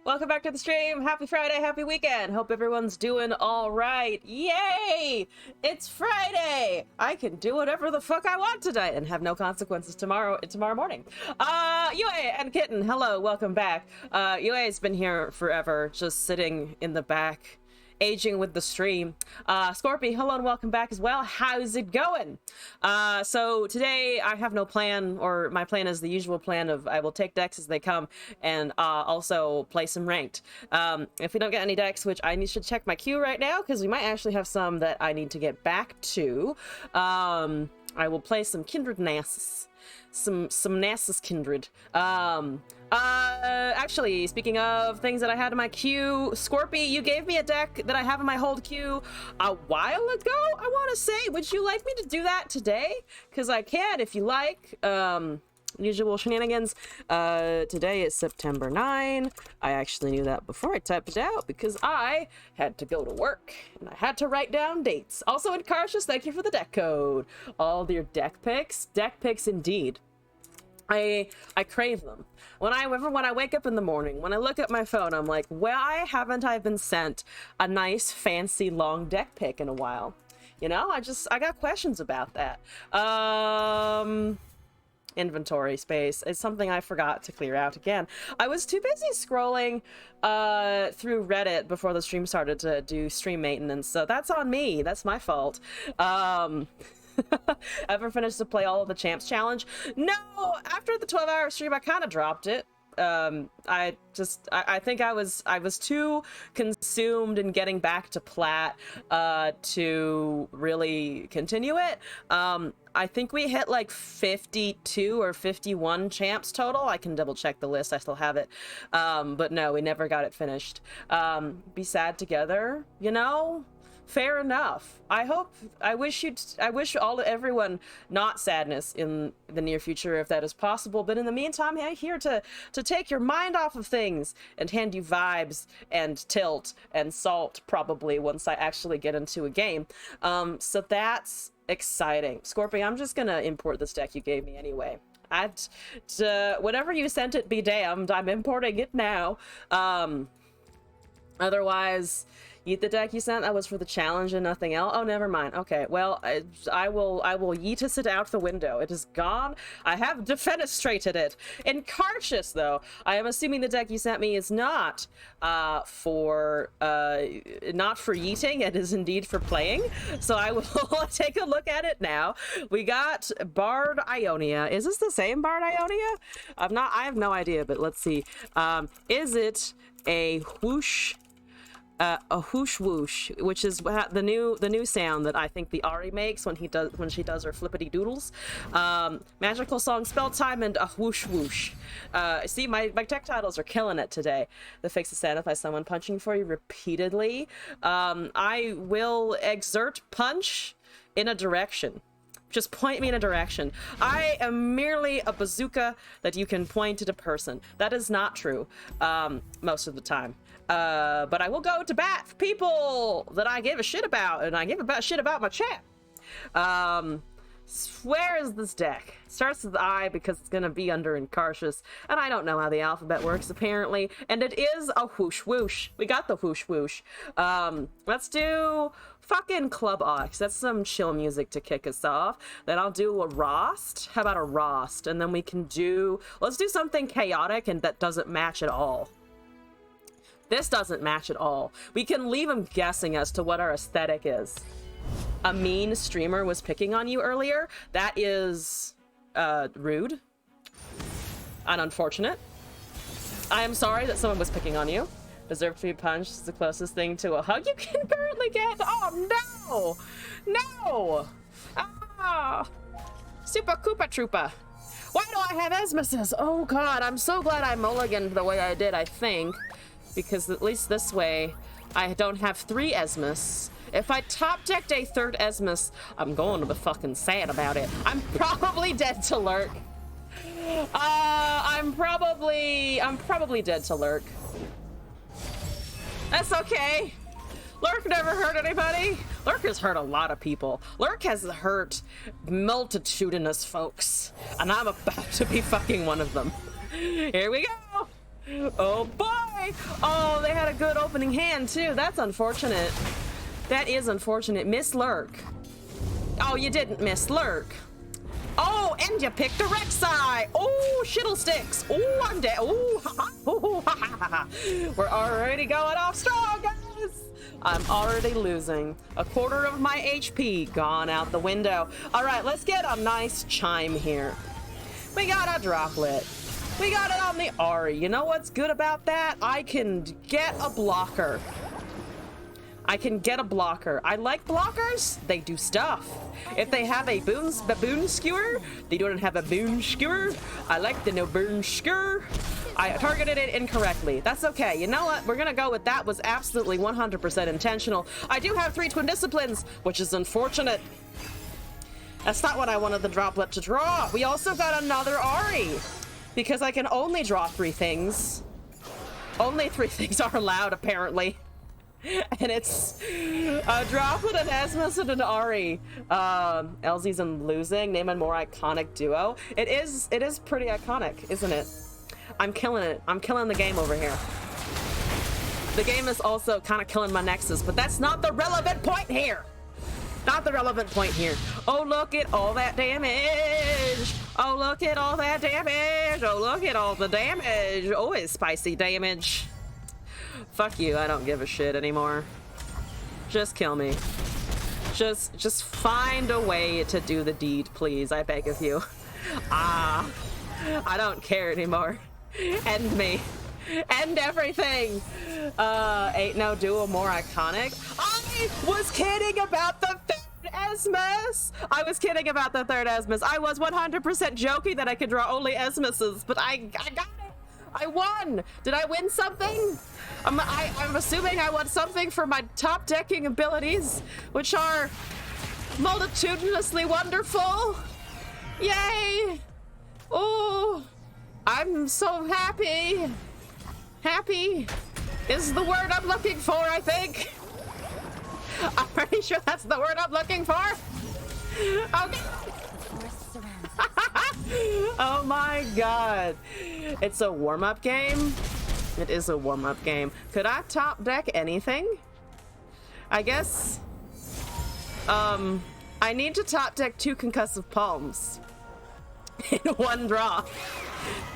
Welcome back to the stream. Happy Friday, happy weekend. Hope everyone's doing all right. Yay! It's Friday. I can do whatever the fuck I want tonight and have no consequences tomorrow morning. Yue and Kitten, hello, welcome back. Yue's been here forever, just sitting in the back, aging with the stream. Scorpy, hello and welcome back as well. How's it going? So today I have no plan, or my plan is the usual plan of I will take decks as they come and also play some ranked. If we don't get any decks, which I should check my queue right now because we might actually have some that I need to get back to, I will play some Kindred Nasus. Some Nasus Kindred. Actually, speaking of things that I had in my queue, Scorpy, you gave me a deck that I have in my hold queue a while ago, I want to say. Would you like me to do that today? Because I can if you like. Usual shenanigans. Today is September 9. I actually knew that before I typed it out because I had to go to work and I had to write down dates. Also, Incarcious, thank you for the deck code. All your deck picks indeed. I crave them. When I wake up in the morning, when I look at my phone, I'm like, why haven't I been sent a nice, fancy, long deck pick in a while? You know, I got questions about that. Inventory space is something I forgot to clear out again. I was too busy scrolling through Reddit before the stream started to do stream maintenance, so that's on me. That's my fault. Ever finished to play all of the Champs Challenge? No! After the 12-hour stream, I kind of dropped it. I think I was too consumed in getting back to Plat to really continue it. I think we hit like 52 or 51 champs total. I can double check the list, I still have it. But no, we never got it finished. Be sad together, you know? Fair enough. I wish everyone not sadness in the near future if that is possible, but in the meantime, I'm here to take your mind off of things and hand you vibes and tilt and salt probably once I actually get into a game. So that's exciting. Scorpion, I'm just gonna import this deck you gave me anyway. Whatever you sent it be damned, I'm importing it now. Otherwise, the deck you sent, that was for the challenge and nothing else. Oh, never mind. Okay, well, I will yeetus it out the window. It is gone. I have defenestrated it. Incarcious, though, I am assuming the deck you sent me is not for yeeting. It is indeed for playing. So I will take a look at it now. We got Bard Ionia. Is this the same Bard Ionia? I have no idea, but let's see. Is it a whoosh? A whoosh whoosh, which is the new sound that I think the Ari makes when she does her flippity doodles. Magical song, spell time, and a whoosh whoosh. See, my tech titles are killing it today. The fix is satisfy someone punching for you repeatedly. I will exert punch in a direction. Just point me in a direction. I am merely a bazooka that you can point at a person. That is not true most of the time. But I will go to bat for people that I give a shit about, and I give a shit about my chat. Where is this deck? Starts with I because it's gonna be under Incarcious, and I don't know how the alphabet works apparently, and it is a whoosh whoosh. We got the whoosh whoosh. Let's do fucking Club Ox. That's some chill music to kick us off. Then I'll do a Rost. How about a Rost? And then we can let's do something chaotic and that doesn't match at all. This doesn't match at all. We can leave them guessing as to what our aesthetic is. A mean streamer was picking on you earlier. That is rude and unfortunate. I am sorry that someone was picking on you. Deserve to be punched is the closest thing to a hug you can currently get. Oh no! No! Ah! Super Koopa Troopa. Why do I have Esmuses? Oh god, I'm so glad I mulliganed the way I did, I think. Because at least this way, I don't have 3 Esmus. If I top decked a 3rd Esmus, I'm going to be fucking sad about it. I'm probably dead to Lurk. I'm probably dead to Lurk. That's okay. Lurk never hurt anybody. Lurk has hurt a lot of people. Lurk has hurt multitudinous folks. And I'm about to be fucking one of them. Here we go. Oh boy! die! Oh, they had a good opening hand, too. That's unfortunate. That is unfortunate. Miss Lurk. Oh, you didn't miss Lurk. Oh, and you picked a Rek'Sai. Oh, Shittlesticks. Oh, I'm dead. Oh, ha ha. We're already going off strong, guys. I'm already losing. A quarter of my HP gone out the window. All right, let's get a nice chime here. We got a droplet. We got it on the Ari. You know what's good about that? I can get a blocker. I can get a blocker. I like blockers. They do stuff. If they have a baboon skewer, they don't have a boon skewer. I like the no boon skewer. I targeted it incorrectly. That's okay. You know what? We're gonna go with that was absolutely 100% intentional. I do have 3 twin disciplines, which is unfortunate. That's not what I wanted the droplet to draw. We also got another Ari because I can only draw 3 things. Only 3 things are allowed, apparently. And it's a droplet, an Esmus, and an Ari. Elsie's and losing. Name a more iconic duo. It is pretty iconic, isn't it? I'm killing it. I'm killing the game over here. The game is also kind of killing my Nexus, but that's not the relevant point here. Not the relevant point here. Oh, look at all that damage. Oh, look at all that damage. Oh, look at all the damage. Oh, it's spicy damage. Fuck you, I don't give a shit anymore. Just kill me. Just find a way to do the deed, please. I beg of you. I don't care anymore. End me. End everything. Ain't no duo more iconic. I was kidding about the third Esmus. I was kidding about the third Esmus. I was 100% joking that I could draw only Esmuses, but I got it. I won! Did I win something? I'm assuming I won something for my top decking abilities, which are multitudinously wonderful. Yay! Oh, I'm so happy. Happy is the word I'm looking for, I think. I'm pretty sure that's the word I'm looking for. Okay. Oh my god. It's a warm-up game. It is a warm-up game. Could I top deck anything? I guess I need to top deck 2 concussive palms in 1 draw.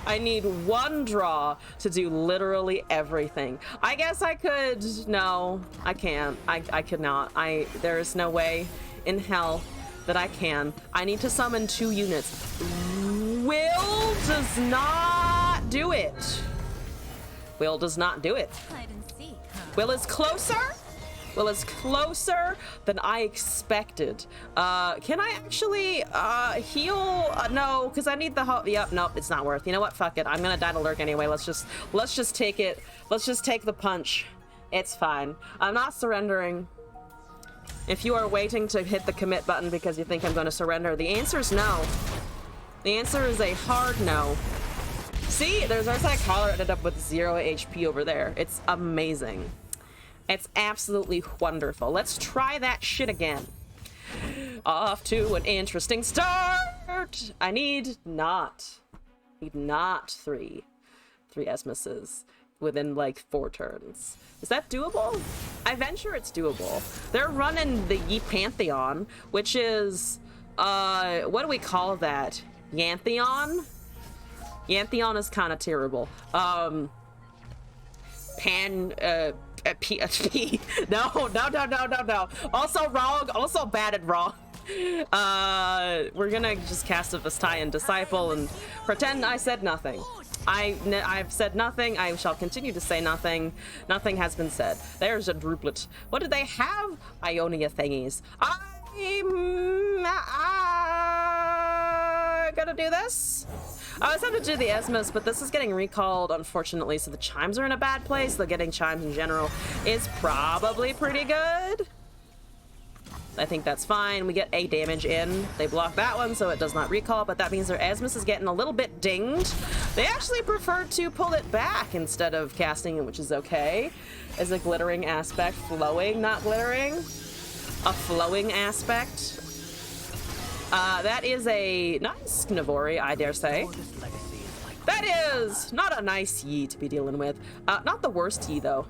I need 1 draw to do literally everything. I guess I could. No, I can't. I could not. There is no way in hell that I can. I need to summon 2 units. Will does not do it. Will does not do it. Will is closer. Will is closer than I expected. Can I actually heal? No, because I need the yep, nope, it's not worth. You know what? Fuck it. I'm gonna die to lurk anyway. Let's just take it. Let's just take the punch. It's fine. I'm not surrendering. If you are waiting to hit the commit button because you think I'm going to surrender, the answer is no. The answer is a hard no. See, there's our Collar ended up with 0 HP over there. It's amazing. It's absolutely wonderful. Let's try that shit again. Off to an interesting start. I need not 3 Esmuses within like 4 turns. Is that doable? I venture it's doable. They're running the Yi Pantheon, which is what do we call that? Yantheon? Yantheon is kind of terrible. PHP. No. Also wrong. Also bad and wrong. We're gonna just cast a Vestian Disciple and pretend I said nothing. I've said nothing. I shall continue to say nothing. Nothing has been said. There's a druplet. What do they have? Ionia thingies. I'm gonna do this. I was going to do the Esmus, but this is getting recalled, unfortunately, so the chimes are in a bad place. The getting chimes in general is probably pretty good. I think that's fine. We get a damage in. They block that one, so it does not recall, but that means their Esmus is getting a little bit dinged. They actually prefer to pull it back instead of casting it, which is okay. Is a glittering aspect flowing, not glittering? A flowing aspect. That is a nice Navori, I dare say. That is not a nice Yi to be dealing with. Not the worst Yi, though.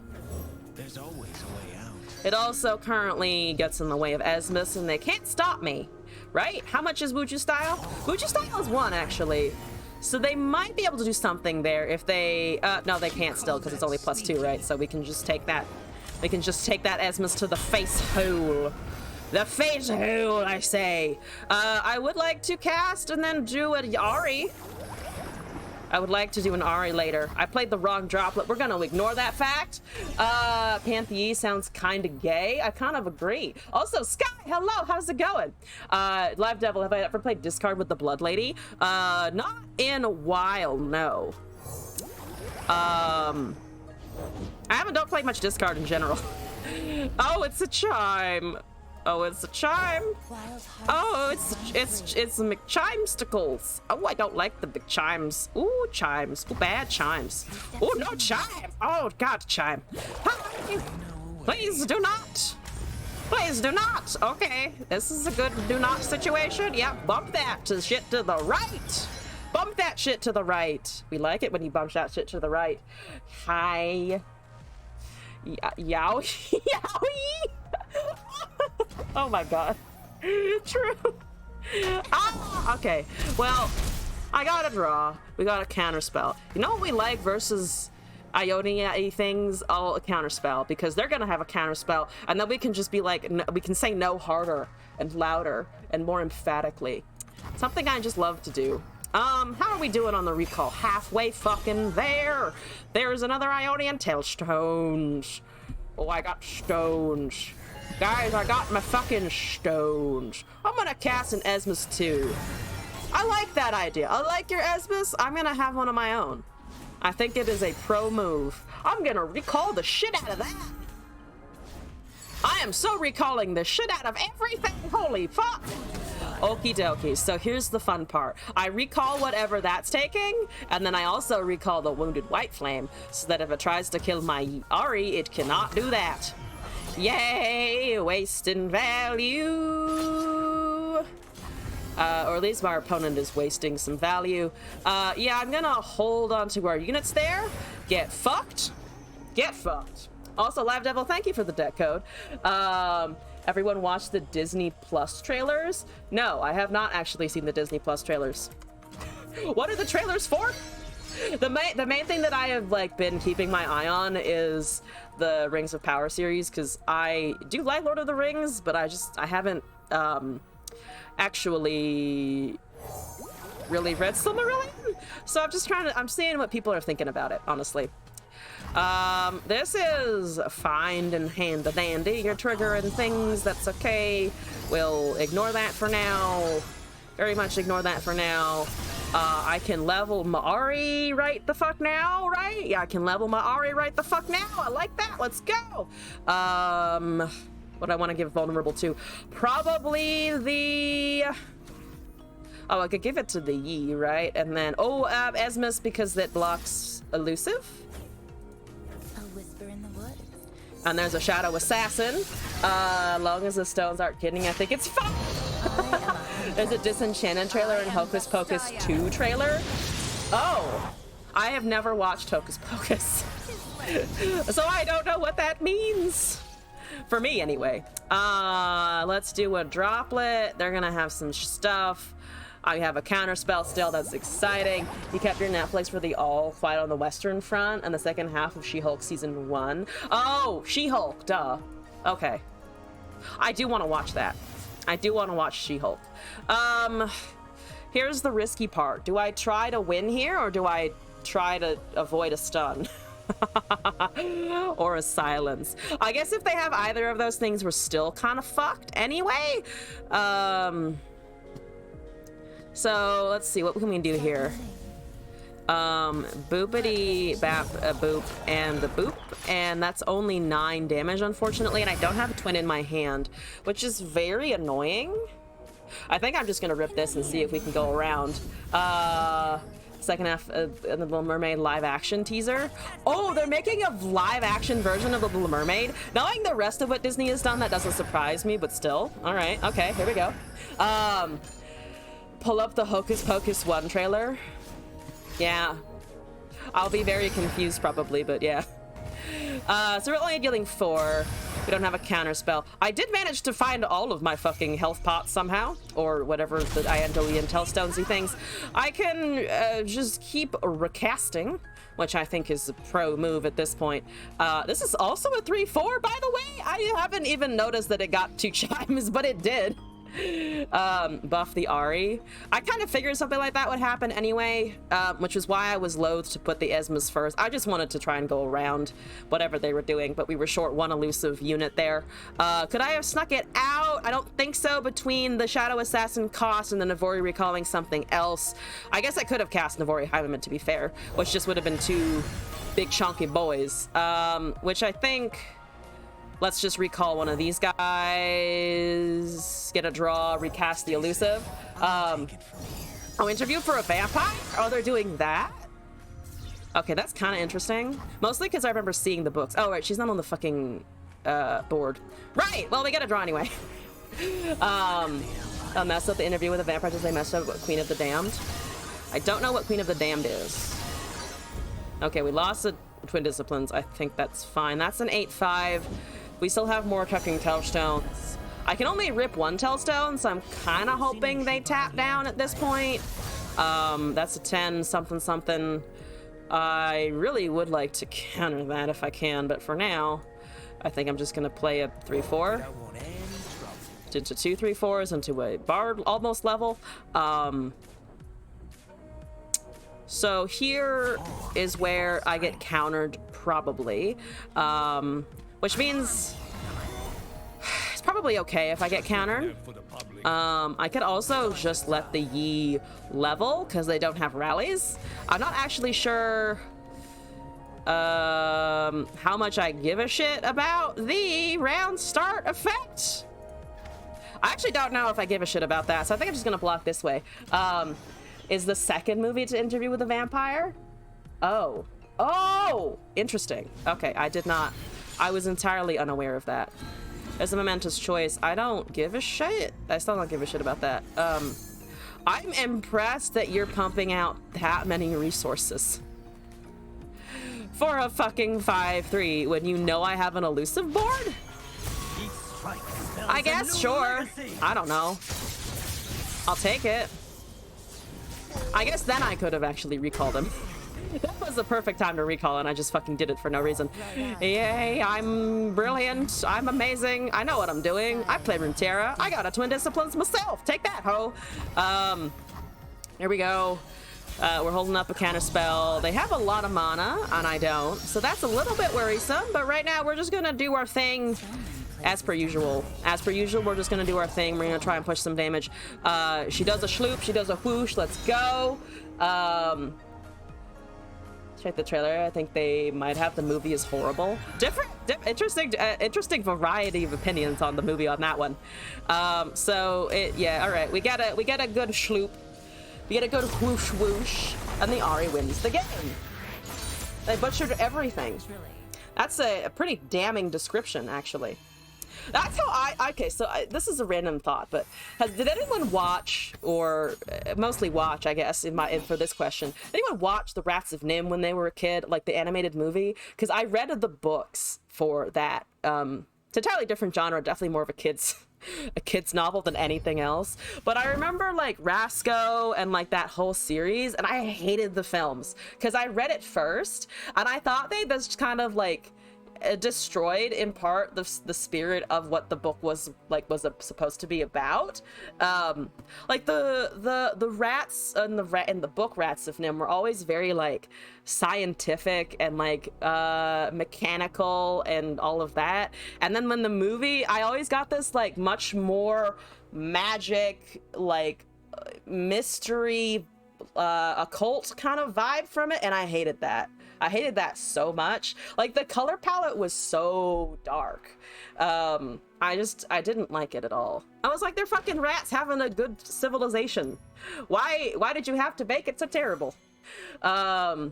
There's always a way out. It also currently gets in the way of Esmus, and they can't stop me, right? How much is Wuju style? Wuju style is 1, actually. So they might be able to do something there if they... no, they can't still, because it's only +2, right? So we can just take that... We can just take that Esmus to the face hole. The face hole, I say. I would like to cast and then do an Ari. I would like to do an Ari later. I played the wrong droplet. We're gonna ignore that fact. Panthea sounds kind of gay. I kind of agree. Also, Sky, hello, how's it going? Live Devil, have I ever played discard with the Blood Lady? Not in a while, no. Don't play much discard in general. Oh, it's a chime. Oh, it's a chime. Oh, it's McChimesticles. Oh, I don't like the big chimes. Ooh, chimes. Ooh, bad chimes. Oh, no chime. Oh, God, chime. Hi. Please do not. Please do not. Okay, this is a good do not situation. Yeah, bump that to shit to the right. Bump that shit to the right. We like it when he bumps that shit to the right. Hi. Yowie. Yowie. Oh my god. True. Ah, okay. Well, I got a draw. We got a counterspell. You know what we like versus Ionia things? Oh, a counterspell. Because they're gonna have a counterspell, and then we can just be like, no, we can say no harder and louder and more emphatically. Something I just love to do. How are we doing on the recall? Halfway fucking there. There's another Ionian tail stones. Oh, I got stones. Guys, I got my fucking stones. I'm gonna cast an Esmus too. I like that idea. I like your Esmus. I'm gonna have one of my own. I think it is a pro move. I'm gonna recall the shit out of that. I am so recalling the shit out of everything. Holy fuck. Okie dokie. So here's the fun part. I recall whatever that's taking, and then I also recall the Wounded White Flame, so that if it tries to kill my Ari, it cannot do that. Yay! Wasting value! Or at least my opponent is wasting some value. Yeah, I'm gonna hold on to our units there. Get fucked. Get fucked. Also, Live Devil, thank you for the deck code. Everyone watched the Disney Plus trailers? No, I have not actually seen the Disney Plus trailers. What are the trailers for? The main thing that I have like been keeping my eye on is the Rings of Power series, because I do like Lord of the Rings, but I haven't actually really read Silmarillion. So I'm seeing what people are thinking about it, honestly. This is fine and handy dandy. You're triggering things, that's okay. We'll ignore that for now. Very much ignore that for now. I can level my Ari right the fuck now, right? Yeah, I can level my Ari right the fuck now. I like that. Let's go. What I want to give vulnerable to? Probably the... Oh, I could give it to the Yi, right? And then, Esmus, because that blocks elusive. A whisper in the woods. And there's a Shadow Assassin. Long as the stones aren't kidding, I think it's fine. There's a Disenchanted trailer and Hocus Pocus 2 trailer. Oh, I have never watched Hocus Pocus. So I don't know what that means. For me, anyway. Let's do a droplet. They're gonna have some stuff. I have a counterspell still. That's exciting. You kept your Netflix for the All Quiet on the Western Front and the second half of She-Hulk season 1. Oh, She-Hulk, duh. Okay. I do want to watch that. I do want to watch She-Hulk. Here's the risky part. Do I try to win here, or do I try to avoid a stun? Or a silence? I guess if they have either of those things, we're still kind of fucked anyway. So let's see, what can we do here? Boopity bap boop and the boop, and that's only 9 damage, unfortunately, and I don't have a twin in my hand, which is very annoying. I think I'm just gonna rip this and see if we can go around. Second half of the Little Mermaid live action teaser. Oh, they're making a live action version of the Little Mermaid. Knowing the rest of what Disney has done, that doesn't surprise me, but still. All right, okay, here we go. Pull up the Hocus Pocus 1 trailer. Yeah. I'll be very confused probably, but yeah. So we're only dealing 4. We don't have a counter spell. I did manage to find all of my fucking health pots somehow, or whatever the Iandolian Tellstonesy things. I can just keep recasting, which I think is a pro move at this point. This is also a 3/4, by the way. I haven't even noticed that it got 2 chimes, but it did. Buff the Ari. I kind of figured something like that would happen anyway, which is why I was loath to put the Esmas first. I just wanted to try and go around whatever they were doing, but we were short 1 elusive unit there. Could I have snuck it out? I don't think so, between the Shadow Assassin cost and the Navori recalling something else. I guess I could have cast Navori Hyman, to be fair, which just would have been 2 big chunky boys, which I think... Let's just recall one of these guys, get a draw, recast the elusive. Oh, interview for a vampire? Oh, they're doing that? Okay, that's kind of interesting. Mostly because I remember seeing the books. Oh, right, she's not on the fucking board. Right, well, we get a draw anyway. I messed up the interview with a vampire because they messed up with Queen of the Damned. I don't know what Queen of the Damned is. Okay, we lost the Twin Disciplines. I think that's fine. That's an 8/5. We still have more fucking Tellstones. I can only rip 1 Tellstone, so I'm kind of hoping they tap down at this point. That's a 10 something something. I really would like to counter that if I can, but for now, I think I'm just gonna play a 3/4. Into 2 3/4s into a bard almost level. So here is where I get countered probably. Which means it's probably okay if I get countered. I could also just let the Yi level because they don't have rallies. I'm not actually sure how much I give a shit about the round start effect. I actually don't know if I give a shit about that, so I think I'm just gonna block this way. Is the second movie to interview with a vampire? Oh, interesting. Okay, I was entirely unaware of that. As a momentous choice, I don't give a shit. I still don't give a shit about that. I'm impressed that you're pumping out that many resources for a fucking 5/3 when you know I have an elusive board. I guess, sure. I don't know. I'll take it. I guess then I could have actually recalled him. That was the perfect time to recall, and I just fucking did it for no reason. Yay, I'm brilliant. I'm amazing. I know what I'm doing. I play Runeterra. I got a Twin Disciplines myself. Take that, ho. Here we go. We're holding up a counter spell. They have a lot of mana, and I don't. So that's a little bit worrisome, but right now we're just gonna do our thing as per usual. As per usual, we're just gonna do our thing. We're gonna try and push some damage. She does a shloop. She does a whoosh. Let's go. Check the trailer. I think they might have the movie is horrible. Interesting variety of opinions on the movie on that one. Yeah, all right. We get a good shloop. We get a good whoosh whoosh, and the Ari wins the game. They butchered everything. That's a pretty damning description, actually. That's how this is a random thought, but did anyone watch, or mostly watch, I guess, for this question, anyone watch The Rats of Nim when they were a kid, like the animated movie? Because I read the books for that. It's an entirely different genre, definitely more of a kid's novel than anything else. But I remember like Rasco and like that whole series, and I hated the films because I read it first, and I thought they just kind of like destroyed in part the spirit of what the book was supposed to be about. Like the rats in the book Rats of Nim were always very like scientific and like mechanical and all of that, and then when the movie, I always got this like much more magic, like mystery, occult kind of vibe from it, and I hated that. I hated that so much. Like the color palette was so dark. I didn't like it at all. I was like, they're fucking rats having a good civilization. Why did you have to make it so terrible? I'll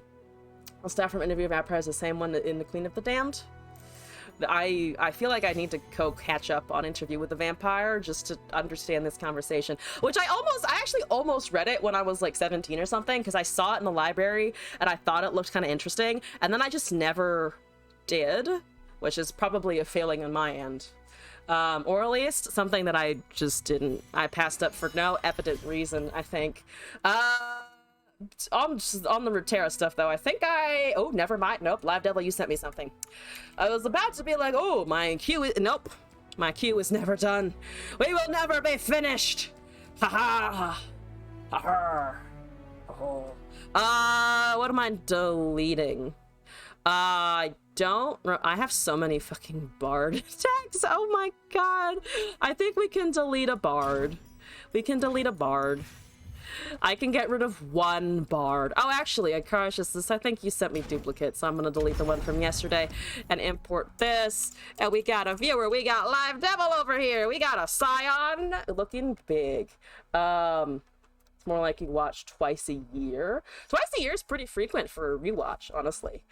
start from Interview of Vampires, the same one in the Queen of the Damned. I feel like I need to go catch up on Interview with the Vampire just to understand this conversation, which I actually almost read it when I was like 17 or something, because I saw it in the library and I thought it looked kind of interesting, and then I just never did, which is probably a failing on my end. Or at least something that I just didn't, I passed up for no evident reason, I think. On the Ruterra stuff though, I think oh, never mind. Nope, Live Devil, you sent me something. I was about to be like, oh, my queue is, nope, my queue is never done. We will never be finished. Ha ha. Ha ha. Oh. What am I deleting? I have so many fucking bard tags. Oh my god. I think we can delete a bard. We can delete a bard. I can get rid of one bard. Oh, actually, Unconsciousness, I think you sent me duplicates, so I'm gonna delete the one from yesterday and import this. And we got a viewer. We got Live Devil over here. We got a Scion looking big. It's more like you watch twice a year. Twice a year is pretty frequent for a rewatch, honestly.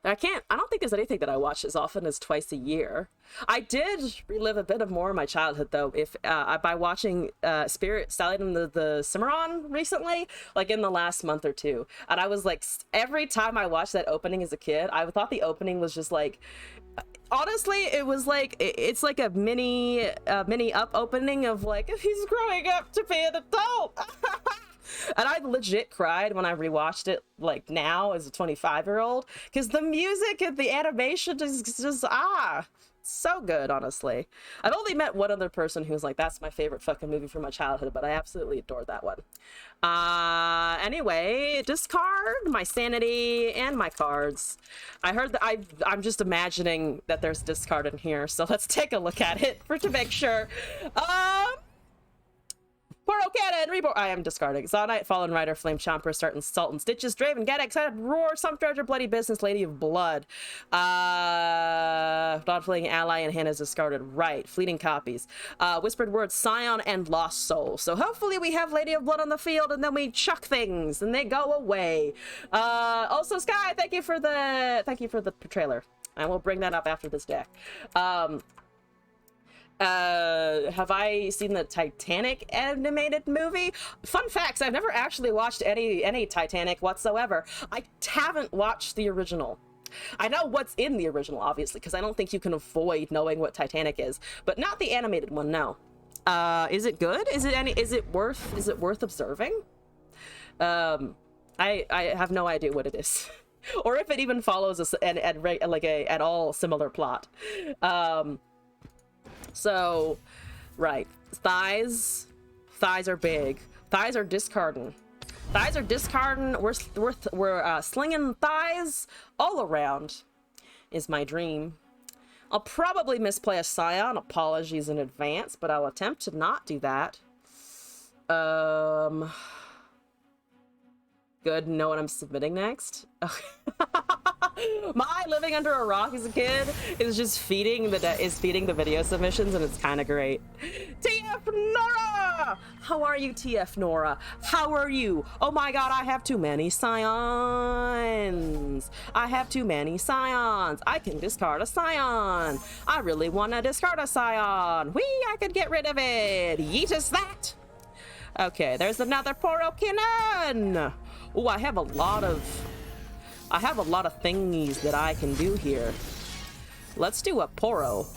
I don't think there's anything that I watch as often as twice a year. I did relive a bit of more of my childhood, though, by watching Spirit Stallion and the Cimarron recently, like in the last month or two. And I was like, every time I watched that opening as a kid, I thought the opening was just like, honestly, it was like, it's like a mini up opening of like, he's growing up to be an adult. And I legit cried when I rewatched it, like now as a 25-year-old, because the music and the animation is just so good. Honestly, I've only met one other person who's like, that's my favorite fucking movie from my childhood, but I absolutely adored that one. Anyway, discard my sanity and my cards. I heard that I'm just imagining that there's discard in here, so let's take a look at it to make sure. Poro Cannon, Reborn. I am discarding. Zonite, Fallen Rider, Flame Chomper, Starting Salt and Stitches, Draven, Get Excited, Roar, Sump Treasure, Bloody Business, Lady of Blood. Non-fleeting Ally and Hannah's discarded. Right. Fleeting Copies. Whispered Words, Scion, and Lost Soul. So hopefully we have Lady of Blood on the field and then we chuck things and they go away. Also, Sky, thank you for the trailer. And we'll bring that up after this deck. Have I seen the Titanic animated movie? Fun facts, I've never actually watched any Titanic whatsoever. I haven't watched the original. I know what's in the original, obviously, because I don't think you can avoid knowing what Titanic is, but not the animated one, no. Is it good? Is it worth observing? I have no idea what it is. Or if it even follows an at all similar plot. So, right. Thighs are big. Thighs are discarding. We're slinging thighs all around is my dream. I'll probably misplay a Scion. Apologies in advance, but I'll attempt to not do that. Good, know what I'm submitting next? My living under a rock as a kid is just feeding the video submissions, and it's kind of great. TF Nora! How are you, TF Nora? How are you? Oh my god, I have too many Scions. I can discard a Scion. I really want to discard a Scion. I could get rid of it. Yeetus that. Okay, there's another Poro Cannon. Oh, I have a lot of thingies that I can do here. Let's do a Poro.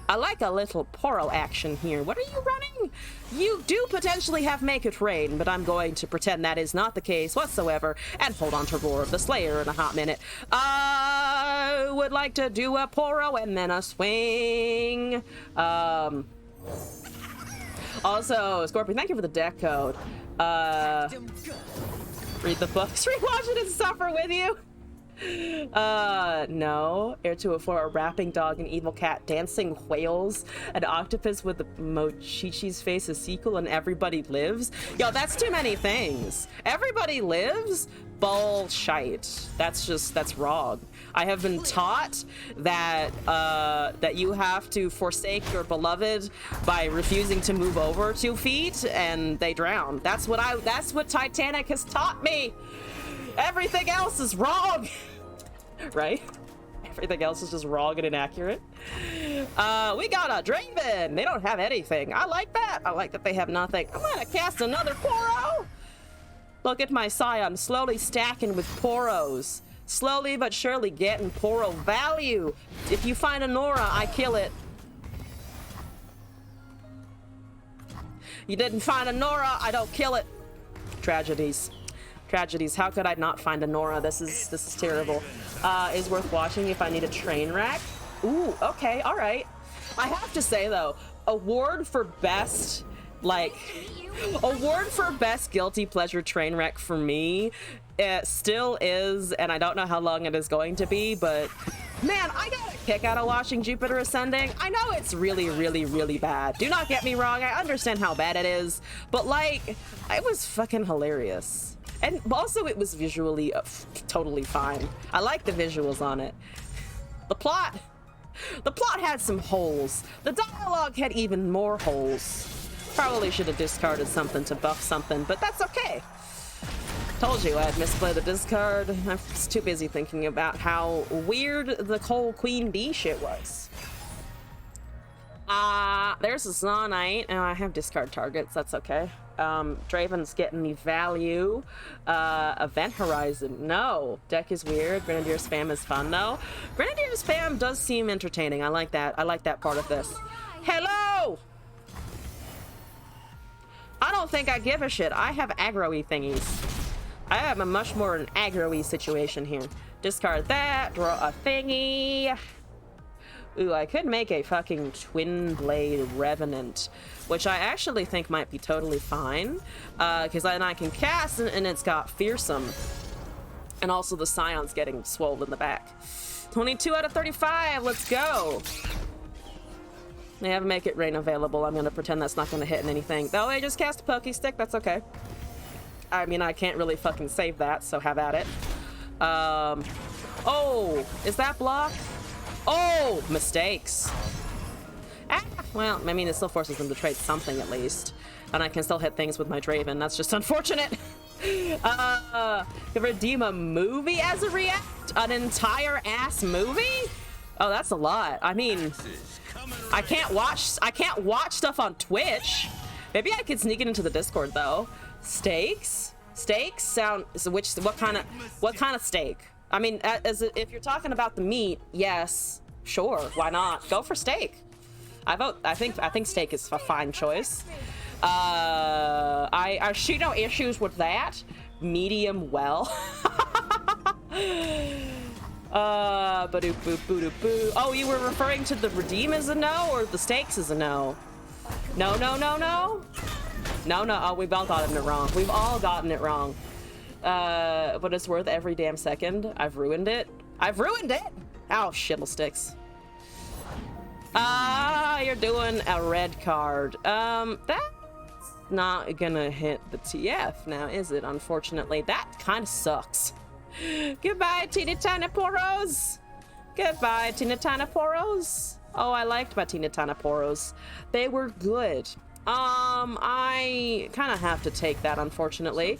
I like a little Poro action here. What are you running? You do potentially have Make It Rain, but I'm going to pretend that is not the case whatsoever and hold on to Roar of the Slayer in a hot minute. I would like to do a Poro and then a swing. Also, Scorpion, thank you for the deck code. Read the books, rewatch it, and suffer with you. No. Heir to a 4, a rapping dog, an evil cat, dancing whales, an octopus with the Mochichi's face, a sequel, and Everybody Lives. Yo, that's too many things. Everybody Lives? Bullshit. That's wrong. I have been taught that that you have to forsake your beloved by refusing to move over 2 feet and they drown. That's what Titanic has taught me. Everything else is wrong. right? Everything else is just wrong and inaccurate. We got a Draven. They don't have anything. I like that. I like that they have nothing. I'm gonna cast another Poro. Look at my Scion slowly stacking with Poros. Slowly but surely getting Poro value. If you find a Nora, I kill it. You didn't find a Nora, I don't kill it. Tragedies. Tragedies. How could I not find a Nora? This is terrible. Is worth watching if I need a train wreck. Ooh, okay, all right. I have to say though, award for best, like, award for best guilty pleasure train wreck for me, it still is, and I don't know how long it is going to be, but man, I got a kick out of watching Jupiter Ascending. I know it's really, really, really bad. Do not get me wrong, I understand how bad it is, but like, it was fucking hilarious. And also it was visually totally fine. I like the visuals on it. The plot had some holes. The dialogue had even more holes. Probably should have discarded something to buff something, but that's okay. Told you I'd misplayed the discard. I was too busy thinking about how weird the whole Queen Bee shit was. There's a Zonite, and I have discard targets, that's okay. Draven's getting the value. Event Horizon, no. Deck is weird. Grenadier spam is fun though. Grenadier spam does seem entertaining. I like that. I like that part of this. Hello! I don't think I give a shit. I have aggro-y thingies. I have a much more an aggro-y situation here. Discard that, draw a thingy. Ooh, I could make a fucking Twin Blade Revenant, which I actually think might be totally fine, because then I can cast and it's got Fearsome. And also the Scion's getting swole in the back. 22 out of 35, let's go. They have Make It Rain available. I'm gonna pretend that's not gonna hit anything. Oh, I just cast a Pokey Stick, that's okay. I mean, I can't really fucking save that, so have at it. Oh, is that block? Oh, mistakes. Ah, well, I mean, it still forces them to trade something at least. And I can still hit things with my Draven. That's just unfortunate. Redeem a movie as a react? An entire ass movie? Oh, that's a lot. I mean, I can't watch stuff on Twitch. Maybe I could sneak it into the Discord though. Steaks? Steaks sound, so what kind of steak? I mean, if you're talking about the meat, yes, sure, why not? Go for steak. I think steak is a fine choice. I see no issues with that. Medium well. Oh, you were referring to the redeem as a no or the steaks as a no? No. Oh, we've all gotten it wrong. We've all gotten it wrong. But it's worth every damn second. I've ruined it. Oh, shiddlesticks. You're doing a red card. That's not gonna hit the TF now, is it? Unfortunately, that kind of sucks. Goodbye, Tina Tana Poros. Goodbye, Tina Tana Poros. Oh, I liked my Tina Tana Poros. They were good. I kind of have to take that, unfortunately.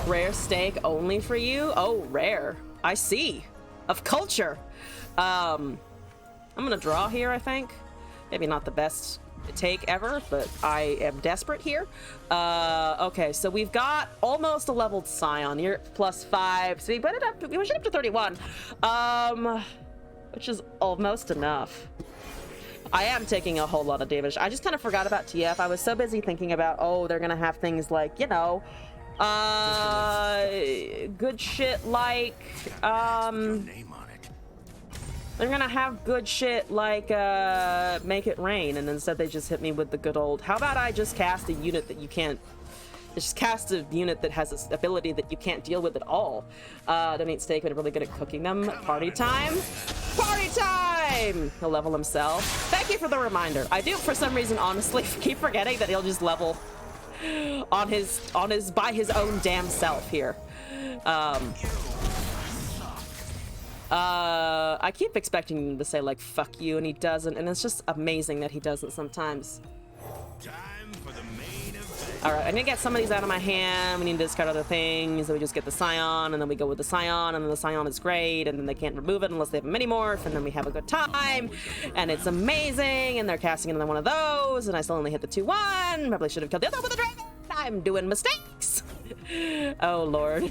Rare steak only for you? Oh, rare. I see. Of culture. I'm gonna draw here, I think. Maybe not the best take ever, but I am desperate here. Okay, so we've got almost a leveled Scion. You're at +5, so we put it up to 31. Which is almost enough. I am taking a whole lot of damage. I just kind of forgot about TF. I was so busy thinking about, oh, they're gonna have things like, you know, good shit like, they're gonna have good shit like, Make It Rain, and instead they just hit me with the good old, how about I just cast a unit that you can't, just cast a unit that has this ability that you can't deal with at all. Don't eat steak, but really good at cooking them. Party time! Party time! He'll level himself. Thank you for the reminder. I do, for some reason, honestly, keep forgetting that he'll just level on his by his own damn self here. I keep expecting him to say like fuck you, and he doesn't, and it's just amazing that he doesn't sometimes. Time for the main event. All right, I need to get some of these out of my hand. We need to discard other things. Then we just get the Scion, and then we go with the Scion, and then the Scion is great, and then they can't remove it unless they have a Mini-Morph, and then we have a good time, and it's amazing, and they're casting another one of those, and I still only hit the 2-1. Probably should have killed the other with the dragon. I'm doing mistakes. Oh, Lord.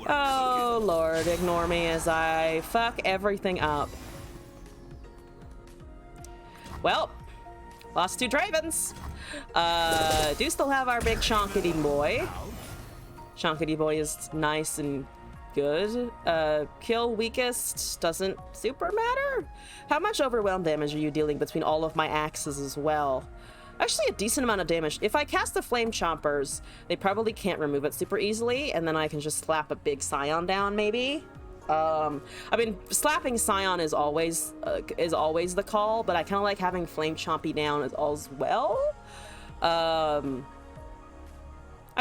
Oh, Lord. Ignore me as I fuck everything up. Well, lost 2 Dravens. Do still have our big Chonkity boy. Chonkity boy is nice and good. Kill weakest doesn't super matter. How much overwhelm damage are you dealing between all of my axes as well? Actually, a decent amount of damage. If I cast the Flame Chompers, they probably can't remove it super easily, and then I can just slap a big Scion down, maybe. I mean, slapping Scion is always the call, but I kind of like having Flame Chompy down as well. I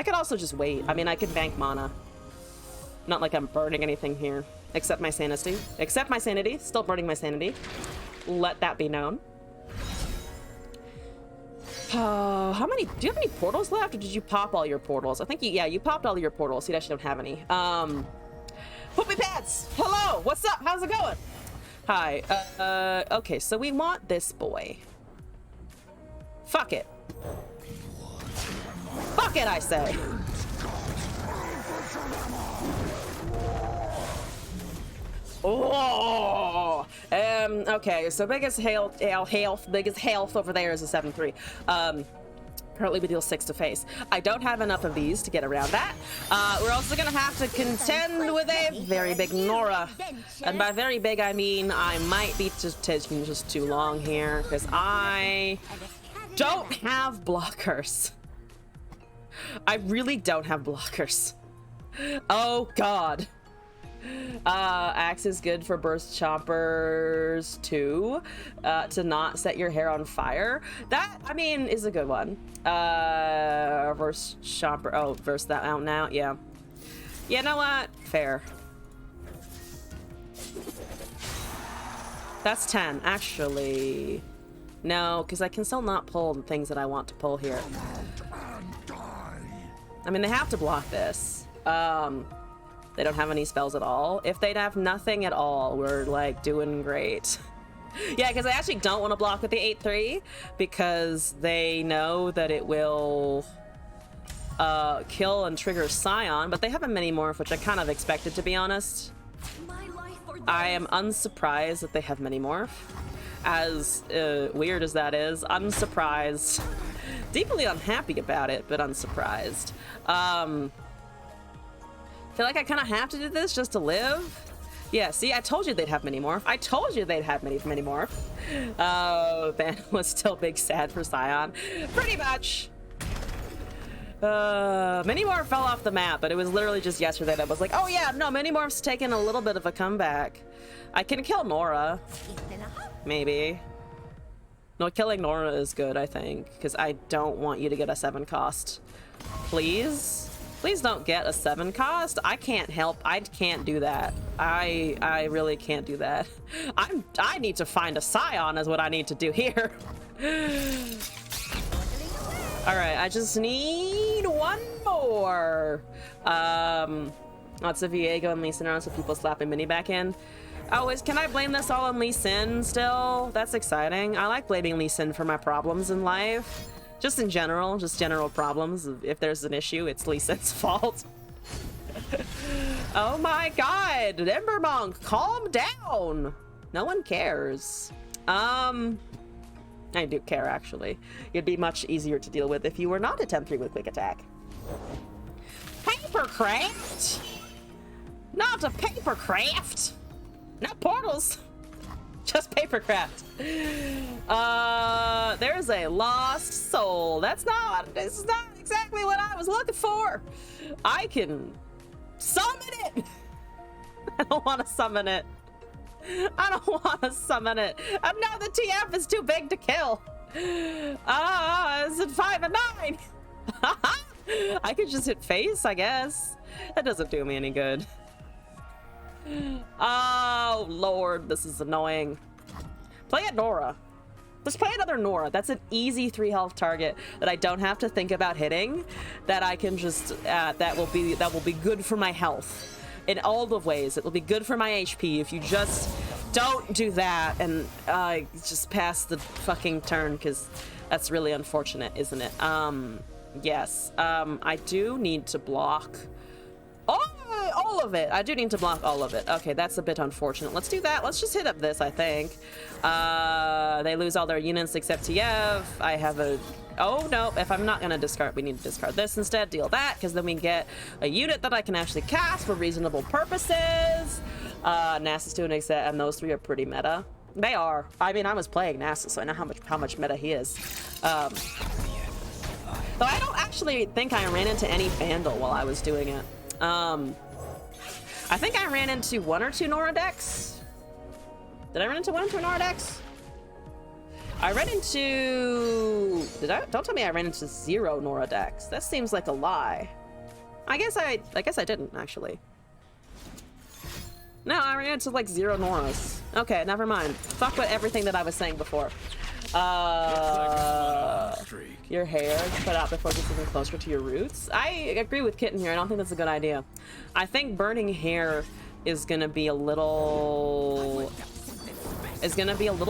could also just wait. I mean, I could bank mana. Not like I'm burning anything here, except my sanity. Except my sanity. Still burning my sanity. Let that be known. How many? Do you have any portals left, or did you pop all your portals? I think you popped all your portals. You actually don't have any. Poopy Pants! Hello! What's up? How's it going? Hi. Okay, so we want this boy. Fuck it. Fuck it, I say. Oh, okay, so biggest health over there is a 7-3. Currently we deal 6 to face. I don't have enough of these to get around that. We're also gonna have to contend with a very big Nora. And by very big, I mean I might be just taking just too long here, because I don't have blockers. I really don't have blockers. Oh, God. Axe is good for burst chompers too, to not set your hair on fire. That, I mean, is a good one. Verse chomper. Oh, verse that out now. Yeah. You know what? Fair. That's 10. Actually, no, because I can still not pull the things that I want to pull here. I mean, they have to block this. They don't have any spells at all. If they'd have nothing at all, we're like doing great. Yeah, because I actually don't want to block with the 8-3 because they know that it will kill and trigger Scion, but they have a Mini-Morph, which I kind of expected, to be honest. I am unsurprised that they have Mini-Morph. As weird as that is, unsurprised. Deeply unhappy about it, but unsurprised. Feel like I kind of have to do this just to live. Yeah, see, I told you they'd have Mini-Morph. I told you they'd have Mini-Morph. Oh, Ben was still big sad for Scion. Pretty much. Mini-Morph fell off the map, but it was literally just yesterday that I was like, oh yeah, no, Mini-Morph's taking a little bit of a comeback. I can kill Nora. Maybe. No, killing Nora is good, I think, because I don't want you to get a 7 cost. Please? Please don't get a 7 cost. I can't help. I can't do that. I really can't do that. I need to find a Scion is what I need to do here. All right, I just need one more. Lots of Viego and Lee Sin around, so people slapping Mini back in. Oh, can I blame this all on Lee Sin still? That's exciting. I like blaming Lee Sin for my problems in life. Just in general, just general problems. If there's an issue, it's Lee Sin's fault. Oh my God, Ember Monk, calm down. No one cares. I do care, actually. It'd be much easier to deal with if you were not a 10-3 with quick attack. Papercraft? Not a papercraft. Not portals. Just papercraft. There's a lost soul. This is not exactly what I was looking for. I can summon it. I don't want to summon it. I don't want to summon it. And now the TF is too big to kill. Is it 5 and 9? I could just hit face, I guess. That doesn't do me any good. Oh, Lord, this is annoying. Play at Nora. Let's play another Nora. That's an easy 3 health target that I don't have to think about hitting. That I can just that will be good for my health in all the ways. It will be good for my HP if you just don't do that and just pass the fucking turn, because that's really unfortunate, isn't it? Yes. I do need to block all of it. I do need to block all of it. Okay, that's a bit unfortunate. Let's do that. Let's just hit up this, I think. They lose all their units except Tiev. I have a... Oh, no. If I'm not going to discard, we need to discard this instead. Deal that, because then we get a unit that I can actually cast for reasonable purposes. Nasus to an extent, and those 3 are pretty meta. They are. I mean, I was playing Nasus, so I know how much meta he is. Though I don't actually think I ran into any Vandal while I was doing it. I think I ran into 1 or 2 Nora decks. Did I run into 1 or 2 Nora decks? I ran into... Don't tell me I ran into 0 Nora decks. That seems like a lie. I guess I didn't, actually. No, I ran into like 0 Noras. Okay, never mind. Fuck with everything that I was saying before. Your hair cut out before it gets even closer to your roots. I agree with Kitten here. I don't think that's a good idea. I think burning hair is gonna be a little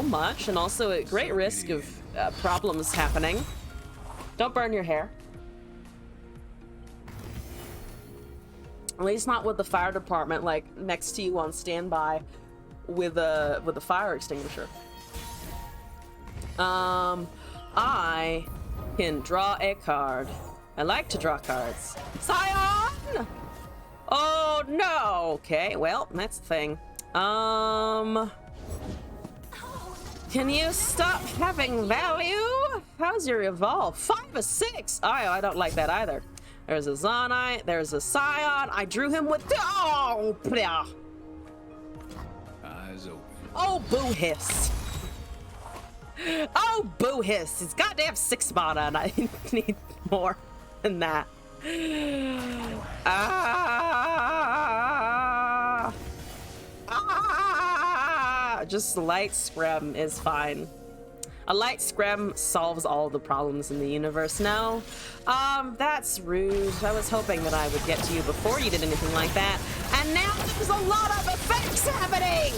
much, and also at great risk of problems happening. Don't burn your hair. At least not with the fire department like next to you on standby with a fire extinguisher. I can draw a card. I like to draw cards. Scion! Oh no! Okay, well, that's the thing. Can you stop having value? How's your evolve? 5 of 6! Oh, I don't like that either. There's a Zonite, there's a Scion. I drew him with... Oh! Blah. Eyes open. Oh, boo hiss. Oh, boo hiss. It's goddamn 6 mana, and I need more than that. Just light scrim is fine. A light scrim solves all the problems in the universe. No, that's rude. I was hoping that I would get to you before you did anything like that. And now there's a lot of effects happening!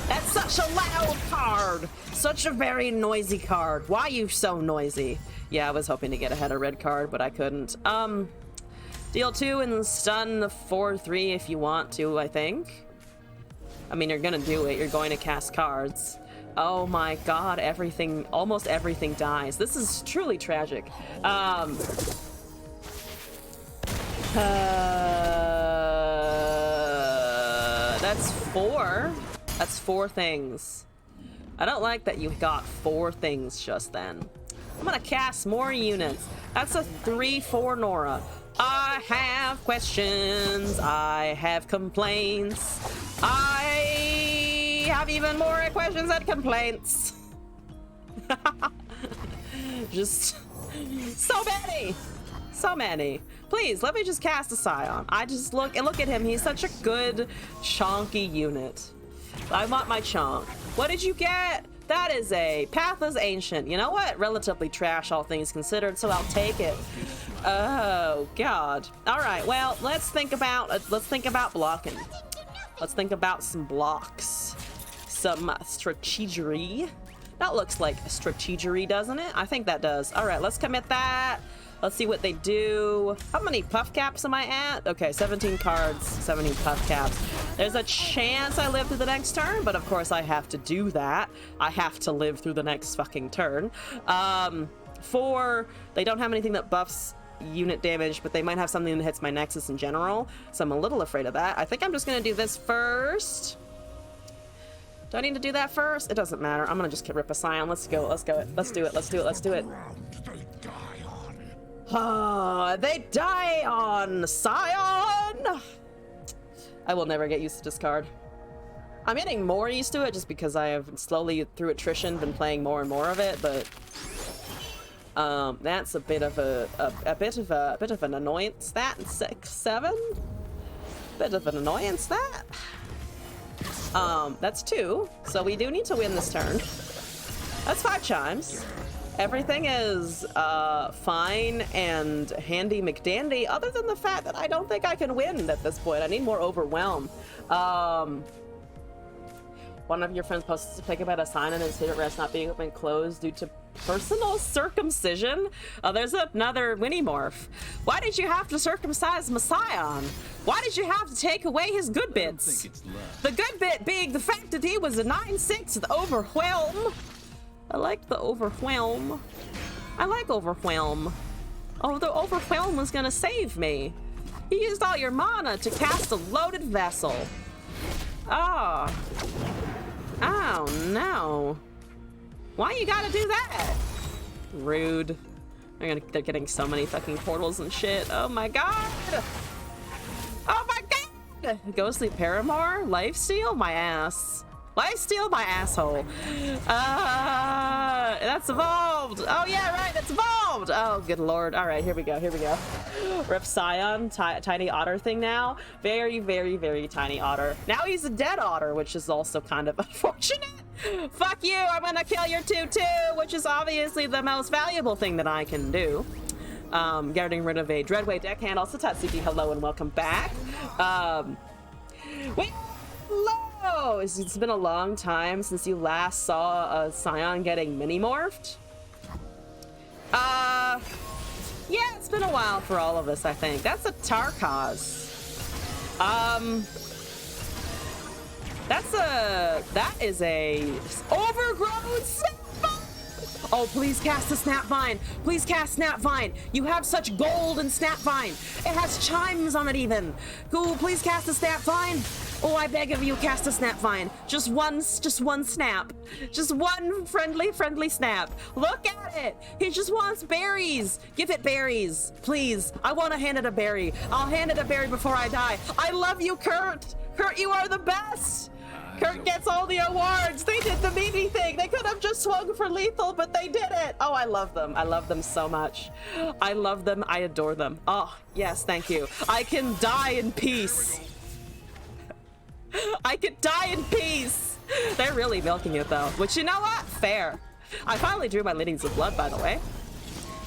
That's such a loud card. Such a very noisy card. Why are you so noisy? Yeah, I was hoping to get ahead of red card, but I couldn't. Deal 2 and stun the 4/3 if you want to, I think. I mean, you're gonna do it. You're going to cast cards. Oh my god, everything, almost everything dies. This is truly tragic. That's 4. That's 4 things. I don't like that you got 4 things just then. I'm gonna cast more units. That's a 3/4 Nora. I have questions. I have complaints. I have even more questions and complaints. Just so many. So many. Please, let me just cast a Scion. I just look at him. He's such a good chonky unit. I want my chonk. What did you get? That is a Pathless Ancient. You know what? Relatively trash, all things considered, so I'll take it. Oh god. All right. Well, let's think about blocking. Let's think about some blocks. Some strategery. That looks like a strategery, doesn't it? I think that does. All right, let's commit that. Let's see what they do. How many puff caps am I at? Okay, 17 cards, 17 puff caps. There's a chance I live through the next turn, but of course I have to do that. I have to live through the next fucking turn. 4, they don't have anything that buffs unit damage, but they might have something that hits my Nexus in general, so I'm a little afraid of that. I think I'm just gonna do this first. Do I need to do that first? It doesn't matter. I'm gonna just rip a Scion. Let's go. Let's go. Let's do it. Let's do it. Let's do it. They die on Scion! I will never get used to this card. I'm getting more used to it just because I have slowly, through attrition, been playing more and more of it, but that's a bit of an annoyance. That 6, 7? Bit of an annoyance, that. That's 2, so we do need to win this turn. That's 5 chimes. Everything is fine and handy McDandy, other than the fact that I don't think I can win at this point. I need more overwhelm. One of your friends posted to pick about a sign in his favorite rest not being open closed due to personal circumcision. There's another Winnie morph. Why did you have to circumcise Messiah? Why did you have to take away his good bits? The good bit being the fact that he was a 9/6 with overwhelm. I like the overwhelm. I like overwhelm. Oh, the overwhelm was gonna save me. You used all your mana to cast a loaded vessel. Oh. Oh no. Why you gotta do that? Rude. They're getting so many fucking portals and shit. Oh my god. Oh my god. Ghostly Paramour? Lifesteal? My ass. Lifesteal? My asshole. That's evolved. Oh yeah, right, that's evolved. Oh good lord. All right, here we go, here we go. Rip Scion, tiny otter thing now. Very, very, very tiny otter. Now he's a dead otter, which is also kind of unfortunate. Fuck you, I'm gonna kill your tutu, which is obviously the most valuable thing that I can do. Getting rid of a Dreadway deckhand. Also, Tatsuki, hello and welcome back. Wait, hello! It's been a long time since you last saw a Scion getting mini-morphed. Yeah, it's been a while for all of us, I think. That's a Tarkaz. That is a overgrown Snapvine! Oh, please cast a Snapvine! Please cast Snapvine! You have such gold in Snapvine! It has chimes on it even! Cool, please cast a Snapvine! Oh, I beg of you, cast a Snapvine. Just one snap. Just one friendly snap. Look at it! He just wants berries! Give it berries, please. I want to hand it a berry. I'll hand it a berry before I die. I love you, Kurt! Kurt, you are the best! Kurt gets all the awards. They did the meaty thing. They could have just swung for lethal, but they did it. Oh, I love them. I love them so much. I love them. I adore them. Oh, yes, thank you. I can die in peace. I could die in peace. They're really milking it though, which, you know what? Fair. I finally drew my Leadings of Blood, by the way.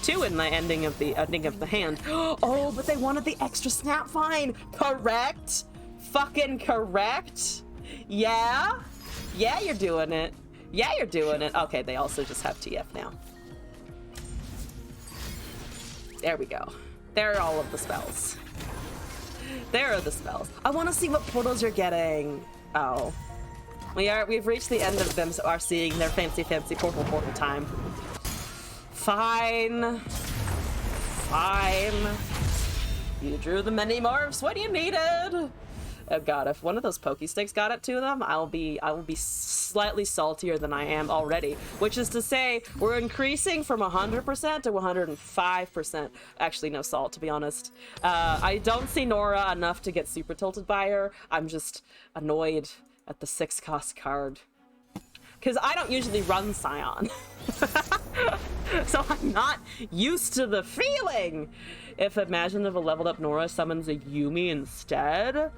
2 in the ending of the hand. Oh, but they wanted the extra Snapvine. Correct? Fucking correct? Yeah? Yeah, you're doing it. Yeah, you're doing it. Okay, they also just have TF now. There we go. There are all of the spells. There are the spells. I want to see what portals you're getting. Oh. We've reached the end of them, so are seeing their fancy portal time. Fine. Fine. You drew the many morphs when you needed. Oh god, if one of those Pokesticks got it to them, I will be slightly saltier than I am already. Which is to say, we're increasing from 100% to 105%. Actually, no salt, to be honest. I don't see Nora enough to get super tilted by her. I'm just annoyed at the 6-cost card. Because I don't usually run Scion. So I'm not used to the feeling. If imagine if a leveled up Nora summons a Yumi instead,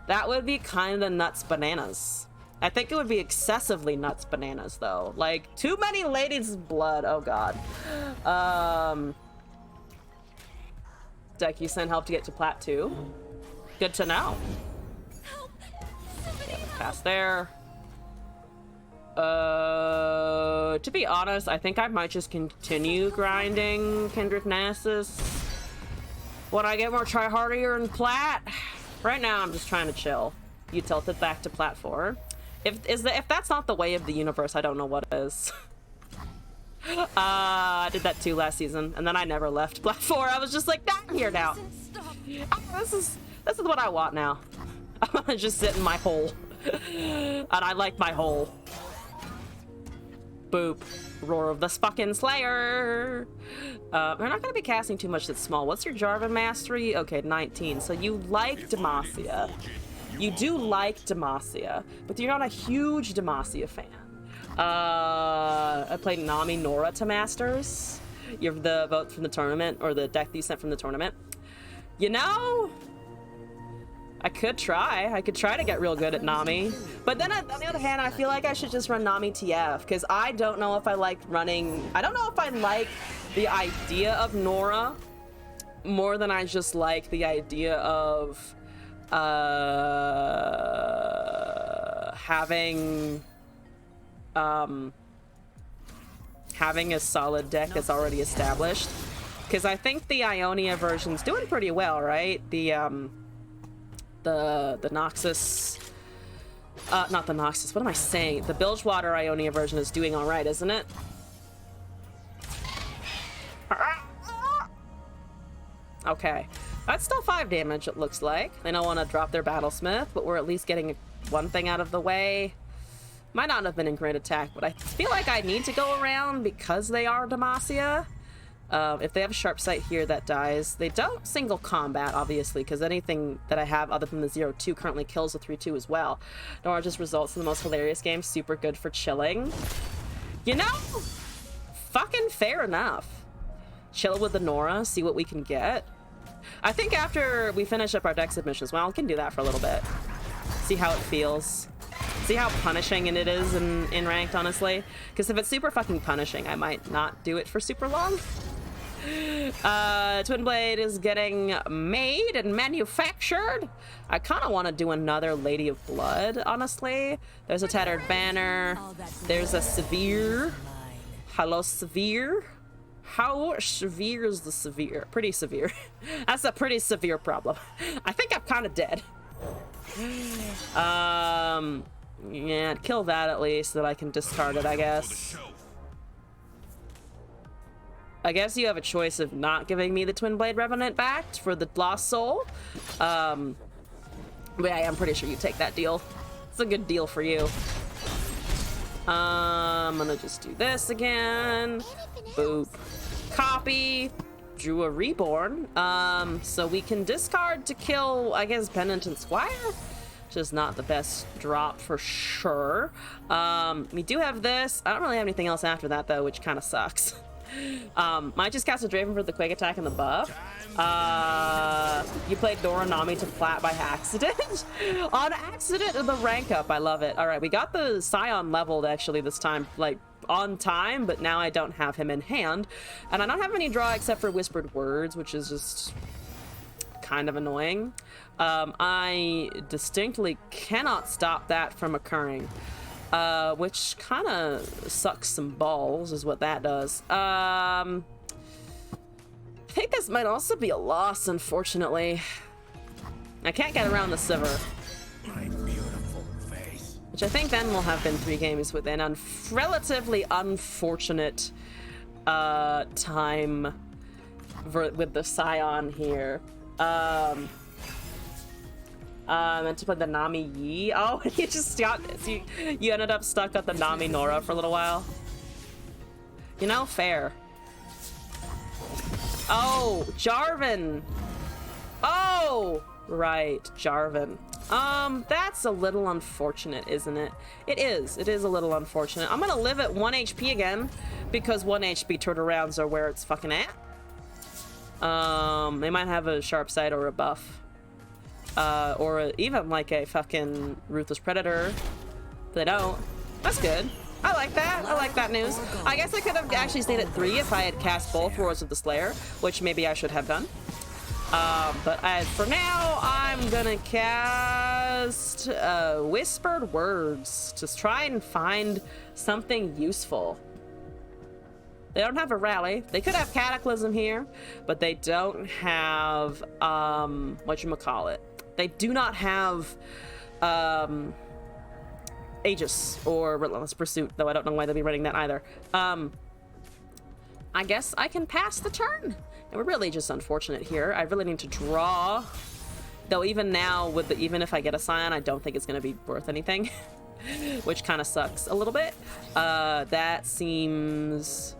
that would be kind of nuts bananas. I think it would be excessively nuts bananas though. Like too many ladies' blood. Oh god. Deck, you send help to get to Plat 2. Good to know. Okay, pass there. To be honest, I think I might just continue grinding Kendrick Nasus when I get more tryhardier in Plat. Right now, I'm just trying to chill. You tilt it back to Plat 4. If that's not the way of the universe, I don't know what is. I did that too last season, and then I never left Plat 4. I was just like, nah, I'm here now. This is what I want now. I want to just sit in my hole. And I like my hole. Boop. Roar of the fucking Slayer. We're not going to be casting too much that's small. What's your Jarvan mastery? Okay, 19. So you like Demacia. You do like Demacia, but you're not a huge Demacia fan. I played Nami Nora to Masters. You have the vote from the tournament, or the deck that you sent from the tournament. You know, I could try. I could try to get real good at Nami. But then on the other hand, I feel like I should just run Nami TF, because I don't know if I liked running... I don't know if I like the idea of Nora more than I just like the idea of having a solid deck that's already established. Because I think the Ionia version's doing pretty well, right? The Noxus... not the Noxus, what am I saying? The Bilgewater Ionia version is doing alright, isn't it? Okay. That's still 5 damage, it looks like. They don't want to drop their Battlesmith, but we're at least getting one thing out of the way. Might not have been in great attack, but I feel like I need to go around because they are Demacia. If they have a sharp sight here, that dies. They don't single combat, obviously, because anything that I have other than the 0-2 currently kills the 3-2 as well. Nor just results in the most hilarious game. Super good for chilling. You know, fucking fair enough. Chill with the Nora, see what we can get. I think after we finish up our deck submissions, well, we can do that for a little bit. See how it feels. See how punishing it is in ranked, honestly. Because if it's super fucking punishing, I might not do it for super long. Twin Blade is getting made and manufactured. I kind of want to do another Lady of Blood, honestly. There's a Tattered Banner. There's a Severe. Hello, Severe. How severe is the severe? Pretty severe. That's a pretty severe problem. I think I'm kind of dead. Yeah, kill that at least, so that I can discard it, I guess. I guess you have a choice of not giving me the Twin Blade Revenant back for the Lost Soul. But yeah, I'm pretty sure you take that deal. It's a good deal for you. I'm gonna just do this again. Boop. Copy. Drew a Reborn. So we can discard to kill, I guess, Penitent Squire. Which is not the best drop for sure. We do have this. I don't really have anything else after that, though, which kind of sucks. Might just cast a Draven for the quick attack and the buff. You played Dora Nami to flat by accident. On accident in the rank up. I love it. All right, we got the Scion leveled actually this time, like on time, but now I don't have him in hand. And I don't have any draw except for Whispered Words, which is just kind of annoying. I distinctly cannot stop that from occurring. Which kind of sucks some balls, is what that does. I think this might also be a loss, unfortunately. I can't get around the Sivir. My beautiful face. Which I think then will have been 3 games within a relatively unfortunate time with the Scion here. Meant to play the Nami Yi. Oh, you just got this. You ended up stuck at the Nami Nora for a little while. You know, fair. Oh, Jarvan. Oh, right, Jarvan. That's a little unfortunate, isn't it? It is. It is a little unfortunate. I'm gonna live at 1 HP again because 1 HP turnarounds are where it's fucking at. They might have a sharp sight or a buff. Or even like a fucking Ruthless Predator. But they don't. That's good. I like that. I like that news. I guess I could have actually stayed at 3 if I had cast both Roars of the Slayer, which maybe I should have done. But for now, I'm gonna cast Whispered Words to try and find something useful. They don't have a rally. They could have Cataclysm here, but they don't have whatchamacallit. They do not have Aegis or Relentless Pursuit, though I don't know why they'd be running that either. I guess I can pass the turn. And we're really just unfortunate here. I really need to draw. Though even now, even if I get a Scion, I don't think it's going to be worth anything. Which kind of sucks a little bit. That seems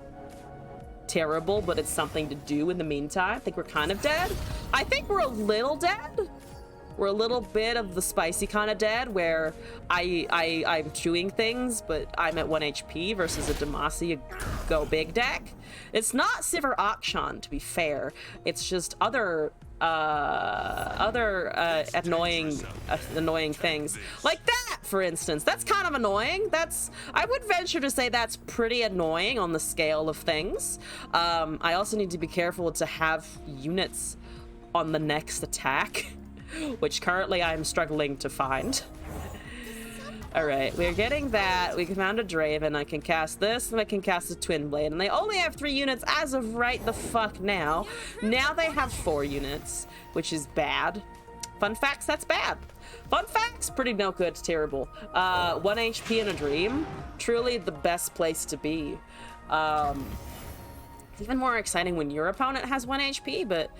terrible, but it's something to do in the meantime. I think we're kind of dead. I think we're a little dead. We're a little bit of the spicy kind of dead, where I'm chewing things, but I'm at 1 HP versus a Demacia go big deck. It's not Sivir Akshan, to be fair. It's just other annoying things like that, for instance. That's kind of annoying. I would venture to say that's pretty annoying on the scale of things. I also need to be careful to have units on the next attack, which currently I'm struggling to find. All right, we're getting that. We found a Draven. I can cast this, and I can cast a Twin Blade. And they only have 3 units as of right the fuck now. Now they have 4 units, which is bad. Fun facts, that's bad. Fun facts, pretty no good, terrible. 1 HP in a dream, truly the best place to be. It's even more exciting when your opponent has 1 HP, but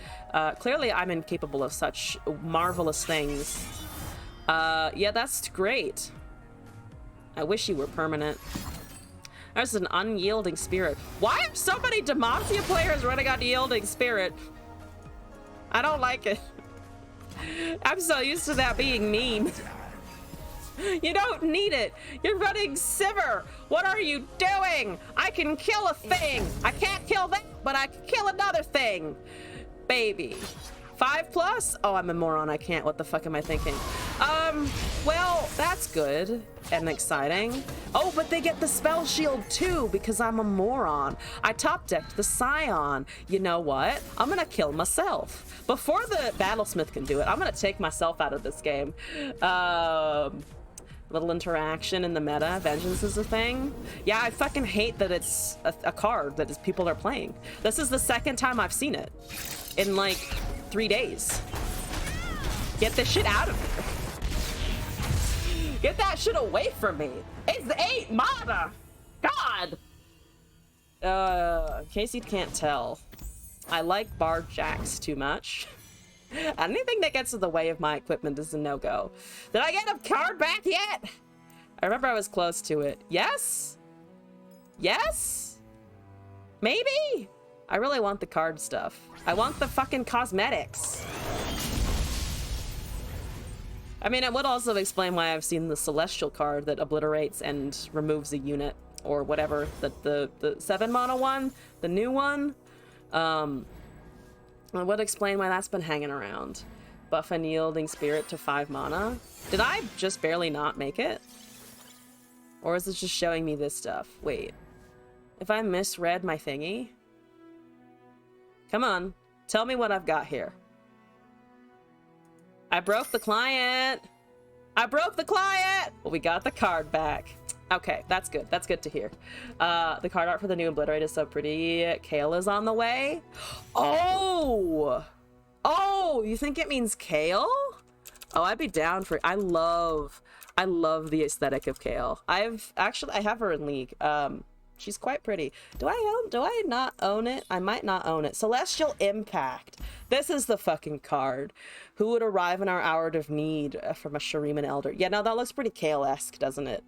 clearly I'm incapable of such marvelous things. Yeah, that's great. I wish you were permanent. There's an unyielding spirit. Why are so many Demacia players running on yielding spirit? I don't like it. I'm so used to that being mean. You don't need it. You're running Sivir. What are you doing? I can kill a thing. I can't kill that, but I can kill another thing. Baby. 5+? Oh, I'm a moron. I can't. What the fuck am I thinking? Well, that's good and exciting. Oh, but they get the spell shield too because I'm a moron. I top decked the Scion. You know what? I'm gonna kill myself. Before the Battlesmith can do it, I'm gonna take myself out of this game. Little interaction in the meta. Vengeance is a thing. Yeah, I fucking hate that it's a card that people are playing. This is the second time I've seen it in like 3 days. Get this shit out of here. Get that shit away from me. It's 8 mana. God. In case you can't tell, I like bar jacks too much. Anything that gets in the way of my equipment is a no-go. Did I get a card back yet? I remember I was close to it. Yes? Yes? Maybe? I really want the card stuff. I want the fucking cosmetics. I mean, it would also explain why I've seen the Celestial card that obliterates and removes a unit or whatever. The 7 mana one, the new one. It would explain why that's been hanging around. Buff Unyielding Spirit to 5 mana. Did I just barely not make it? Or is it just showing me this stuff? Wait. If I misread my thingy? Come on. Tell me what I've got here. I broke the client. I broke the client. Well, we got the card back. Okay, that's good. That's good to hear. The card art for the new Obliterate is so pretty. Kale is on the way. Oh! Oh, you think it means Kale? Oh, I'd be down for it. I love the aesthetic of Kale. I have her in League. She's quite pretty. Do I not own it? I might not own it. Celestial Impact. This is the fucking card. Who would arrive in our hour of need from a Shuriman Elder? Yeah, no, that looks pretty Kale-esque, doesn't it?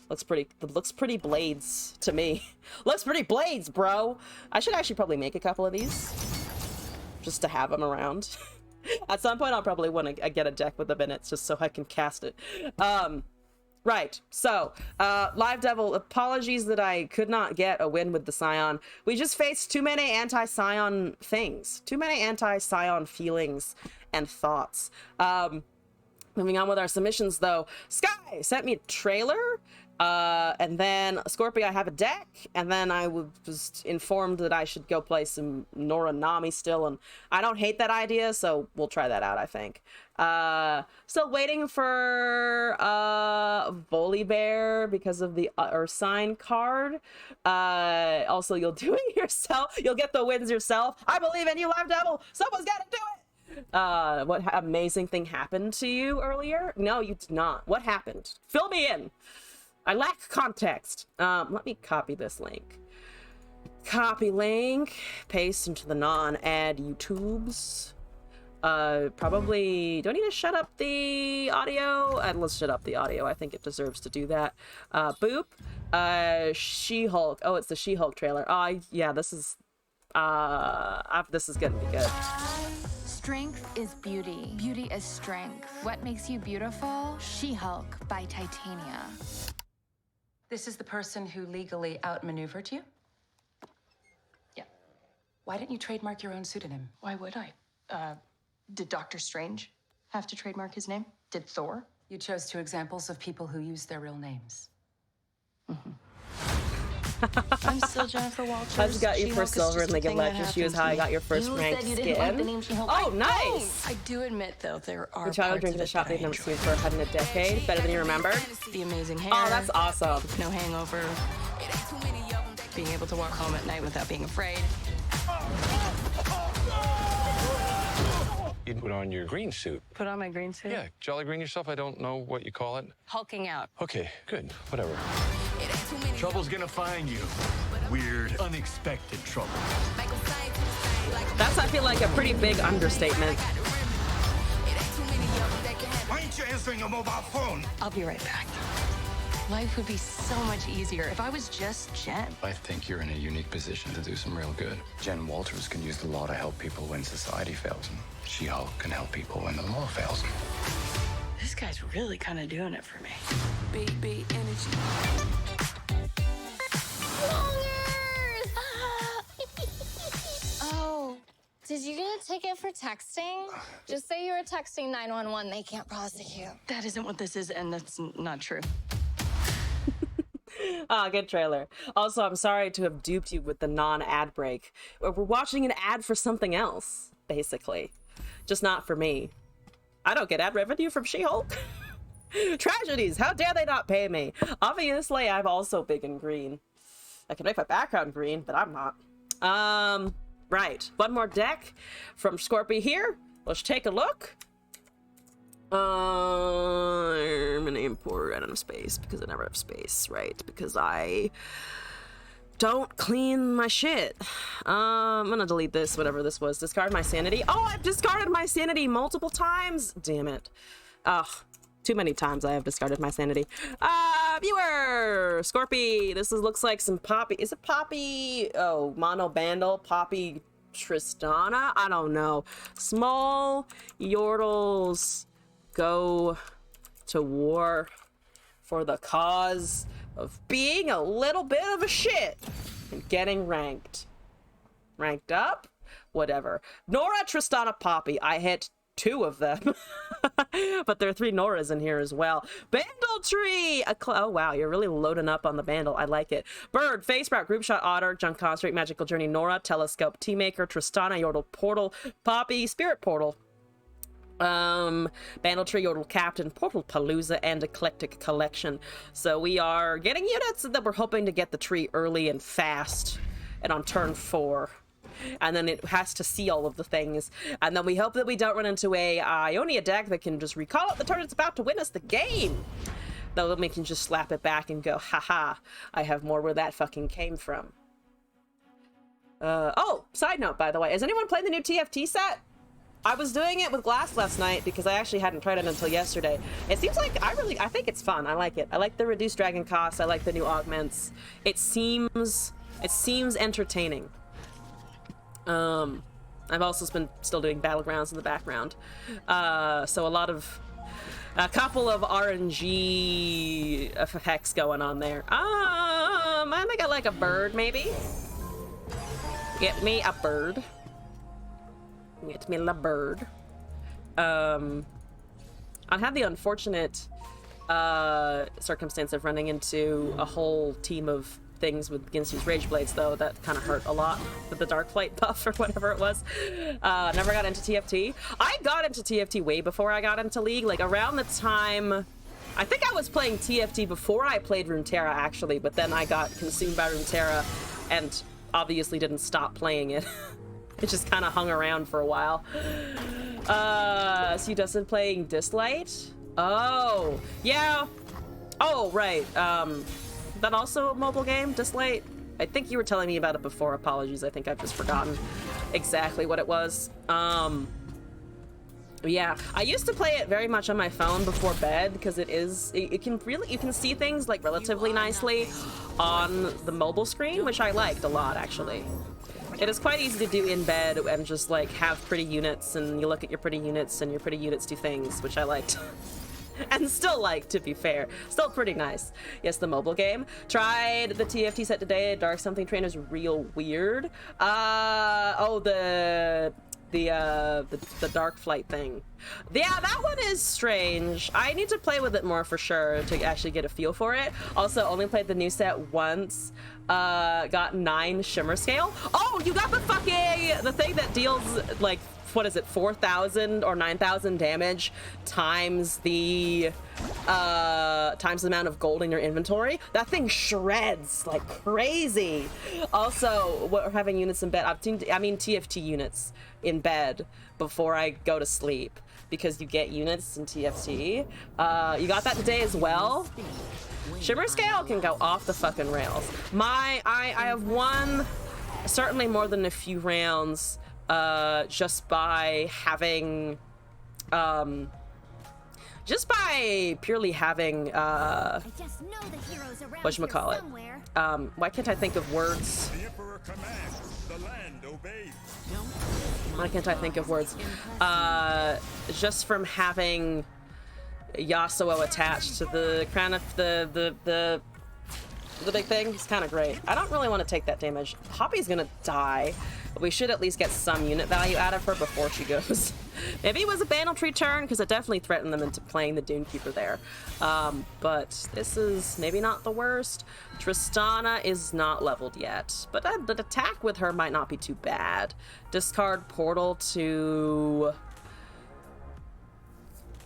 Looks pretty Blades to me. Looks pretty Blades, bro. I should actually probably make a couple of these just to have them around. At some point, I'll probably want to get a deck with them in it just so I can cast it. Right, so, Live Devil, apologies that I could not get a win with the Scion. We just faced too many anti-Scion things. Too many anti-Scion feelings and thoughts. Moving on with our submissions, though. Sky sent me a trailer, and then Scorpio, I have a deck, and then I was informed that I should go play some Noranami still, and I don't hate that idea, so we'll try that out, I think. Still waiting for Volibear because of the Ursine card. Also, you'll do it yourself. You'll get the wins yourself. I believe in you, Live Devil. Someone's got to do it. What amazing thing happened to you earlier? No, you did not. What happened? Fill me in. I lack context. Let me copy this link. Copy link. Paste into the non-ad YouTubes. Probably, do I need to shut up the audio? Let's shut up the audio. I think it deserves to do that. Boop. She-Hulk. Oh, it's the She-Hulk trailer. Yeah, this is gonna be good. Strength is beauty. Beauty is strength. What makes you beautiful? She-Hulk by Titania. This is the person who legally outmaneuvered you? Yeah. Why didn't you trademark your own pseudonym? Why would I? Did Doctor Strange have to trademark his name? Did Thor? You chose two examples of people who use their real names. I'm still Jennifer Walters. I just got you She-Hulk first is silver just in a League of thing that Legends. She was happened how to I me. got your first You ranked said you skin. didn't like the name She-Hulk. Oh, I nice! don't. I do admit, though, there are The child parts drinking of the it shop that I they've never enjoy. seen for had in a decade. Better than you remembered. The amazing hair. Oh, that's awesome. No hangover. Being able to walk home at night without being afraid. You put on your green suit. Put on my green suit. Yeah, jolly green yourself. I don't know what you call it. Hulking out. Okay, good. Whatever. Trouble's gonna find you. Weird, unexpected trouble. That's, I feel like, a pretty big understatement. Why ain't you answering your mobile phone? I'll be right back. Life would be so much easier if I was just Jen. I think you're in a unique position to do some real good. Jen Walters can use the law to help people when society fails them. She-Hulk can help people when the law fails them. This guy's really kind of doing it for me. Big energy. Oh, did you get a ticket for texting? Just say you were texting 911. They can't prosecute. That isn't what this is, and that's not true. Ah, good trailer. Also, I'm sorry to have duped you with the non-ad break. We're watching an ad for something else, basically. Just not for me. I don't get ad revenue from She-Hulk. Tragedies, how dare they not pay me? Obviously, I'm also big and green. I can make my background green, but I'm not. Right. One more deck from Scorpy here. Let's take a look. I'm gonna import random space because I never have space, right? Because I don't clean my shit. I'm gonna delete this, whatever this was. Discard my sanity. Oh, I've discarded my sanity multiple times. Damn it. Ugh. Too many times I have discarded my sanity. Viewer! Scorpy! This looks like some Poppy. Is it Poppy? Oh, Mono Bandle? Poppy Tristana? I don't know. Small Yordles go to war for the cause of being a little bit of a shit and getting ranked. Ranked up? Whatever. Nora, Tristana, Poppy. I hit 2 of them. But there are 3 Noras in here as well. Bandle Tree! Oh, wow, you're really loading up on the Bandle. I like it. Bird, Face Sprout, Group Shot, Otter, Junk Concentrate, Magical Journey, Nora, Telescope, Teamaker, Tristana, Yordle Portal, Poppy, Spirit Portal, Bandle Tree, Yordle Captain, Portal Palooza, and Eclectic Collection. So we are getting units that we're hoping to get the tree early and fast and on turn 4. And then it has to see all of the things. And then we hope that we don't run into a Ionia deck that can just recall it the turn it's about to win us the game. Though then we can just slap it back and go, haha, I have more where that fucking came from. Oh, side note, by the way, is anyone playing the new TFT set? I was doing it with Glass last night because I actually hadn't tried it until yesterday. It seems like I think it's fun. I like it. I like the reduced dragon cost. I like the new augments. It seems entertaining. I've also been still doing battlegrounds in the background. So a couple of RNG effects going on there. I think I like a bird, maybe. Get me a bird. Get me a bird. I had the unfortunate circumstance of running into a whole team of things against these Rage Blades, though. That kind of hurt a lot with the Dark Flight buff or whatever it was. Never got into TFT. I got into TFT way before I got into League, like around the time... I think I was playing TFT before I played Runeterra, actually, but then I got consumed by Runeterra and obviously didn't stop playing it. It just kind of hung around for a while. So you doesn't playing Dislight? Oh, yeah. Oh, right. That also a mobile game, Dislight? I think you were telling me about it before. Apologies, I think I've just forgotten exactly what it was. Yeah, I used to play it very much on my phone before bed because it can really, you can see things like relatively nicely on the mobile screen, which I liked a lot, actually. It is quite easy to do in bed and just like have pretty units, and you look at your pretty units and your pretty units do things, which I liked. And still like, to be fair. Still pretty nice. Yes, the mobile game. Tried the TFT set today. Dark Something Train is real weird. Oh, the dark flight thing. Yeah, that one is strange. I need to play with it more for sure to actually get a feel for it. Also, only played the new set once. Got 9 shimmer scale. Oh, you got the thing that deals like, what is it, 4,000 or 9,000 damage times the amount of gold in your inventory. That thing shreds like crazy. Also, we're having units in bed. I mean TFT units in bed before I go to sleep, because you get units in TFT. You got that today as well. Shimmer scale can go off the fucking rails. I have won certainly more than a few rounds just by having purely having whatchamacallit. Why can't I think of words? The Emperor commands, the land obeys. Why can't I think of words? Just from having Yasuo attached to the crown of the big thing, it's kind of great. I don't really want to take that damage. Poppy's gonna die, but we should at least get some unit value out of her before she goes. Maybe it was a banditry turn, because it definitely threatened them into playing the Dunekeeper there. But this is maybe not the worst. Tristana is not leveled yet, but the attack with her might not be too bad. Discard Portal to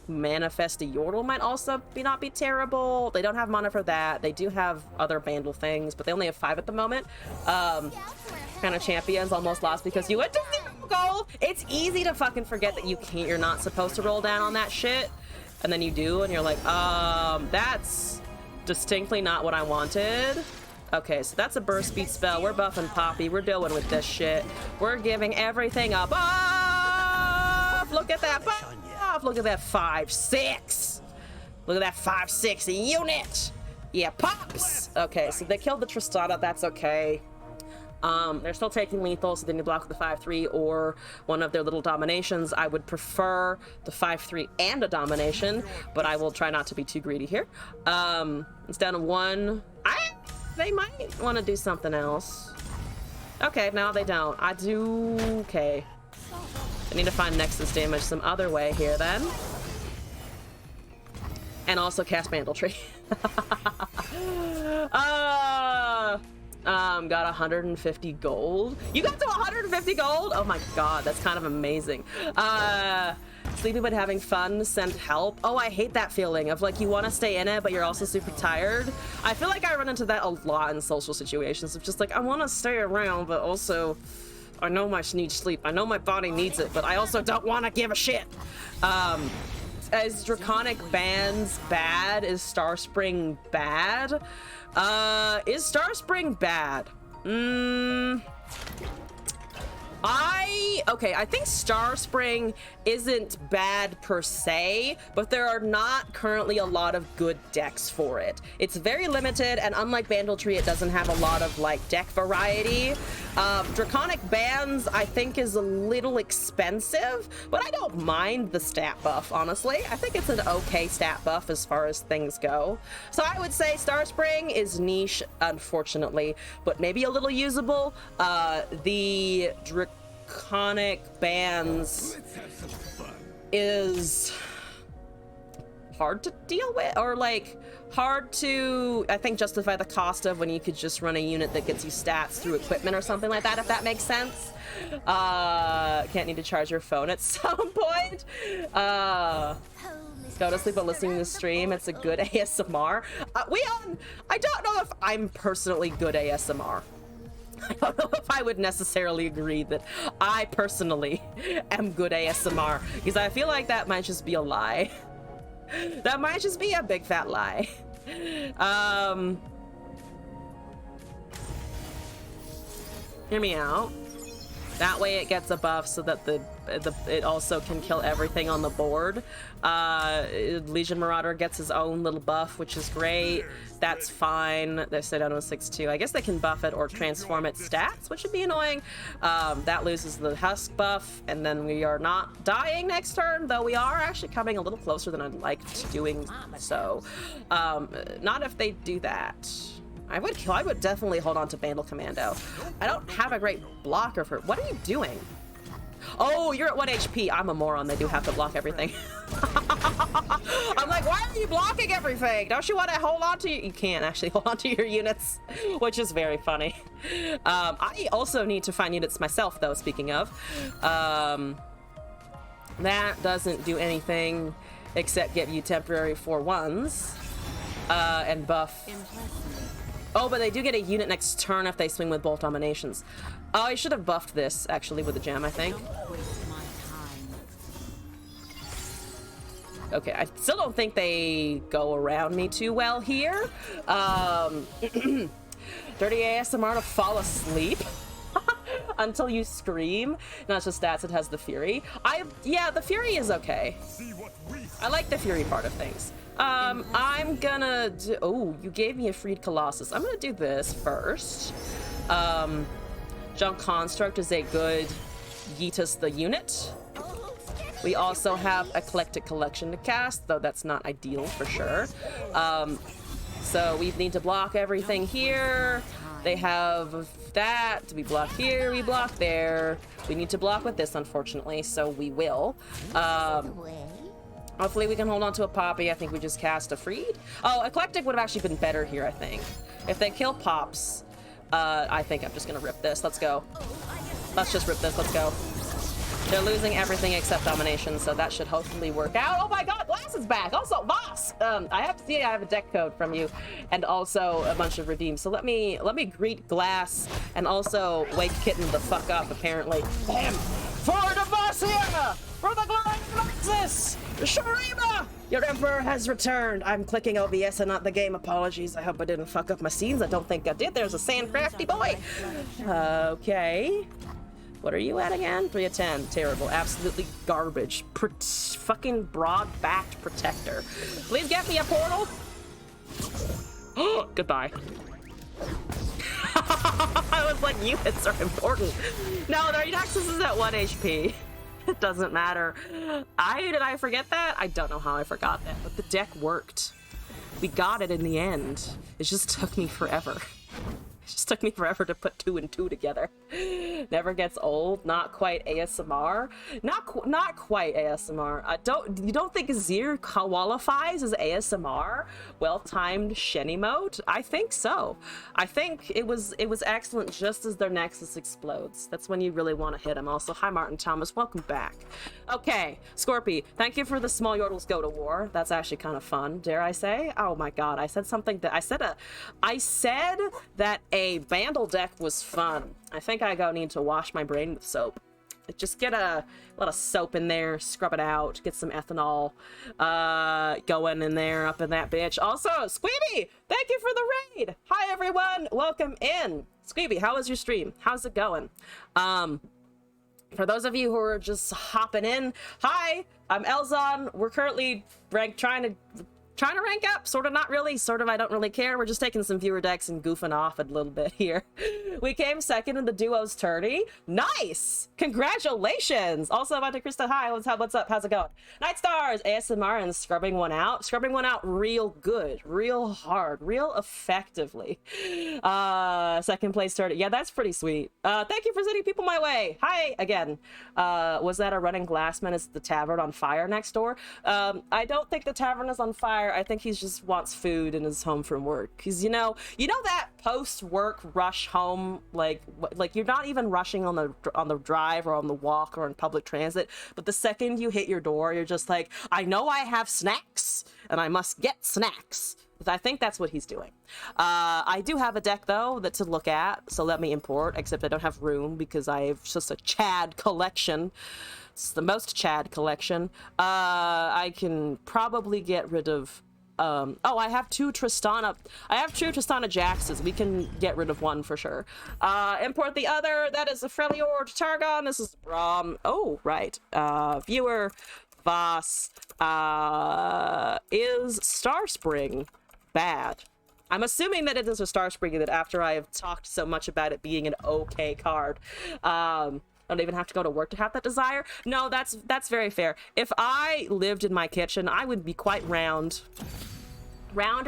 manifest a Yordle might also not be terrible. They don't have mana for that. They do have other Bandle things, but they only have 5 at the moment. Kind of champions almost lost because you went to 0 gold. It's easy to fucking forget that you're not supposed to roll down on that shit, and then you do, and you're like, that's distinctly not what I wanted. Okay, so that's a burst speed spell. We're buffing Poppy. We're dealing with this shit. We're giving everything a buff. Look at that buff. Look at that 5/6. Look at that 5/6 unit. Yeah, pops. Okay, so they killed the Tristana. That's okay. They're still taking lethal, so they need to block with the 5/3 or one of their little dominations. I would prefer the 5/3 and a domination, but I will try not to be too greedy here. It's down to 1. They might want to do something else. Okay, no, they don't. I do. Okay. I need to find Nexus damage some other way here then. And also cast Banditry. Got 150 gold. You got to 150 gold? Oh my god, that's kind of amazing. Sleeping but having fun, send help. Oh, I hate that feeling of like you want to stay in it, but you're also super tired. I feel like I run into that a lot in social situations of just like, I want to stay around, but also I know I need sleep. I know my body needs it, but I also don't want to give a shit. Is Draconic Bands bad? Is Starspring bad? Is Starspring bad? I think Starspring isn't bad per se, but there are not currently a lot of good decks for it. It's very limited, and unlike Banditry, it doesn't have a lot of like deck variety. Draconic Bands, I think, is a little expensive, but I don't mind the stat buff, honestly. I think it's an okay stat buff as far as things go. So I would say Starspring is niche, unfortunately, but maybe a little usable. The Draconic Bands is hard to deal with, or like hard to, I think, justify the cost of when you could just run a unit that gets you stats through equipment or something like that, if that makes sense. Can't need to charge your phone at some point. Go to sleep while listening to the stream. It's a good ASMR. I don't know if I'm personally good ASMR. I don't know if I would necessarily agree that I personally am good ASMR, because I feel like that might just be a lie. That might just be a big fat lie. Hear me out. That way it gets a buff so that the it also can kill everything on the board. Legion Marauder gets his own little buff, which is great. That's fine. They said on 062. I guess they can buff it or transform its stats, which would be annoying. That loses the Husk buff, and then we are not dying next turn, though we are actually coming a little closer than I'd liked doing so. Not if they do that. I would definitely hold on to Vandal Commando. I don't have a great blocker for... What are you doing? Oh, you're at 1 HP. I'm a moron. They do have to block everything. I'm like, why are you blocking everything? Don't you want to hold on to... You can't actually hold on to your units, which is very funny. I also need to find units myself, though, speaking of. That doesn't do anything except give you temporary 4/1s and buff. Oh, but they do get a unit next turn if they swing with Bolt Dominations. Oh, I should have buffed this, actually, with a gem, I think. Okay, I still don't think they go around me too well here. Dirty ASMR to fall asleep until you scream. Not just stats, it has the Fury. Yeah, the Fury is okay. I like the Fury part of things. I'm gonna do... Oh, you gave me a freed Colossus. I'm gonna do this first. Junk Construct is a good Yeetus the unit. We also have Eclectic Collection to cast, though that's not ideal for sure. So we need to block everything here. They have that. We block here, we block there. We need to block with this, unfortunately, so we will. Hopefully we can hold on to a Poppy. I think we just cast a Freed. Oh, Eclectic would have actually been better here, I think. If they kill Pops, I think I'm just gonna rip this. Let's go. Let's just rip this. Let's go. They're losing everything except Domination, so that should hopefully work out. Oh my god, Glass is back! Also, Voss! I have to see I have a deck code from you, and also a bunch of redeems. So let me greet Glass, and also wake Kitten the fuck up, apparently. Bam! For the Voss here! For the glory of Noxus! Shurima! Your Emperor has returned. I'm clicking OBS and not the game. Apologies. I hope I didn't fuck up my scenes. I don't think I did. There's a Sandcrafty boy. Okay. What are you at again? 3 of 10. Terrible. Absolutely garbage. Fucking broad-backed protector. Please get me a portal. Oh, goodbye. I was like, units are important. No, their Nexus is at 1 HP. It doesn't matter. Did I forget that? I don't know how I forgot that, but the deck worked. We got it in the end. It just took me forever. It just took me forever to put 2 and 2 together. Never gets old. Not quite ASMR. Not quite ASMR. You don't think Azir qualifies as ASMR? Well-timed Shen emote? I think so. I think it was excellent just as their Nexus explodes. That's when you really want to hit him. Also, hi Martin Thomas, welcome back. Okay, Scorpy, thank you for the small yordles go to war. That's actually kind of fun, dare I say? Oh my god, I said something that I said that a Vandal deck was fun. I think I need to wash my brain with soap. Just get a lot of soap in there, scrub it out, get some ethanol going in there, up in that bitch. Also, Squeeby, thank you for the raid. Hi everyone, welcome in. Squeeby, how was your stream? How's it going? For those of you who are just hopping in, hi, I'm Elzon. We're currently trying to rank up, sort of, not really, sort of, I don't really care. We're just taking some viewer decks and goofing off a little bit here. We came second in the duos tourney. Nice! Congratulations! Also, Monte Cristo, hi, what's up, how's it going? Night Stars, ASMR, and scrubbing one out real good, real hard, real effectively. Second place tourney, yeah, that's pretty sweet. Thank you for sending people my way. Hi, again. Was that a running glassman? Is the tavern on fire next door? I don't think the tavern is on fire. I think he just wants food and is home from work. Because you know that post-work rush home, like you're not even rushing on the drive or on the walk or in public transit, but the second you hit your door, you're just like, I know I have snacks and I must get snacks. I think that's what he's doing. I do have a deck though to look at, so let me import, except I don't have room because I have just a Chad collection. It's the most Chad collection. I can probably get rid of Oh, I have two Tristana Jaxes. We can get rid of one for sure. Import the other. That is a Freljord Targon. This is oh, right. Viewer Voss. Is Starspring bad? I'm assuming that it is a Starspring, that after I have talked so much about it being an okay card, I don't even have to go to work to have that desire. No, that's very fair. If I lived in my kitchen, I would be quite rounder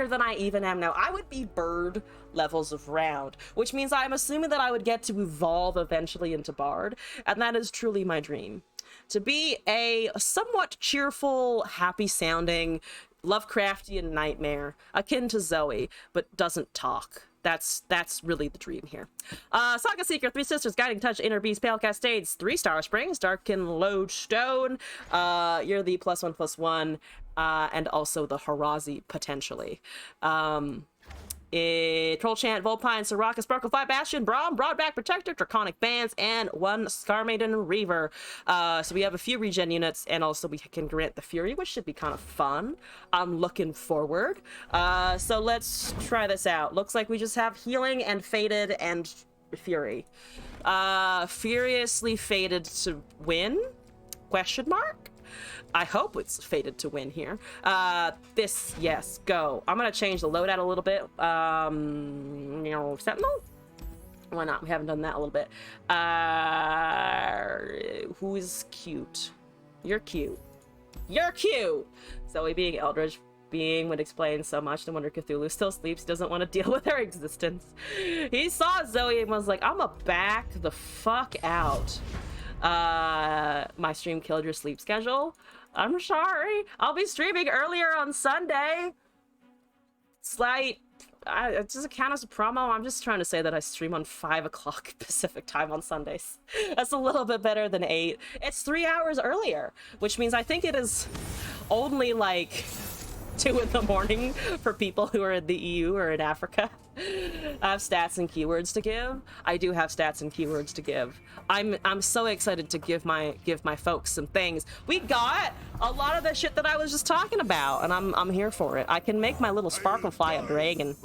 than I even am now. I would be bird levels of round, which means I'm assuming that I would get to evolve eventually into bard, and that is truly my dream. To be a somewhat cheerful, happy sounding, Lovecraftian nightmare, akin to Zoe, but doesn't talk. That's really the dream here. Saga Seeker, Three Sisters, Guiding Touch, Inner Beast, Pale Cascades, 3 Star Springs, Darkin Lodestone. You're the +1/+1, and also the Harazi potentially. Troll Chant, Volpine, Soraka, Sparklefly, Bastion, Braum, Broadback Protector, Draconic Bands, and 1 Scarmaiden Reaver. So we have a few regen units, and also we can grant the Fury, which should be kind of fun. I'm looking forward. So let's try this out. Looks like we just have Healing and Fated and Fury. Furiously Fated to win? Question mark? I hope it's fated to win here. Yes, go. I'm gonna change the loadout a little bit. Sentinel? Why not? We haven't done that a little bit. Who's cute? You're cute. You're cute! Zoe being Eldritch being would explain so much. No wonder Cthulhu still sleeps. Doesn't want to deal with her existence. He saw Zoe and was like, I'ma back the fuck out. My stream killed your sleep schedule. I'm sorry. I'll be streaming earlier on Sunday. It's like, it doesn't count as a promo. I'm just trying to say that I stream on 5 o'clock Pacific time on Sundays. That's a little bit better than 8. It's 3 hours earlier, which means I think it is only like 2 in the morning for people who are in the EU or in Africa. I have stats and keywords to give. I do have stats and keywords to give. I'm so excited to give my folks some things. We got a lot of the shit that I was just talking about, and I'm here for it. I can make my little Sparklefly a dragon.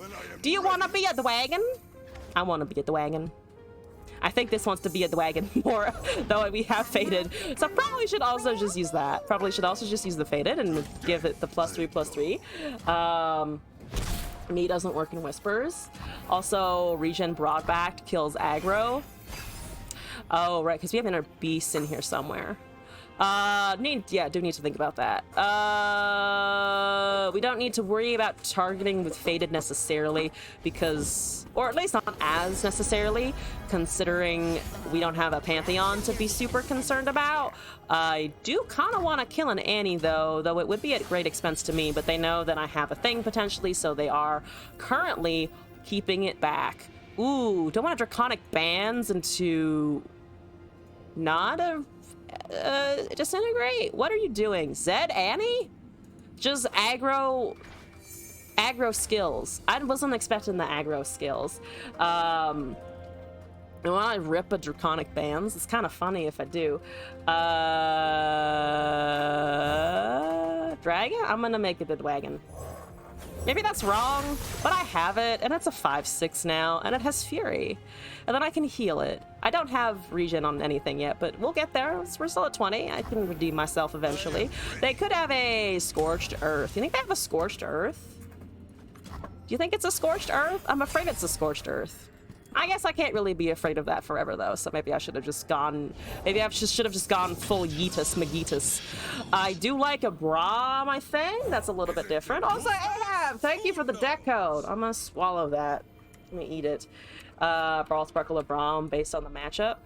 Do you want to be a dragon? I want to be a dragon. I think this wants to be a dragon more, though we have Fated. So probably should also just use that. Probably should also just use the Fated and give it the +3/+3. Me doesn't work in Whispers. Also, regen Broadback kills aggro. Oh, right, because we have Inner Beasts in here somewhere. Do need to think about that. We don't need to worry about targeting with Fated necessarily because, or at least not as necessarily, considering we don't have a Pantheon to be super concerned about. I do kind of want to kill an Annie though it would be at great expense to me, but they know that I have a thing potentially, so they are currently keeping it back. Ooh, don't want to Draconic Bands into not a disintegrate. What are you doing, Zed Annie? Just aggro skills. I wasn't expecting the aggro skills. And when I rip a Draconic Bands, it's kind of funny if I do. Dragon? I'm gonna make it a dragon. Maybe that's wrong, but I have it, and it's a 5/6 now, and it has Fury. And then I can heal it. I don't have regen on anything yet, but we'll get there. We're still at 20. I can redeem myself eventually. They could have a Scorched Earth. You think they have a Scorched Earth? Do you think it's a Scorched Earth? I'm afraid it's a Scorched Earth. I guess I can't really be afraid of that forever, though, so maybe I should have just gone... Maybe I should have just gone full Yeetus McGeetus. I do like a Braum, I think. That's a little bit different. Also, Ahab, thank you for the deck code. I'm gonna swallow that. Let me eat it. Brawl, Sparkle, or Braum based on the matchup.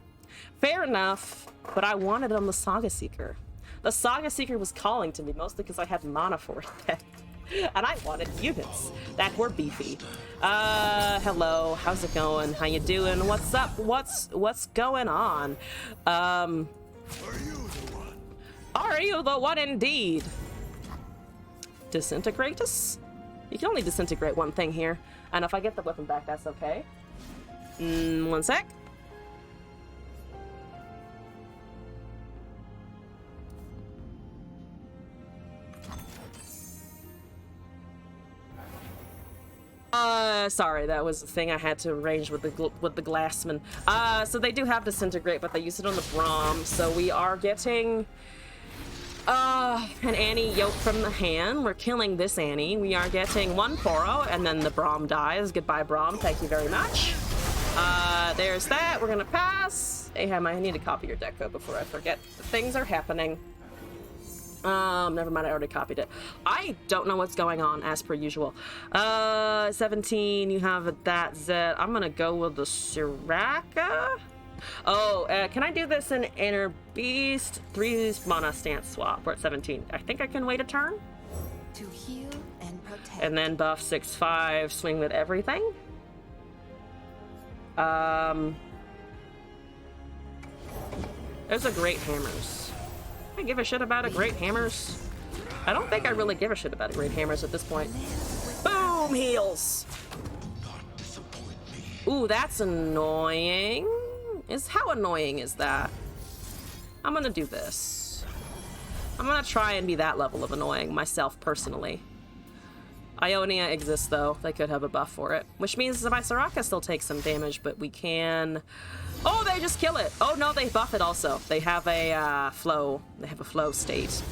Fair enough, but I wanted it on the Saga Seeker. The Saga Seeker was calling to me, mostly because I had mana for it. And I wanted units that were beefy. Hello, how's it going? How you doing? What's up? What's going on? Are you the one indeed? Disintegrate us? You can only disintegrate one thing here. And if I get the weapon back, that's okay. One sec. Sorry, that was the thing I had to arrange with the glassman. So they do have disintegrate, but they use it on the Braum, so we are getting an Annie yolk from the hand. We're killing this Annie. We are getting one Poro, and then the Braum dies. Goodbye, Braum. Thank you very much. There's that. We're gonna pass. Aham, I need to copy your deck code before I forget. Things are happening. Never mind, I already copied it. I don't know what's going on, as per usual. 17, you have that Zed. I'm gonna go with the Siraka. Oh, can I do this in Inner Beast? 3 mana stance swap. We're at 17. I think I can wait a turn. To heal and protect. And then buff 6/5, swing with everything. There's a Great Hammers. I give a shit about a Great Hammers. I don't think I really give a shit about a Great Hammers at this point. Boom! Heals! Ooh, that's annoying. How annoying is that? I'm gonna do this. I'm gonna try and be that level of annoying myself personally. Ionia exists though. They could have a buff for it. Which means that my Soraka still takes some damage, but we can... Oh, they just kill it. Oh no, they buff it also. They have a flow. They have a flow state.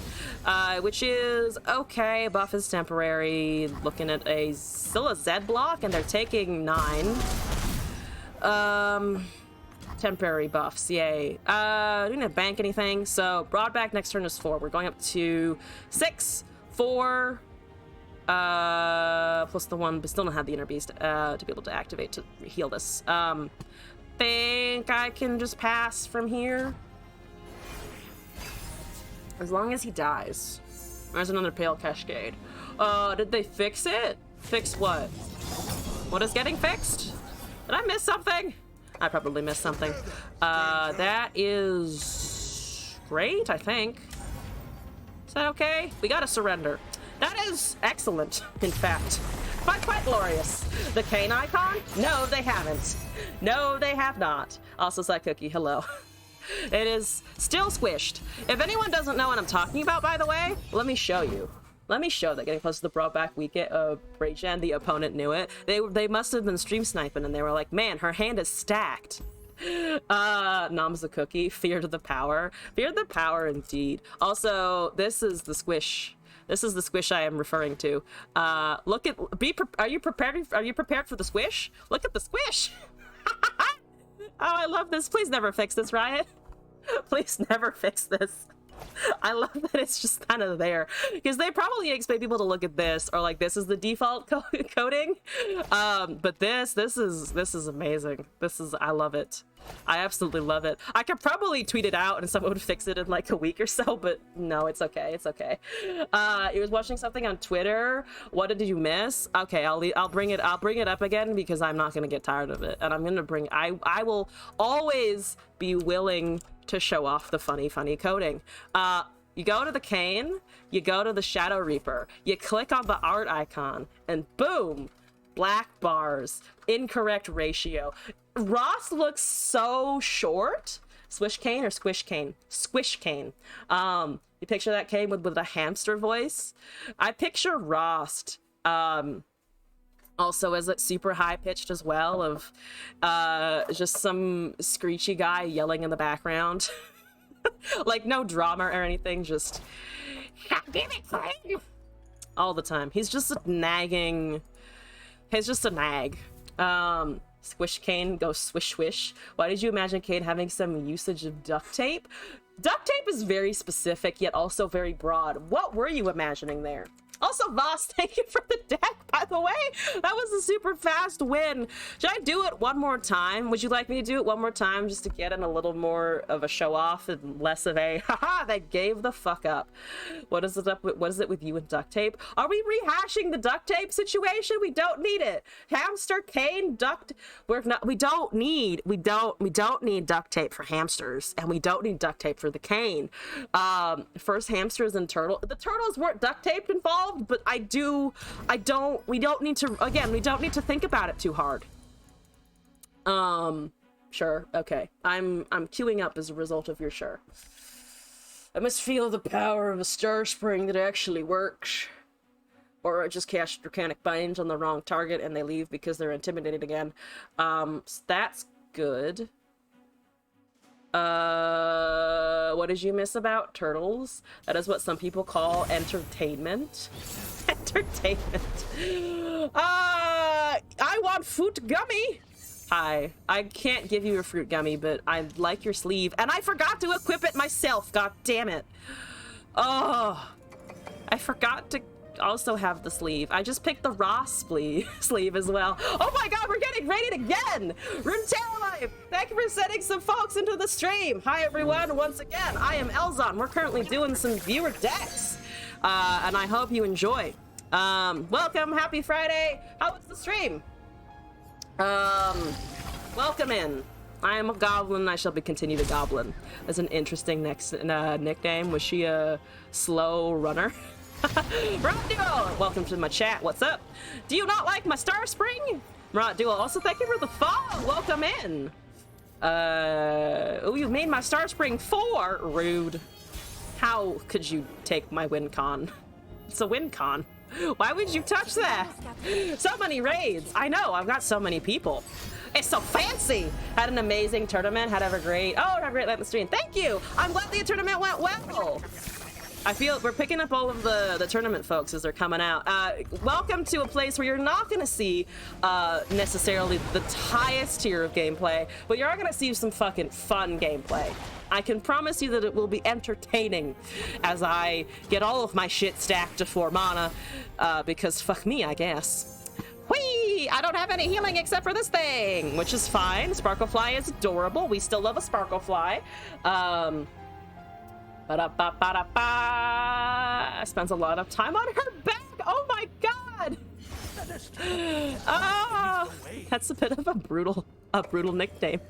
Which is okay. Buff is temporary. Looking at still a Z block, and they're taking 9. Temporary buffs, yay. We didn't bank anything, so broadback next turn is 4. We're going up to 6, 4, plus the 1, but still don't have the Inner Beast to be able to activate to heal this. Think I can just pass from here. As long as he dies. There's another Pale Cascade. Did they fix it? Fix what? What is getting fixed? Did I miss something? I probably missed something. That is great, I think. Is that okay? We gotta surrender. That is excellent, in fact. Quite glorious. The Kane icon? No, they haven't. No, they have not. Also, Side Cookie, hello. It is still squished. If anyone doesn't know what I'm talking about, by the way, let me show you. Let me show that getting close to the broadback weekend of Raygen, the opponent knew it. They must have been stream sniping, and they were like, man, her hand is stacked. Nom's the cookie. Fear to the power. Fear the power, indeed. Also, this is the squish. This is the squish I am referring to. Look at. Are you prepared? Are you prepared for the squish? Look at the squish. Oh, I love this. Please never fix this, Riot. Please never fix this. I love that it's just kind of there, because they probably expect people to look at this or like this is the default coding. But this is amazing. I love it. I absolutely love it. I could probably tweet it out and someone would fix it in like a week or so, but no, it's okay. It's okay. You was watching something on Twitter. What did you miss? Okay, I'll bring it up again because I'm not gonna get tired of it, and I'm gonna bring. I will always be willing to show off the funny coding. You go to the Kane, you go to the Shadow Reaper, you click on the art icon, and boom, black bars, incorrect ratio. Ross looks so short. Swish Kane or Squish Kane? Squish Kane. You picture that Kane with a hamster voice? I picture Rost also as it super high pitched as well, of just some screechy guy yelling in the background. Like no drama or anything, just all the time. He's just a nagging. He's just a nag. Squish Kane, go swish swish. Why did you imagine Kane having some usage of duct tape? Duct tape is very specific, yet also very broad. What were you imagining there? Also, Voss, thank you for the deck, by the way. That was a super fast win. Should I do it one more time? Would you like me to do it one more time just to get in a little more of a show off and less of a, haha, they gave the fuck up. What is it with you and duct tape? Are we rehashing the duct tape situation? We don't need it. Hamster, Kane, we don't need duct tape for hamsters, and we don't need duct tape for the Kane. First hamsters and the turtles weren't duct taped involved, but we don't need to think about it too hard. Sure, okay. I'm queuing up as a result of your sure. I must feel the power of a star spring that actually works. or just cast Draconic Bind on the wrong target and they leave because they're intimidated again. So that's good. What did you miss about turtles? That is what some people call entertainment. Entertainment. I want fruit gummy. Hi. I can't give you a fruit gummy, but I like your sleeve. And I forgot to equip it myself. God damn it. Oh. I forgot to also have the sleeve. I just picked the raw sleeve as well. Oh my god, we're getting raided again! Runeterra, thank you for sending some folks into the stream. Hi everyone, once again, I am Elzon. We're currently doing some viewer decks. And I hope you enjoy. Welcome, happy Friday. How was the stream? Welcome in. I am a goblin, I shall be continue to goblin. That's an interesting nickname. Was she a slow runner? Murat Duo, welcome to my chat. What's up? Do you not like my Star Spring? Murat Duo, also thank you for the follow. Welcome in. Oh, you made my Star Spring 4. Rude. How could you take my win con? It's a win con. Why would you touch that? So many raids. I know, I've got so many people. It's so fancy. Had an amazing tournament. Had a great. Oh, had a great night in the stream. Thank you. I'm glad the tournament went well. I feel we're picking up all of the tournament folks as they're coming out. Welcome to a place where you're not going to see necessarily the highest tier of gameplay, but you're going to see some fucking fun gameplay. I can promise you that it will be entertaining as I get all of my shit stacked to 4 mana, because fuck me, I guess. Whee! I don't have any healing except for this thing, which is fine. Sparklefly is adorable. We still love a Sparklefly. Spends a lot of time on her back. Oh my god! That's a bit of a brutal nickname.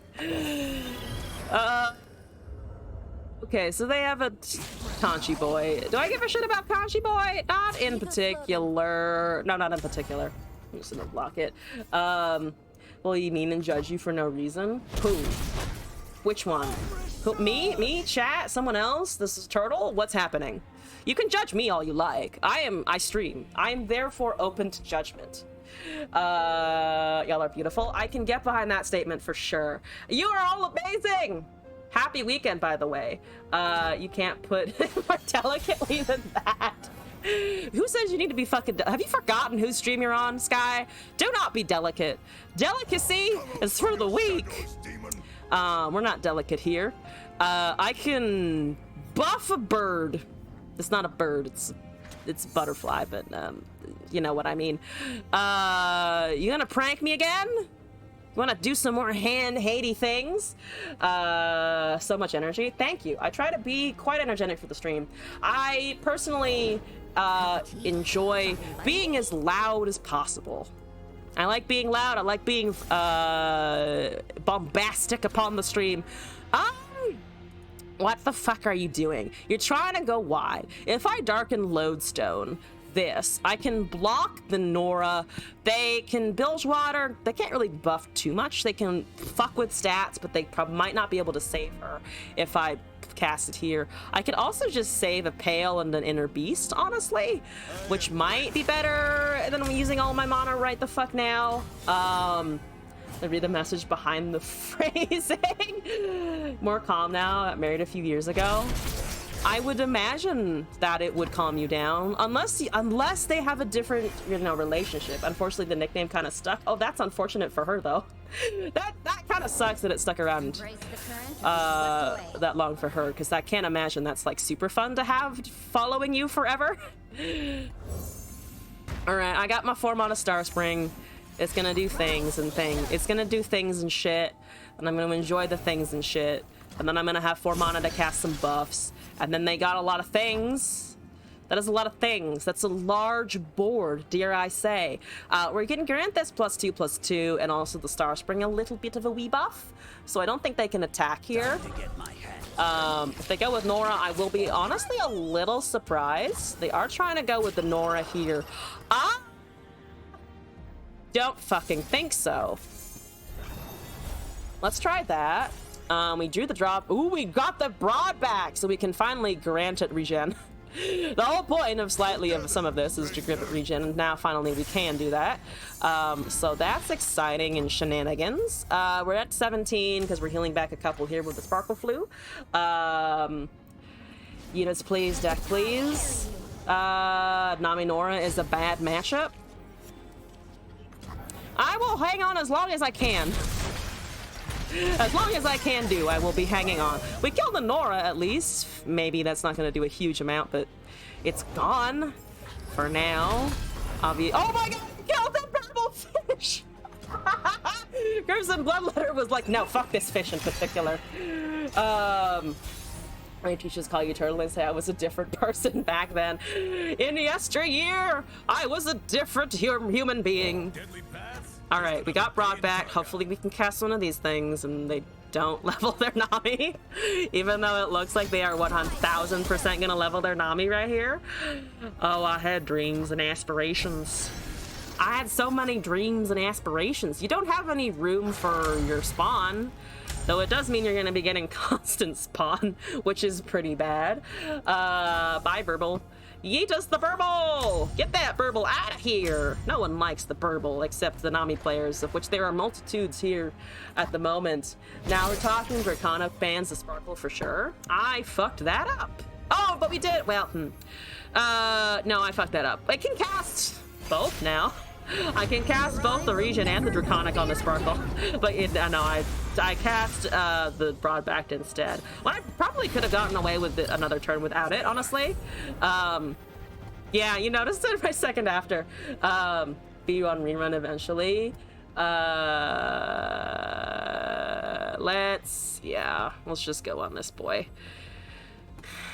Okay, so they have a Conchi Boy. Do I give a shit about Conchi Boy? Not in particular. No, not in particular. I'm just gonna block it. Well, you mean and judge you for no reason? Who? Which one? Who, me? Me? Chat? Someone else? This is Turtle? What's happening? You can judge me all you like. I stream. I'm therefore open to judgment. Y'all are beautiful. I can get behind that statement for sure. You are all amazing! Happy weekend, by the way. You can't put more delicately than that. Who says you need to be fucking... Have you forgotten whose stream you're on, Sky? Do not be delicate. Delicacy is for the weak. We're not delicate here. I can buff a bird. It's not a bird, it's a butterfly, but you know what I mean. You gonna prank me again? You wanna do some more hand-hatey things? So much energy. Thank you. I try to be quite energetic for the stream. I personally enjoy being as loud as possible. I like being loud. I like being bombastic upon the stream. What the fuck are you doing? You're trying to go wide. If I darken Lodestone, I can block the Nora. They can bilge water. They can't really buff too much. They can fuck with stats, but they probably might not be able to save her if I cast it here. I could also just save a Pale and an Inner Beast, honestly, which might be better than using all my mana right the fuck now. I read the message behind the phrasing. More calm now. Got married a few years ago. I would imagine that it would calm you down, unless they have a different, relationship. Unfortunately, the nickname kind of stuck. Oh, that's unfortunate for her, though. that kind of sucks that it stuck around that long for her, because I can't imagine that's like super fun to have following you forever. All right, I got my 4 mana Star Spring. It's gonna do things and It's gonna do things and shit, and I'm gonna enjoy the things and shit. And then I'm gonna have 4 mana to cast some buffs. And then they got a lot of things. That is a lot of things. That's a large board, dare I say. We're getting Garanthus +2/+2, and also the Star Spring a little bit of a wee buff. So I don't think they can attack here. If they go with Nora, I will be honestly a little surprised. They are trying to go with the Nora here. Don't fucking think so. Let's try that. We drew the drop. Ooh, we got the broad back, so we can finally grant it regen. The whole point of some of this is to grip it regen, and now finally we can do that. So that's exciting and shenanigans. We're at 17 because we're healing back a couple here with the Sparkle Flu. Units please, deck please. Nami Nora is a bad matchup. I will hang on as long as I can. As long as I can do, I will be hanging on. We killed the Nora at least. Maybe that's not going to do a huge amount, but it's gone for now. Oh my god, we killed the purple fish! Crimson Bloodletter was like, no, fuck this fish in particular. My teachers call you turtle and say I was a different person back then. In yesteryear, I was a different human being. All right, we got Broad back. Hopefully we can cast one of these things and they don't level their Nami. Even though it looks like they are 1,000% gonna level their Nami right here. Oh, I had dreams and aspirations. I had so many dreams and aspirations. You don't have any room for your spawn. Though it does mean you're gonna be getting constant spawn, which is pretty bad. Bye, Burble. Yeet us the Burble! Get that Burble out of here! No one likes the Burble except the Nami players, of which there are multitudes here at the moment. Now we're talking Draconic bans the Sparkle for sure. I fucked that up. Oh, but we did. Well, no, I fucked that up. I can cast both now. I can cast both the Regen and the Draconic on the Sparkle, but I cast the Broadbacked instead. Well, I probably could have gotten away with another turn without it, honestly. Yeah, you noticed it right second after. Be on rerun eventually. Let's just go on this boy.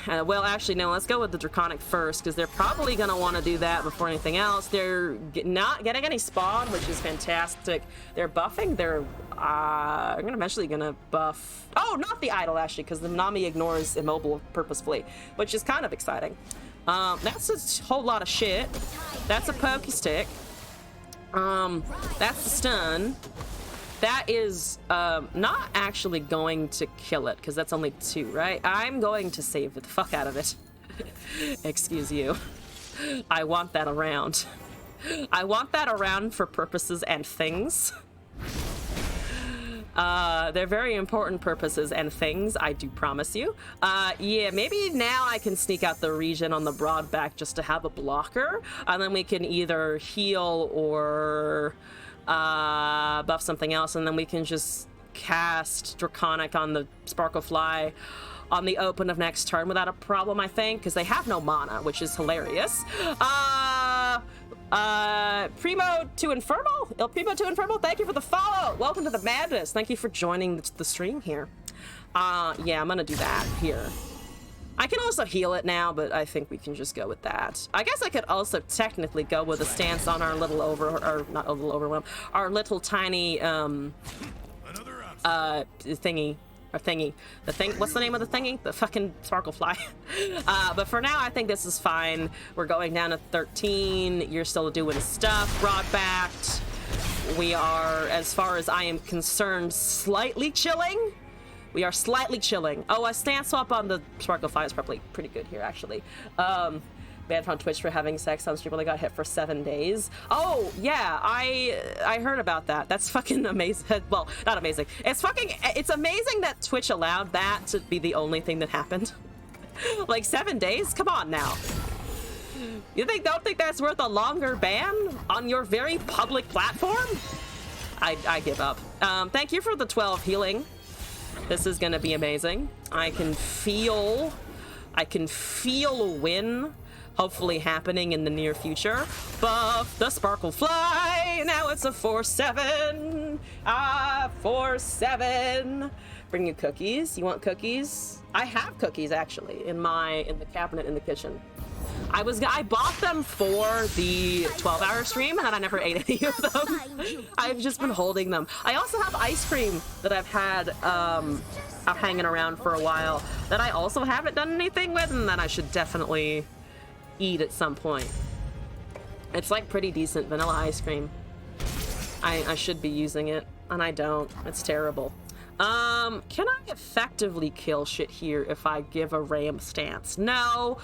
Well, actually, no, let's go with the Draconic first, because they're probably going to want to do that before anything else. They're not getting any spawn, which is fantastic. They're buffing. They're eventually going to buff... Oh, not the idol, actually, because the Nami ignores immobile purposefully, which is kind of exciting. That's a whole lot of shit. That's a pokey stick. That's the stun. That is not actually going to kill it, because that's only 2, right? I'm going to save the fuck out of it. Excuse you. I want that around. I want that around for purposes and things. They're very important purposes and things, I do promise you. Yeah, maybe now I can sneak out the Regen on the Broadback just to have a blocker, and then we can either heal or... buff something else, and then we can just cast Draconic on the Sparkle Fly on the open of next turn without a problem, I think, because they have no mana, which is hilarious. Primo to Infernal? Il Primo to Infernal, thank you for the follow! Welcome to the madness. Thank you for joining the stream here. Yeah, I'm gonna do that here. I can also heal it now, but I think we can just go with that. I guess I could also technically go with a stance on our little our little tiny what's the name of the thingy? The fucking Sparkle Fly. But for now, I think this is fine. We're going down to 13. You're still doing stuff. Broadbacked. We are, as far as I am concerned, slightly chilling. We are slightly chilling. Oh, a stance swap on the Sparkle Fly is probably pretty good here, actually. Banned from Twitch for having sex on stream when they got hit for 7 days. Oh, yeah, I heard about that. That's fucking amazing. Well, not amazing. It's amazing that Twitch allowed that to be the only thing that happened. Like, 7 days? Come on now. You don't think that's worth a longer ban on your very public platform? I give up. Thank you for the 12 healing. This is gonna be amazing. I can feel a win hopefully happening in the near future. Buff the Sparkle Fly. Now it's a 4/7. 4/7. Bring you cookies. You want cookies? I have cookies actually in the cabinet in the kitchen. I bought them for the 12-hour stream, and I never ate any of them. I've just been holding them. I also have ice cream that I've had hanging around for a while that I also haven't done anything with, and that I should definitely eat at some point. It's like pretty decent vanilla ice cream. I should be using it, and I don't. It's terrible. Can I effectively kill shit here if I give a Ram stance? No.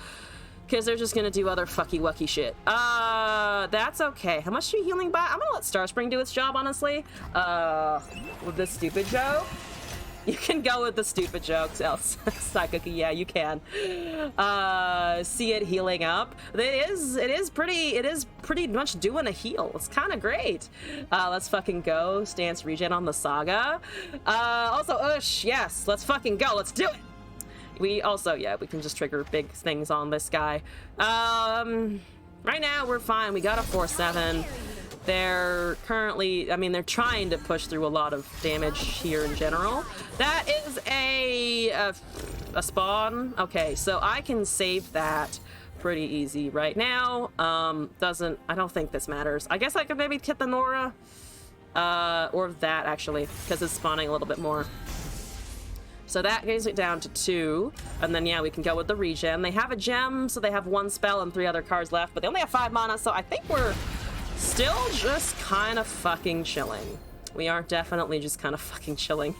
because they're just gonna do other fucky wucky shit. That's okay. How much are you healing by? I'm gonna let Starspring do its job, honestly. With this stupid joke. You can go with the stupid jokes, Cookie. Yeah, you can. See it healing up. It is pretty much doing a heal. It's kind of great. Let's fucking go. Stance regen on the Saga. Also, yes, let's fucking go. Let's do it. We also, yeah, we can just trigger big things on this guy. Right now we're fine. We got a 4/7. They're currently, I mean, they're trying to push through a lot of damage here in general. That is a spawn. Okay, so I can save that pretty easy right now. I don't think this matters. I guess I could maybe hit the Nora, or that actually, because it's spawning a little bit more. So that gets it down to 2, and then yeah, we can go with the regen. They have a gem, so they have 1 spell and 3 other cards left, but they only have 5 mana, so I think we're still just kind of fucking chilling. We are definitely just kind of fucking chilling.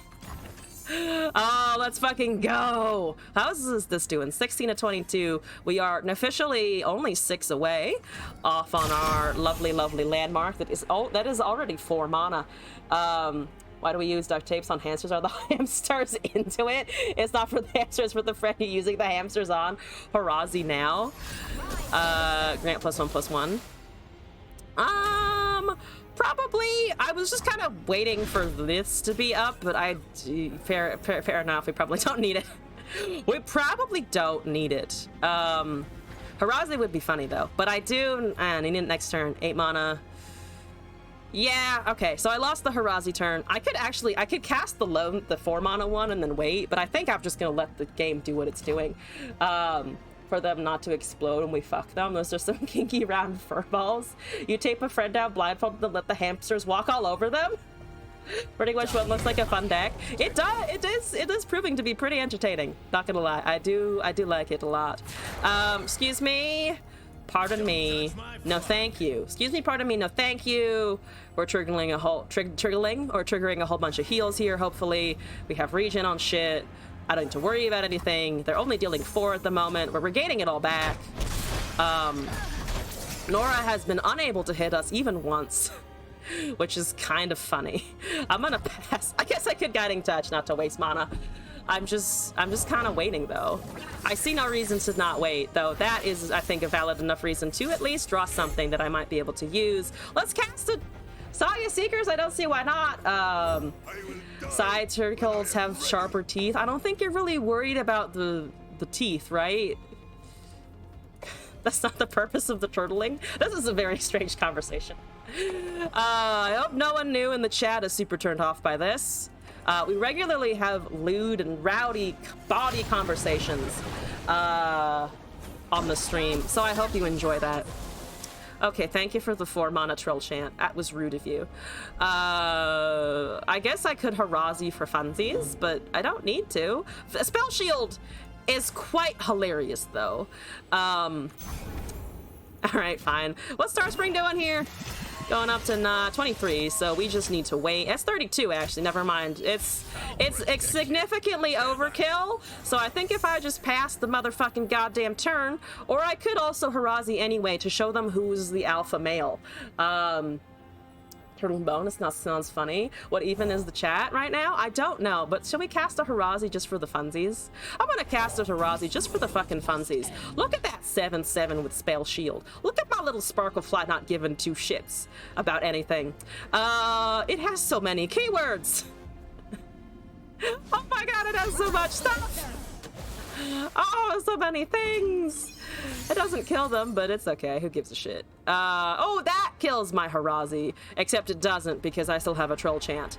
Oh, let's fucking go. How is this doing? 16 to 22. We are officially only 6 away off on our lovely, lovely landmark. That is already 4 mana. Why do we use duct tapes on hamsters? Are the hamsters into it? It's not for the hamsters, for the friend you're using the hamsters on. Harazi now. Grant +1/+1. Probably. I was just kind of waiting for this to be up, but fair enough. We probably don't need it. We probably don't need it. Harazi would be funny though, but I do. I need it next turn. 8 mana. Yeah, okay, so I lost the Harazi turn. I could cast the 4 mana one and then wait, but I think I'm just gonna let the game do what it's doing. For them not to explode when we fuck them. Those are some kinky round fur balls. You tape a friend down blindfolded and let the hamsters walk all over them. Pretty much what looks like a fun deck. It is proving to be pretty entertaining. Not gonna lie, I do like it a lot. Excuse me. Pardon me. No, thank you. Excuse me, pardon me. No, thank you. We're triggering a whole bunch of heals here, hopefully. We have regen on shit. I don't need to worry about anything. They're only dealing 4 at the moment. We're regaining it all back. Nora has been unable to hit us even once, which is kind of funny. I'm gonna pass. I guess I could Guiding Touch not to waste mana. I'm just kind of waiting though. I see no reason to not wait though. That is, I think, a valid enough reason to at least draw something that I might be able to use. Let's cast it. Saga Seekers, I don't see why not. Side turtles have sharper teeth. I don't think you're really worried about the teeth, right? That's not the purpose of the turtling. This is a very strange conversation. I hope no one new in the chat is super turned off by this. We regularly have lewd and rowdy body conversations on the stream, so I hope you enjoy that. Okay, thank you for the 4 mana troll chant. That was rude of you. I guess I could Harazi for funsies, but I don't need to. Spell Shield is quite hilarious, though. All right, fine. What's Starspring doing here? Going up to 23, so we just need to wait. It's 32, actually. Never mind. It's significantly overkill, so I think if I just pass the motherfucking goddamn turn, or I could also Harazi anyway to show them who's the alpha male. Turtle bonus now sounds funny. What even is the chat right now? I don't know, but should we cast a Harazi just for the funsies? I'm gonna cast a Harazi just for the fucking funsies. Look at that 7/7 with Spell Shield. Look at my little Sparkle Fly not giving 2 shits about anything. It has so many keywords. Oh my god, it has so much stuff. Oh, so many things. It doesn't kill them, but it's okay. Who gives a shit? Oh, that kills my Harazi. Except it doesn't, because I still have a troll chant.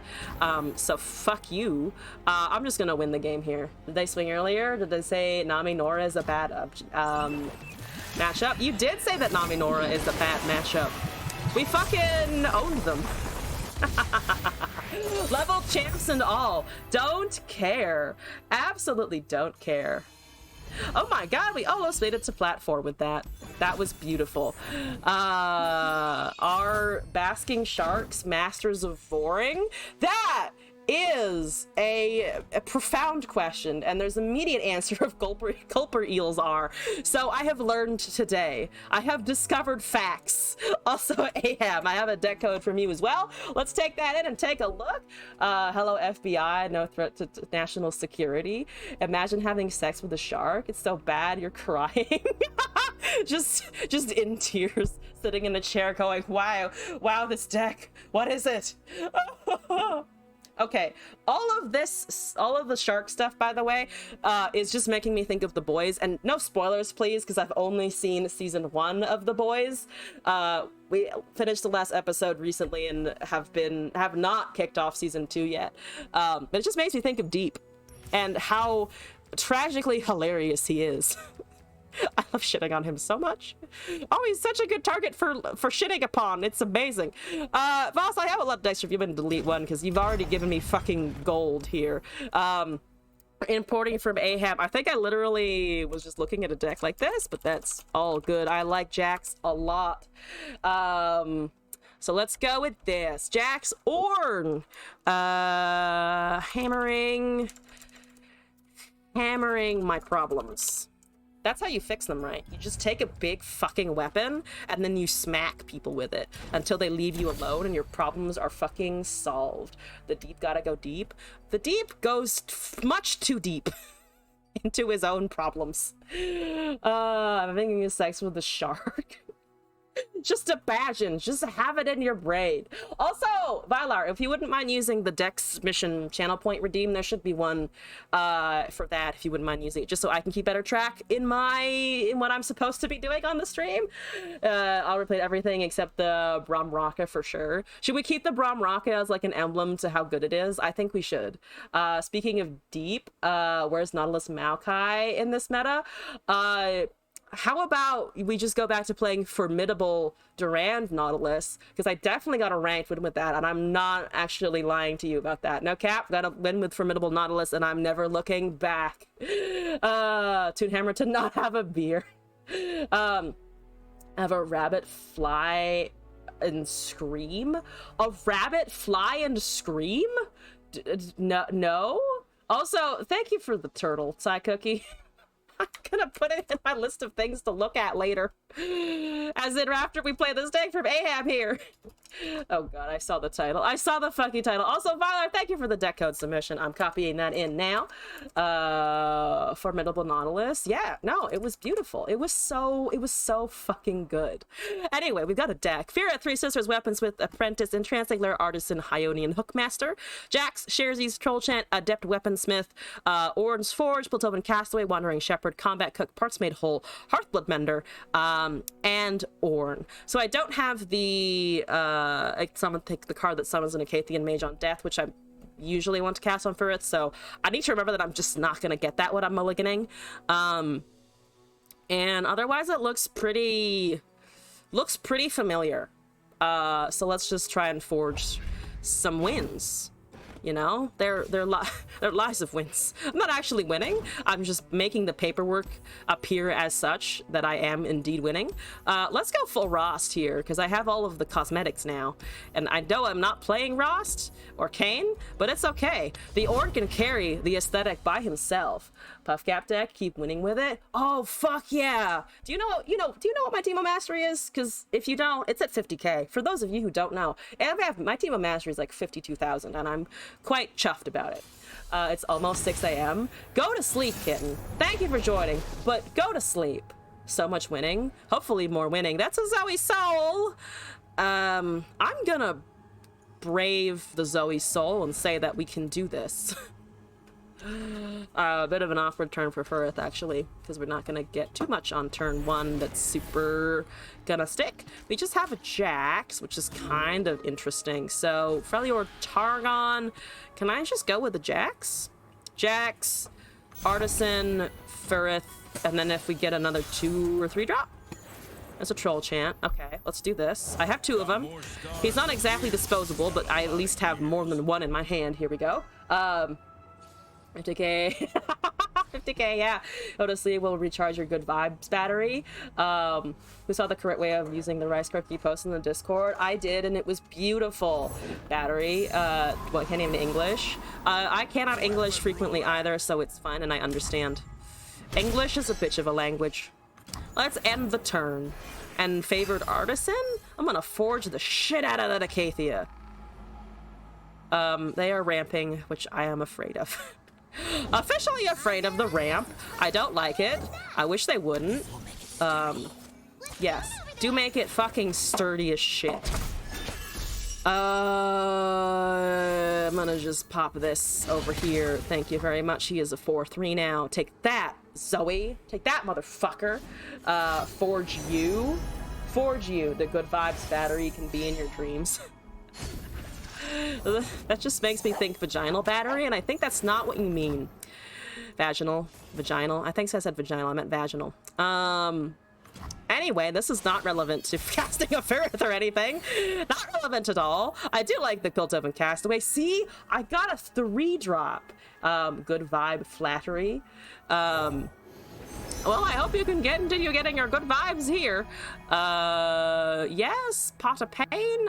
So fuck you. I'm just gonna win the game here. Did they swing earlier? Did they say Nami Nora is a bad matchup? You did say that Nami Nora is a bad matchup. We fucking owned them. Level champs and all. Don't care. Absolutely don't care. Oh my god, we almost made it to platform with that. That was beautiful. Our Basking Sharks, Masters of Voring. That is a profound question, and there's immediate answer of gulper eels are. So I have learned today. I have discovered facts. Also, Ahab, I have a deck code from you as well. Let's take that in and take a look. Hello, FBI. No threat to national security. Imagine having sex with a shark. It's so bad you're crying. just in tears, sitting in a chair going, wow, this deck. What is it? Okay, all of the shark stuff, by the way, is just making me think of The Boys, and no spoilers, please, because I've only seen season 1 of The Boys. We finished the last episode recently and have not kicked off season 2 yet. But it just makes me think of Deep and how tragically hilarious he is. I love shitting on him so much. Oh, he's such a good target for shitting upon. It's amazing. Voss, I have a lot of dice if you can delete one because you've already given me fucking gold here. Importing from Ahab. I think I literally was just looking at a deck like this, but that's all good. I like Jax a lot. So let's go with this. Jax Orn. Hammering my problems. That's how you fix them, right? You just take a big fucking weapon and then you smack people with it until they leave you alone and your problems are fucking solved. The deep gotta go deep. The deep goes much too deep into his own problems. I'm thinking of sex with a shark. Just imagine, just have it in your brain. Also, Vylar, if you wouldn't mind using the Dex mission channel point redeem, there should be one for that if you wouldn't mind using it, just so I can keep better track in what I'm supposed to be doing on the stream. I'll replay everything except the Braum Raka for sure. Should we keep the Braum Raka as like an emblem to how good it is? I think we should. Speaking of deep, where's Nautilus Maokai in this meta? How about we just go back to playing Formidable Durand Nautilus? Because I definitely got a ranked win with that, and I'm not actually lying to you about that. No cap, got a win with Formidable Nautilus, and I'm never looking back. Toonhammer to not have a beer. Have a rabbit fly and scream? A rabbit fly and scream? No? Also, thank you for the turtle, Psy Cookie. I'm gonna put it in my list of things to look at later. As in, after we play this deck from Ahab here. Oh god, I saw the title. I saw the fucking title. Also, Vylar, thank you for the deck code submission. I'm copying that in now. Formidable Nautilus. Yeah, no, it was beautiful. It was so fucking good. Anyway, we've got a deck. Fear at Three Sisters, Weaponsmith, Apprentice, and Transangler Artisan, Ionian Hookmaster. Jax, Sherzy's Troll Chant, Adept Weaponsmith, Orn's Forge, Platovan Castaway, Wandering Shepherd, Combat Cook, Parts Made Whole, Hearthblood Mender, and Orn. So I don't have the take the card that summons an Acathian Mage on death, which I usually want to cast on Furith, so I need to remember that I'm just not gonna get that when I'm mulliganing. And otherwise it looks pretty familiar. So let's just try and forge some wins. You know, they're lies of wins. I'm not actually winning. I'm just making the paperwork appear as such that I am indeed winning. Let's go full Rost here, because I have all of the cosmetics now. And I know I'm not playing Rost or Kayn, but it's okay. The Orn can carry the aesthetic by himself. Puffcap deck, keep winning with it. Oh, fuck yeah. Do you know what my Team of Mastery is? Because if you don't, it's at 50k. For those of you who don't know, my Team of Mastery is like 52,000, and I'm quite chuffed about it. It's almost 6 a.m. Go to sleep, kitten. Thank you for joining, but go to sleep. So much winning. Hopefully more winning. That's a Zoe Soul. I'm gonna brave the Zoe Soul and say that we can do this. A bit of an awkward turn for Furith, actually, because we're not gonna get too much on turn 1 that's super gonna stick. We just have a Jax, which is kind of interesting. So, Freljord Targon, can I just go with the Jax? Jax, Artisan, Furith, and then if we get another 2 or 3 drop? That's a Troll Chant. Okay, let's do this. I have 2 of them. He's not exactly disposable, but I at least have more than 1 in my hand. Here we go. I take a 50k, yeah. Honestly, will recharge your good vibes battery. Who saw the correct way of using the rice cookie post in the Discord? I did, and it was beautiful. Battery. Well, can't even English. I cannot English frequently either, so it's fine, and I understand. English is a bitch of a language. Let's end the turn. And favored artisan? I'm gonna forge the shit out of that Acacia. They are ramping, which I am afraid of. Officially afraid of the ramp. I don't like it. I wish they wouldn't. Yes. Do make it fucking sturdy as shit. I'm gonna just pop this over here. Thank you very much. He is a 4-3 now. Take that, Zoe. Take that, motherfucker. Forge you. Forge you. The good vibes battery can be in your dreams. That just makes me think vaginal battery, and I think that's not what you mean. Vaginal. Vaginal. I think I said vaginal. I meant vaginal. Anyway, this is not relevant to casting a ferret or anything. Not relevant at all. I do like the Cult of Castaway. See, I got a 3-drop. Good vibe flattery. Well, I hope you can continue getting your good vibes here. Yes, pot of pain.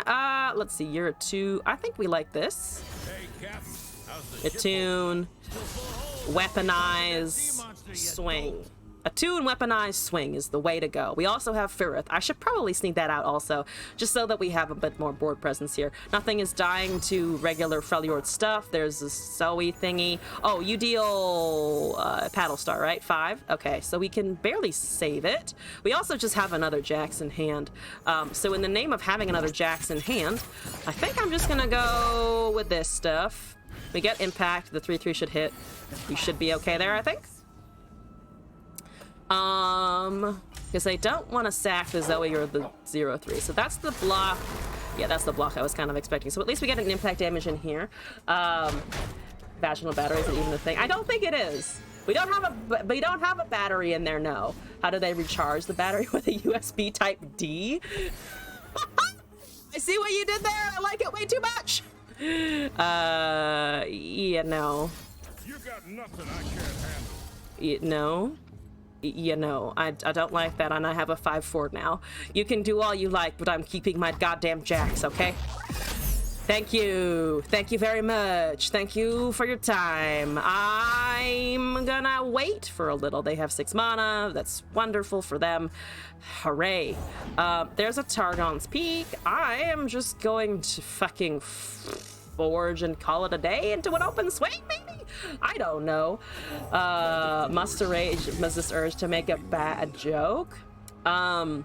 Let's see, you're a 2. I think we like this. Attune, weaponize, swing. Attune, weaponize, swing is the way to go. We also have Firith. I should probably sneak that out also, just so that we have a bit more board presence here. Nothing is dying to regular Freljord stuff. There's a Zoe thingy. Oh, you deal Paddle Star, right? 5? Okay, so we can barely save it. We also just have another Jax in hand. So in the name of having another Jax in hand, I think I'm just gonna go with this stuff. We get impact. The 3-3 should hit. We should be okay there, I think. Because I don't want to sack the Zoe or the 0-3. So that's the block. Yeah, that's the block I was kind of expecting. So at least we get an impact damage in here. Vaginal battery isn't even a thing. I don't think it is. We don't have a battery in there, no. How do they recharge the battery? With a USB type D? I see what you did there. I like it way too much. Yeah, no. You got nothing I can't handle. No. You know, I don't like that, and I have a 5-4 now. You can do all you like, but I'm keeping my goddamn Jax, okay? Thank you. Thank you very much. Thank you for your time. I'm gonna wait for a little. They have 6 mana. That's wonderful for them. Hooray. There's a Targon's Peak. I am just going to fucking forge and call it a day into an open swing, maybe? I don't know. Must this urge to make a bad joke? I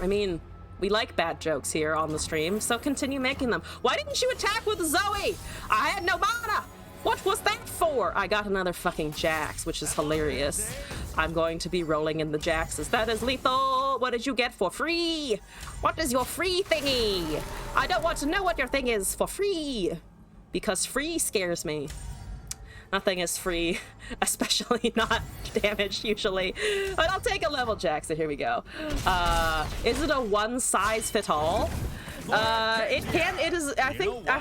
mean, we like bad jokes here on the stream, so continue making them. Why didn't you attack with Zoe? I had no mana! What was that for? I got another fucking Jax, which is hilarious. I'm going to be rolling in the Jaxes. That is lethal! What did you get for free? What is your free thingy? I don't want to know what your thing is for free. Because free scares me. Nothing is free, especially not damage usually. But I'll take a level Jax, so here we go. Is it a one-size-fit-all? It is. I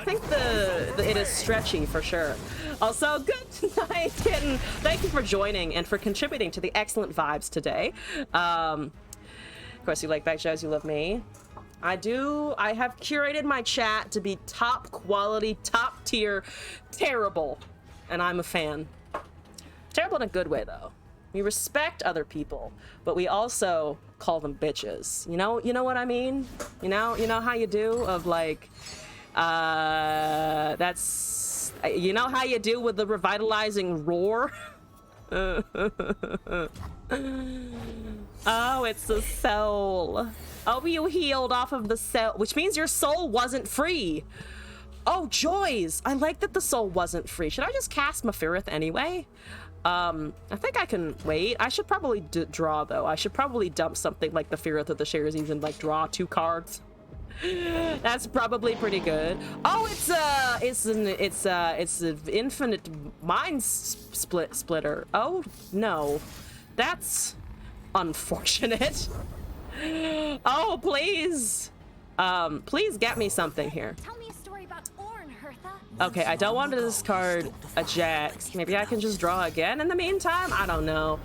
think it is stretchy for sure. Also, good night, Kitten. Thank you for joining and for contributing to the excellent vibes today. Of course, you like back shows. You love me. I do. I have curated my chat to be top quality, top tier, terrible, and I'm a fan. Terrible in a good way, though. We respect other people, but we also call them bitches. You know what I mean? You know how you do of like, that's, you know how you do with the revitalizing roar? Oh, it's the soul. Oh, you healed off of the soul, which means your soul wasn't free. Oh, joys. I like that the soul wasn't free. Should I just cast Mephiroth anyway? I think I can wait. I should probably draw, though. I should probably dump something like the Mephiroth of the Shares, even like draw 2 cards. That's probably pretty good. Oh, it's an infinite mind splitter. Oh no, that's unfortunate. Oh, please get me something here. Tell me a story about Orn, Hertha. Okay, I don't want to discard a Jax. Maybe I can just draw again in the meantime? I don't know.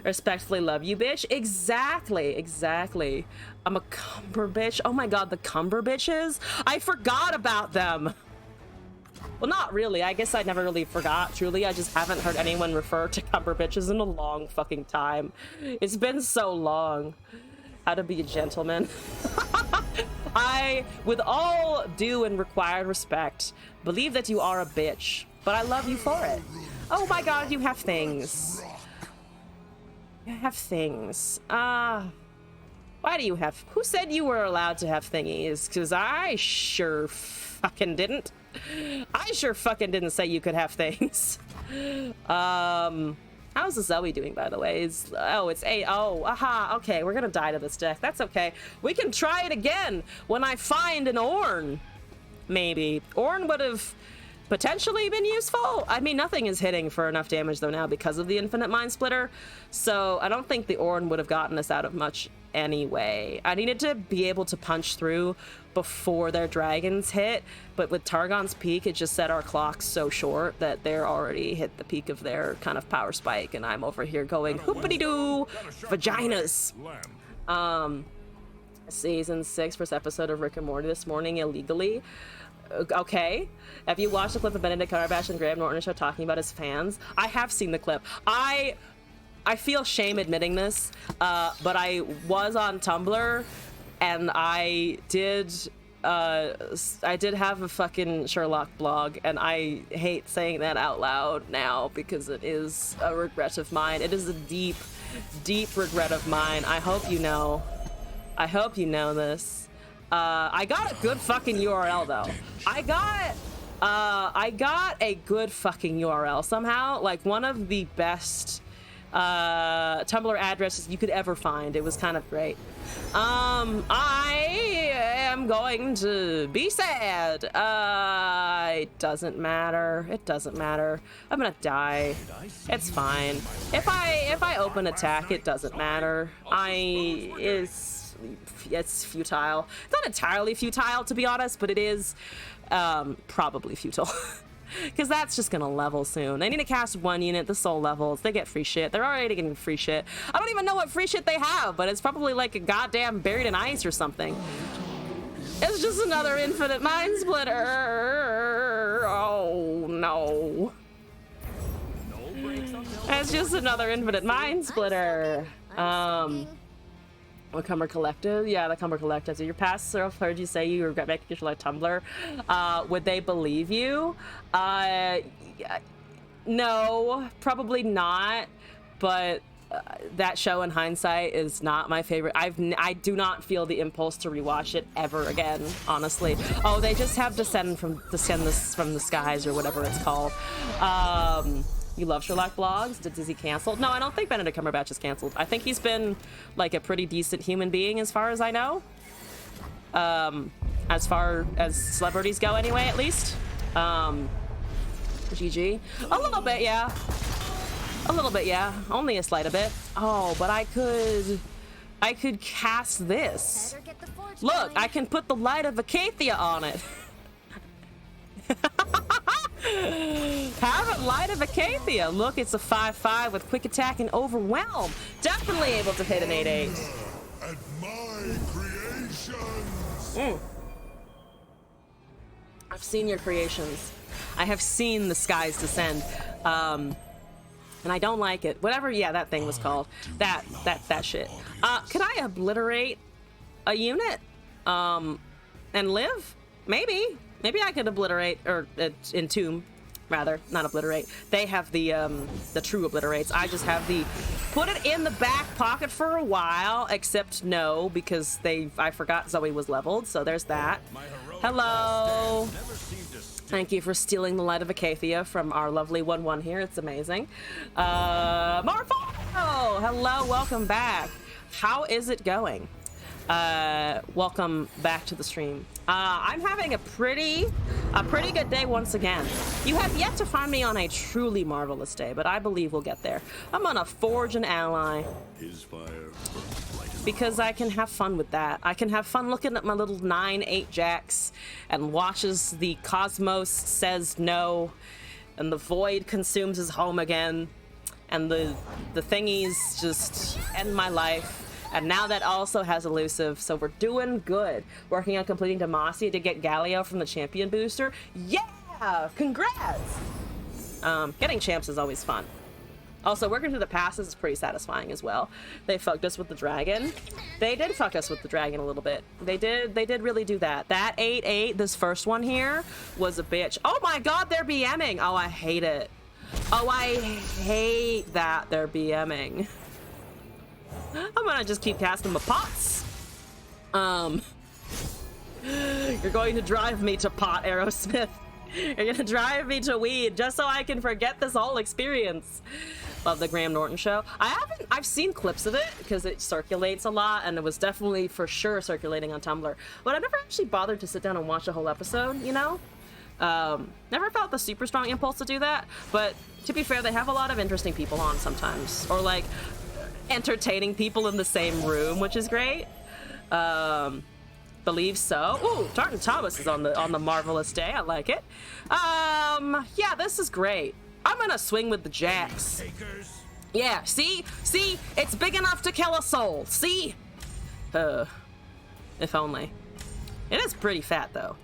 Respectfully love you, bitch. Exactly. I'm a cumber bitch. Oh my god, the cumber bitches? I forgot about them. Well, not really. I guess I never really forgot, truly. I just haven't heard anyone refer to cumber bitches in a long fucking time. It's been so long. How to be a gentleman. I, with all due and required respect, believe that you are a bitch, but I love you for it. Oh my god, you have things. You have things. Why do you have... Who said you were allowed to have thingies? Because I sure fucking didn't. I sure fucking didn't say you could have things. How's the Zoe doing, by the way? It's 8. Oh, aha. Okay, we're gonna die to this deck. That's okay. We can try it again when I find an Ornn. Maybe. Ornn would have potentially been useful. I mean, nothing is hitting for enough damage, though, now because of the Infinite Mind Splitter. So I don't think the Ornn would have gotten us out of much anyway. I needed to be able to punch through before their dragons hit, but with Targon's Peak, it just set our clocks so short that they're already hit the peak of their kind of power spike, and I'm over here going hoopity-doo vaginas. Season 6 first episode of Rick and Morty this morning illegally. Okay. Have you watched the clip of Benedict Cumberbatch and Graham Norton show talking about his fans? I have seen the clip. I feel shame admitting this, but I was on Tumblr, and I did have a fucking Sherlock blog, and I hate saying that out loud now because it is a regret of mine. It is a deep, deep regret of mine. I hope you know. I hope you know this. I got a good fucking URL though. I got a good fucking URL somehow. Like one of the best Tumblr addresses you could ever find. It was kind of great. I am going to be sad. It doesn't matter. It doesn't matter. I'm gonna die. It's fine. If I open attack, it doesn't matter. It's futile. It's not entirely futile, to be honest, but it is probably futile. Because that's just gonna level soon. They need to cast 1 unit, the soul levels. They get free shit. They're already getting free shit. I don't even know what free shit they have, but it's probably like a goddamn buried in ice or something. It's just another infinite mind splitter. Oh no. It's just another infinite mind splitter. The Cumber Collective? Yeah, the Cumber Collective. So your past self heard you say you regret making your life Tumblr. Would they believe you? No, probably not. But that show in hindsight is not my favorite. I do not feel the impulse to rewatch it ever again, honestly. Oh, they just have Descend from the Skies or whatever it's called. You love Sherlock blogs? Is he canceled? No, I don't think Benedict Cumberbatch is canceled. I think he's been like a pretty decent human being as far as I know. As far as celebrities go anyway, at least. GG. A little bit, yeah. A little bit, yeah. Only a slight bit. Oh, but I could cast this. Look, I can put the Light of Acacia on it. Have it, Light of Acacia. Look, it's a 5/5 with quick attack and overwhelm. Definitely able to hit an 8/8. At my creations. I've seen your creations. I have seen the skies descend. And I don't like it. Whatever, yeah, that thing was called. That shit. Could I obliterate a unit? And live? Maybe. Maybe I could obliterate, or entomb, rather, not obliterate. They have the true obliterates. I just have the put it in the back pocket for a while, except no, because I forgot Zoe was leveled, so there's that. Hello. Thank you for stealing the Light of Acacia from our lovely 1/1 here. It's amazing. Marfo! Hello, welcome back. How is it going? Welcome back to the stream. I'm having a pretty good day once again. You have yet to find me on a truly marvelous day, but I believe we'll get there. I'm gonna forge an ally. His fire burns bright as because I can have fun with that. I can have fun looking at my little 9-8 jacks and watches the cosmos says no, and the void consumes his home again, and the thingies just end my life. And now that also has elusive, so we're doing good. Working on completing Demacia to get Galio from the champion booster. Yeah! Congrats! Getting champs is always fun. Also, working through the passes is pretty satisfying as well. They fucked us with the dragon. They did fuck us with the dragon a little bit. They did really do that. That 8-8, this first one here, was a bitch. Oh my god, they're BMing! Oh, I hate it. Oh, I hate that they're BMing. I'm gonna just keep casting my pots. You're going to drive me to pot, Aerosmith. You're gonna drive me to weed just so I can forget this whole experience. Love the Graham Norton show. I've seen clips of it because it circulates a lot, and it was definitely for sure circulating on Tumblr. But I never actually bothered to sit down and watch a whole episode, you know? Never felt the super strong impulse to do that, but to be fair, they have a lot of interesting people on sometimes. Or like, entertaining people in the same room, which is great. Believe so. Ooh, Tartan Thomas is on the marvelous day. I like it. Yeah, this is great. I'm gonna swing with the jacks. Yeah, see, it's big enough to kill a soul. See, if only. It is pretty fat though.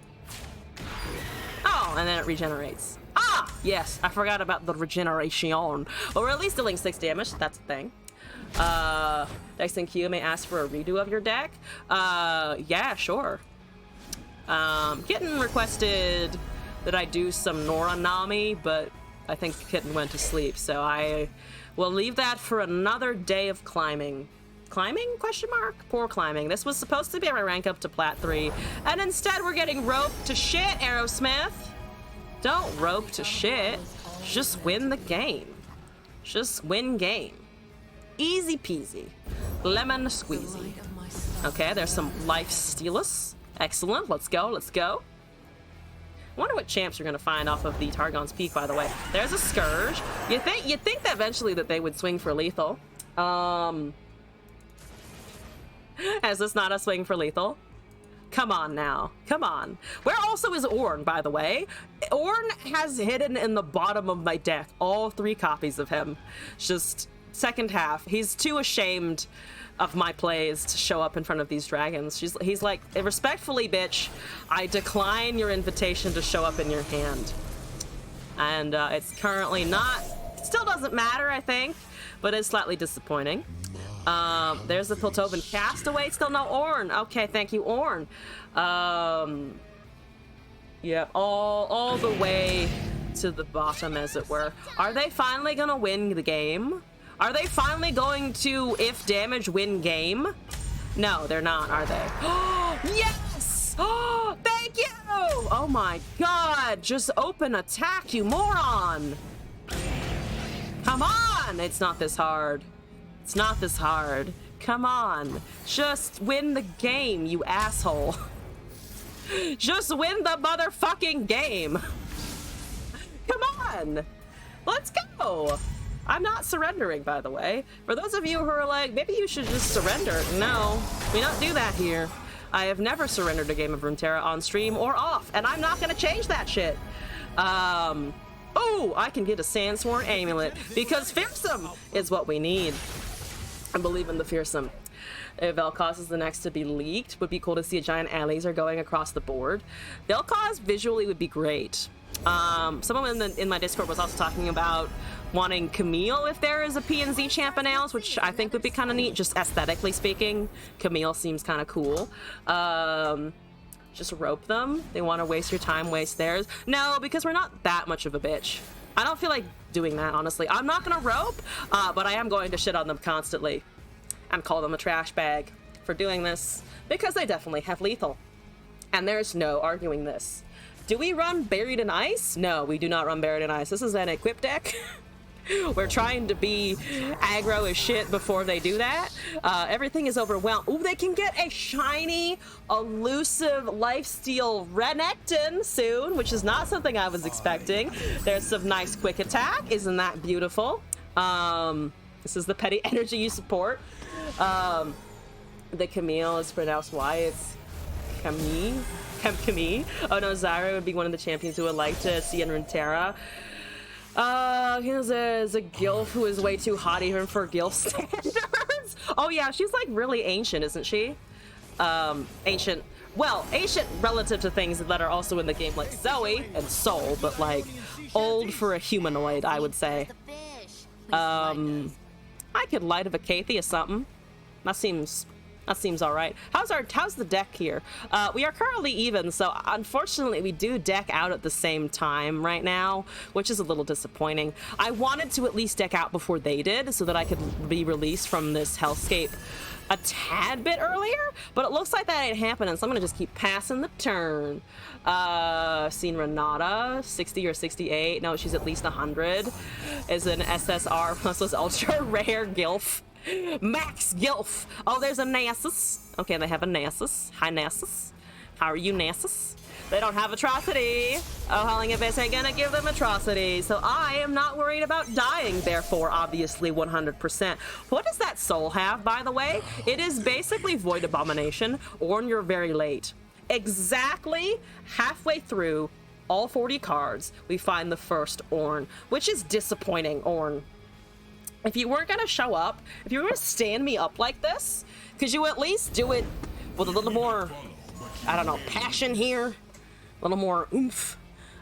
Oh, and then it regenerates. Ah, yes, I forgot about the regeneration. Or we're at least dealing 6 damage. That's a thing. Dex and Q may ask for a redo of your deck. Yeah, sure. Kitten requested that I do some Nora Nami, but I think Kitten went to sleep, so I will leave that for another day of climbing. Climbing? Question mark? Poor climbing. This was supposed to be my rank up to Plat 3, and instead we're getting roped to shit, Aerosmith. Don't rope to shit. Just win the game. Just win game. Easy peasy. Lemon squeezy. Okay, there's some life stealers. Excellent. Let's go. Let's go. I wonder what champs you're gonna find off of the Targon's Peak, by the way. There's a Scourge. You'd think that eventually that they would swing for lethal. Is this not a swing for lethal? Come on now. Come on. Where also is Ornn, by the way? Ornn has hidden in the bottom of my deck. All 3 copies of him. Just second half. He's too ashamed of my plays to show up in front of these dragons. He's like, respectfully, bitch, I decline your invitation to show up in your hand. And it's currently not, still doesn't matter, I think, but it's slightly disappointing. There's the Piltovan Castaway, still no Ornn. Okay, thank you, Ornn. Yeah, all the way to the bottom, as it were. Are they finally gonna win the game? Are they finally going to, if damage, win game? No, they're not, are they? Oh, yes! Oh, thank you! Oh my god, just open attack, you moron! Come on! It's not this hard. It's not this hard. Come on. Just win the game, you asshole. Just win the motherfucking game. Come on. Let's go. I'm not surrendering, by the way. For those of you who are like, maybe you should just surrender. No, we don't do that here. I have never surrendered a game of Runeterra on stream or off, and I'm not gonna change that shit. Oh, I can get a Sandsworn Amulet, because fearsome is what we need. I believe in the fearsome. If Vel'Koz is the next to be leaked, would be cool to see a giant laser going across the board. Vel'Koz visually would be great. Someone in my Discord was also talking about wanting Camille if there is a PNZ champ announced, which I think would be kind of neat, just aesthetically speaking. Camille seems kind of cool. Just rope them. They want to waste your time, waste theirs. No, because we're not that much of a bitch. I don't feel like doing that, honestly. I'm not gonna rope, but I am going to shit on them constantly and call them a trash bag for doing this, because they definitely have lethal. And there's no arguing this. Do we run Buried in Ice? No, we do not run Buried in Ice. This is an equip deck. We're trying to be aggro as shit before they do that. Everything is overwhelmed. Ooh, they can get a shiny, elusive lifesteal Renekton soon, which is not something I was expecting. There's some nice quick attack. Isn't that beautiful? This is the petty energy you support. The Camille is pronounced Y. It's Camille. Camille. Oh no, Zyra would be one of the champions who would like to see in Runeterra. Here's a gilf who is way too hot even for gilf standards. Oh yeah, she's like really ancient, isn't she? Ancient. Well, ancient relative to things that are also in the game, like Zoe and Soul, but like old for a humanoid, I would say. I could Light of Acathia something. That seems all right. How's the deck here? We are currently even, so unfortunately we do deck out at the same time right now, which is a little disappointing. I wanted to at least deck out before they did so that I could be released from this hellscape a tad bit earlier, but it looks like that ain't happening, so I'm gonna just keep passing the turn. Seen Renata, 60 or 68. No, she's at least 100. Is an SSR plus this ultra rare Gilf. Max Gilf. Oh, there's a Nasus. Okay, they have a Nasus. Hi, Nasus. How are you, Nasus? They don't have Atrocity. Oh, Howling Abyss ain't gonna give them Atrocity. So I am not worried about dying, therefore, obviously, 100%. What does that soul have, by the way? It is basically Void Abomination, or you're very late. Exactly halfway through all 40 cards, we find the first Ornn, which is disappointing, Ornn. If you weren't gonna show up, if you were gonna stand me up like this, could you at least do it with a little more, I don't know, passion here? A little more oomph?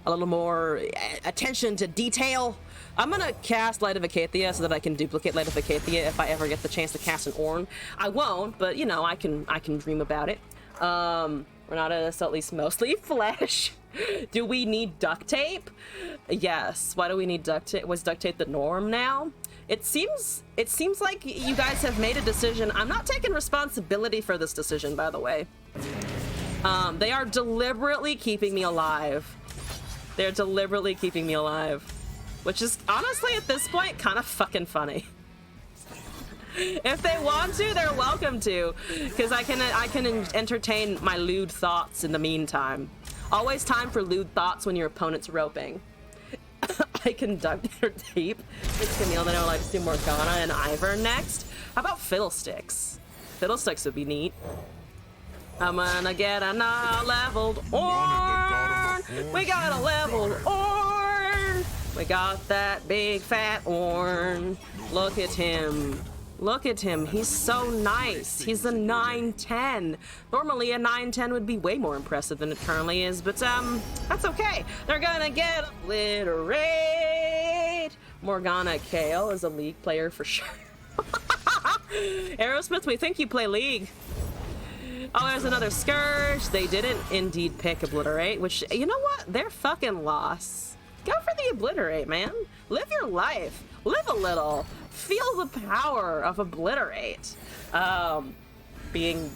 A little more attention to detail? I'm gonna cast Light of Acathia so that I can duplicate Light of Acathia if I ever get the chance to cast an Ornn. I won't, but you know, I can dream about it. Renata is at least mostly flesh. Do we need duct tape? Yes. Why do we need duct tape? Was duct tape the norm now? It seems like you guys have made a decision. I'm not taking responsibility for this decision, by the way. They are deliberately keeping me alive. They're deliberately keeping me alive, which is honestly at this point kind of fucking funny. If they want to, they're welcome to, because I can entertain my lewd thoughts in the meantime. Always time for lewd thoughts when your opponent's roping. I can duct their tape. It's Camille, then I would like to see Morgana and Ivern next. How about Fiddlesticks? Fiddlesticks would be neat. I'm gonna get a leveled Ornn. We got a leveled Ornn. We got that big fat Ornn. Look at him. Look at him. He's so nice. He's a 9/10. Normally a 9/10 would be way more impressive than it currently is, but that's okay. They're gonna get obliterate. Morgana Kale is a League player for sure. Aerosmith, we think you play League. Oh, there's another Scourge. They didn't indeed pick Obliterate, which, you know what? They're fucking lost. Go for the Obliterate, man. Live your life. Live a little. Feel the power of Obliterate. Being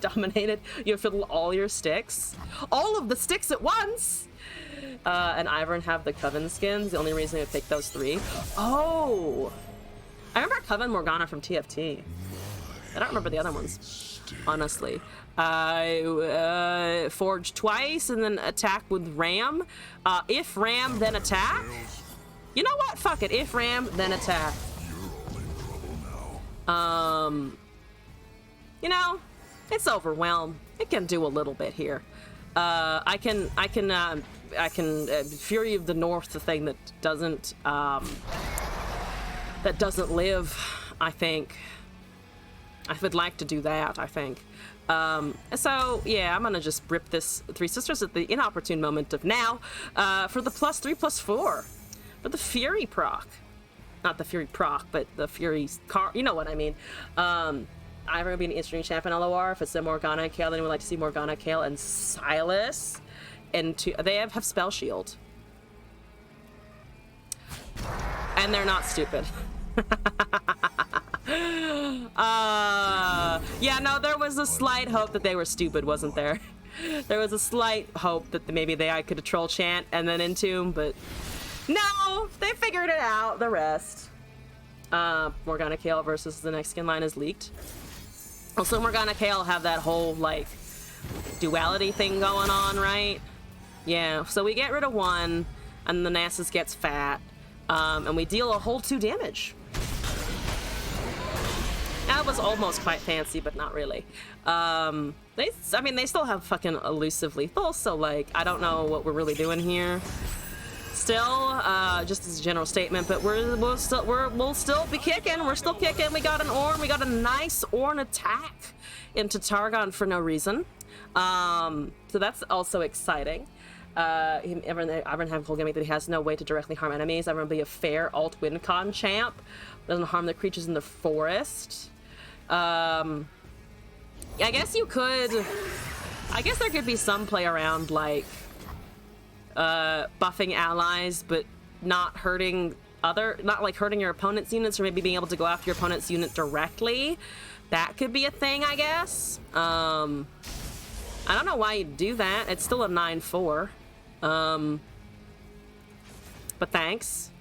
dominated, you fiddle all your sticks. All of the sticks at once! And Ivern have the Coven skins. The only reason we picked those 3. Oh! I remember Coven Morgana from TFT. I don't remember the other ones, honestly. Forge twice and then attack with Ram. If Ram, then attack. You know what? Fuck it. If Ram, then attack. You know, it's overwhelmed. It can do a little bit here. I can Fury of the North, the thing that doesn't live. I think I would like to do that. I think. So yeah, I'm gonna just rip this Three Sisters at the inopportune moment of now for the +3/+4 for the Fury proc. Not the Fury proc, but the Fury car. You know what I mean. Ivern would be an instant champion LOR. If it's a Morgana and Kale, then we'd like to see Morgana, Kale, and Silas. And they have Spell Shield. And they're not stupid. Yeah, no, there was a slight hope that they were stupid, wasn't there? There was a slight hope that maybe I could troll chant and then Entomb, but no, they figured it out. The rest. Morgana Kale versus the next skin line is leaked. Also, Morgana Kale have that whole, like, duality thing going on, right? Yeah, so we get rid of 1, and the Nasus gets fat, and we deal a whole 2 damage. Now, was almost quite fancy, but not really. I mean, they still have fucking elusive lethal, so like, I don't know what we're really doing here. Still, just as a general statement, but we'll still be kicking. We're still kicking. We got an Ornn. We got a nice Ornn attack into Targon for no reason. So that's also exciting. Everyone have a whole gimmick that he has no way to directly harm enemies. Everyone be a fair alt win con champ. Doesn't harm the creatures in the forest. I guess you could. I guess there could be some play around like buffing allies, but not hurting hurting your opponent's units, or maybe being able to go after your opponent's unit directly. That could be a thing, I guess. I don't know why you'd do that. It's still a 9/4. But thanks.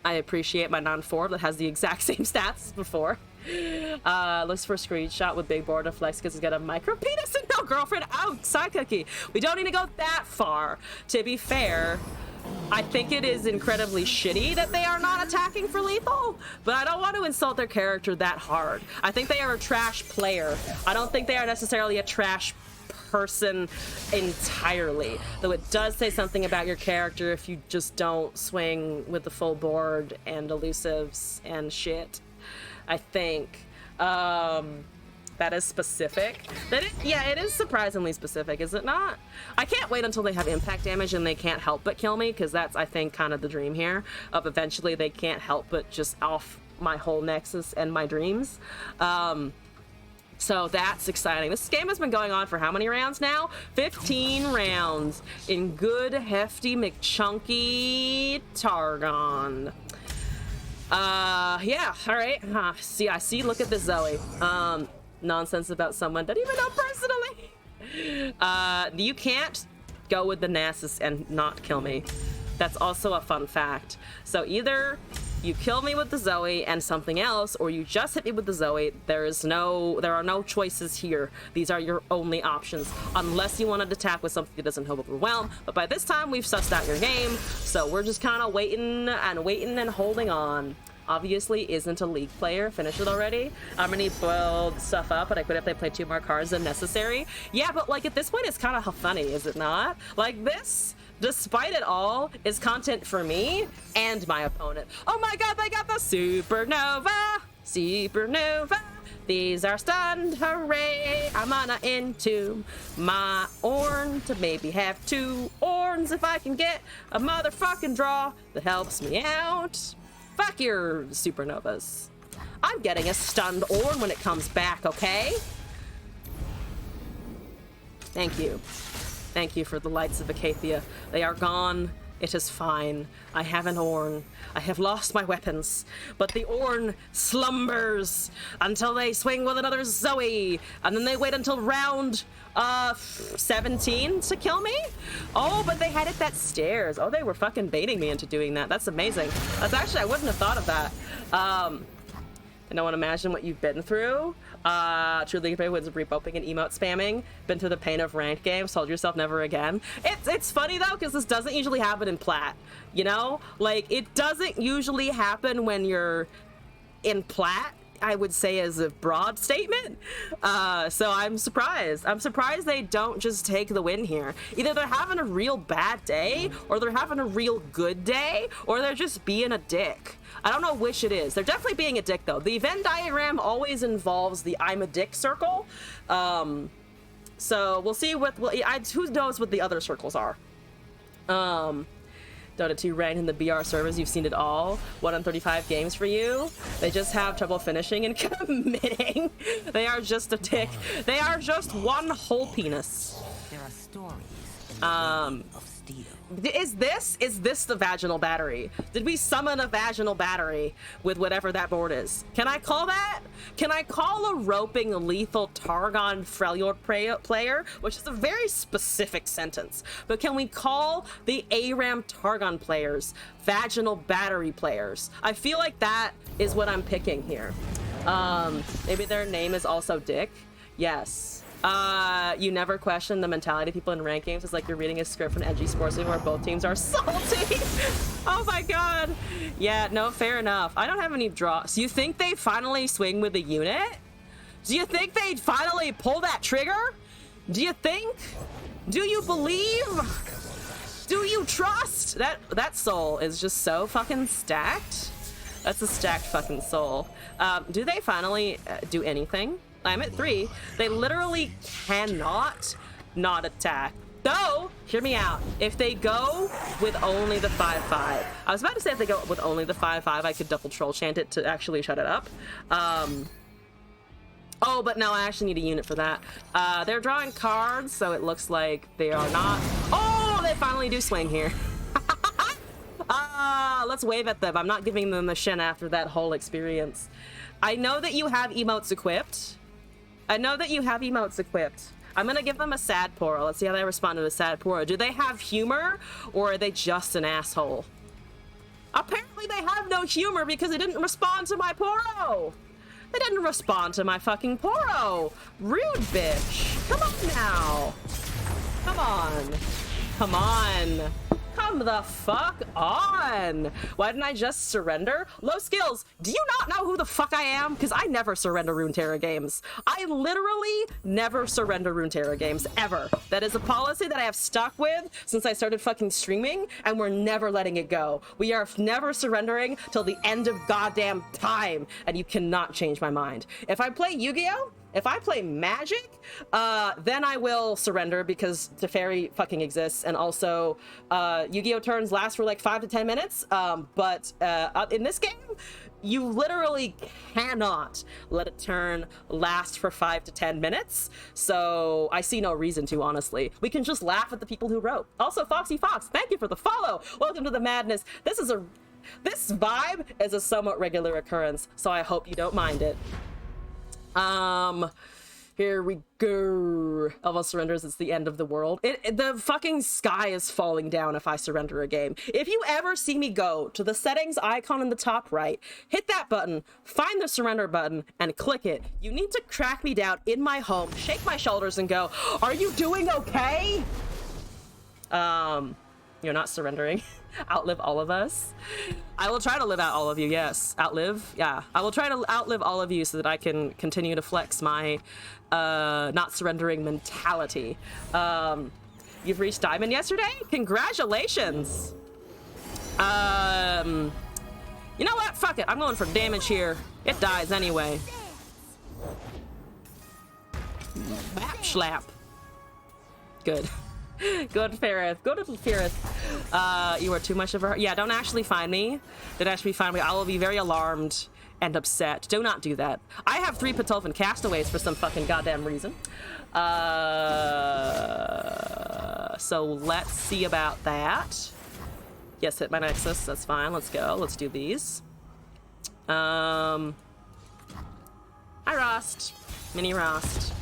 I appreciate my 9/4 that has the exact same stats as before. Looks for a screenshot with big border flex because he's got a micro penis and no girlfriend. Oh, side cookie. We don't need to go that far. To be fair, I think it is incredibly shitty that they are not attacking for lethal, but I don't want to insult their character that hard. I think they are a trash player. I don't think they are necessarily a trash person entirely, though it does say something about your character if you just don't swing with the full board and elusives and shit. I think that is specific. Yeah, it is surprisingly specific, is it not? I can't wait until they have impact damage and they can't help but kill me, because that's, I think, kind of the dream here, of eventually they can't help but just off my whole nexus and my dreams. So that's exciting. This game has been going on for how many rounds now? 15 rounds in good, hefty, McChunky Targon. Yeah, all right. I see. Look at this, Zoe. Nonsense about someone don't even know personally. You can't go with the Nasus and not kill me. That's also a fun fact. So either you kill me with the Zoe and something else, or you just hit me with the Zoe. There are no choices here. These are your only options, unless you want to attack with something that doesn't overwhelm. But by this time, we've sussed out your game, so we're just kind of waiting and holding on. Obviously isn't a League player. Finish it already. I'm gonna build stuff up, but I could if they play 2 more cards than necessary. Yeah, but like at this point, it's kind of funny, is it not? Like this, despite it all, is content for me and my opponent. Oh my god, they got the Supernova! Supernova! These are stunned, hooray! I'm gonna entomb my Ornn to maybe have 2 Ornns if I can get a motherfucking draw that helps me out. Fuck your Supernovas. I'm getting a stunned Ornn when it comes back, okay? Thank you. Thank you for the lights of Acacia. They are gone. It is fine. I have an Ornn. I have lost my weapons, but the Ornn slumbers until they swing with another Zoe, and then they wait until round 17 to kill me? Oh, but they had it that stairs. Oh, they were fucking baiting me into doing that. That's amazing. That's actually, I wouldn't have thought of that. I don't want to imagine what you've been through. Truly with repoping and emote spamming. Been through the pain of ranked games. Told yourself never again. It's funny though, because this doesn't usually happen in plat. You know, like it doesn't usually happen when you're in plat. I would say as a broad statement. So I'm surprised. I'm surprised they don't just take the win here. Either they're having a real bad day, or they're having a real good day, or they're just being a dick. I don't know which it is. They're definitely being a dick though. The Venn diagram always involves the I'm a dick circle. So we'll see what, who knows what the other circles are. Dota 2 ranked in the BR servers, you've seen it all. 1 in 35 games for you. They just have trouble finishing and committing. They are just a dick. They are just one whole penis. There are stories of steel. Is this the vaginal battery? Did we summon a vaginal battery with whatever that board is? Can I call that? Can I call a roping lethal Targon Freljord player, which is a very specific sentence, but can we call the ARAM Targon players vaginal battery players? I feel like that is what I'm picking here. Maybe their name is also Dick. Yes. You never question the mentality of people in ranked games. It's like you're reading a script from edgy sports league where both teams are salty. Oh my god. Yeah, no, fair enough. I don't have any draws. You think they finally swing with the unit? Do you think they finally pull that trigger? Do you think? Do you believe? Do you trust? That soul is just so fucking stacked. That's a stacked fucking soul. Do they finally do anything? I'm at 3. They literally cannot not attack. Though, hear me out. If they go with only the 5-5, I was about to say if they go with only the 5-5, I could double troll chant it to actually shut it up. Oh, but no, I actually need a unit for that. They're drawing cards, so it looks like they are not. Oh, they finally do swing here. Let's wave at them. I'm not giving them the shin after that whole experience. I know that you have emotes equipped. I'm gonna give them a sad poro. Let's see how they respond to a sad poro. Do they have humor, or are they just an asshole? Apparently they have no humor because they didn't respond to my poro. They didn't respond to my fucking poro. Rude bitch. Come on now. Come on. Come on. Come the fuck on. Why didn't I just surrender? Low skills. Do you not know who the fuck I am? Because I never surrender Runeterra games. I literally never surrender Runeterra games, ever. That is a policy that I have stuck with since I started fucking streaming, and we're never letting it go. We are never surrendering till the end of goddamn time, and you cannot change my mind. If I play Yu-Gi-Oh!, if I play Magic, then I will surrender because Teferi fucking exists, and also Yu-Gi-Oh! Turns last for like 5 to 10 minutes, but in this game, you literally cannot let a turn last for 5 to 10 minutes, so I see no reason to, honestly. We can just laugh at the people who wrote. Also, Foxy Fox, thank you for the follow! Welcome to the madness. This vibe is a somewhat regular occurrence, so I hope you don't mind it. Here we go. Almost surrenders, it's the end of the world. The fucking sky is falling down if I surrender a game. If you ever see me go to the settings icon in the top right, hit that button, find the surrender button, and click it, you need to track me down in my home, shake my shoulders, and go, "Are you doing okay?" You're not surrendering. Outlive all of us. I will try to live out all of you, yes. Outlive? Yeah. I will try to outlive all of you so that I can continue to flex my not surrendering mentality. You've reached diamond yesterday? Congratulations! You know what? Fuck it. I'm going for damage here. It dies anyway. Bap slap. Good. Good, Ferris. Go to Ferris. You are too much of a... Yeah, don't actually find me. Don't actually find me. I will be very alarmed and upset. Do not do that. I have 3 Patolfin castaways for some fucking goddamn reason. So let's see about that. Yes, hit my nexus. That's fine. Let's go. Let's do these. Hi, Rost. Mini Rost.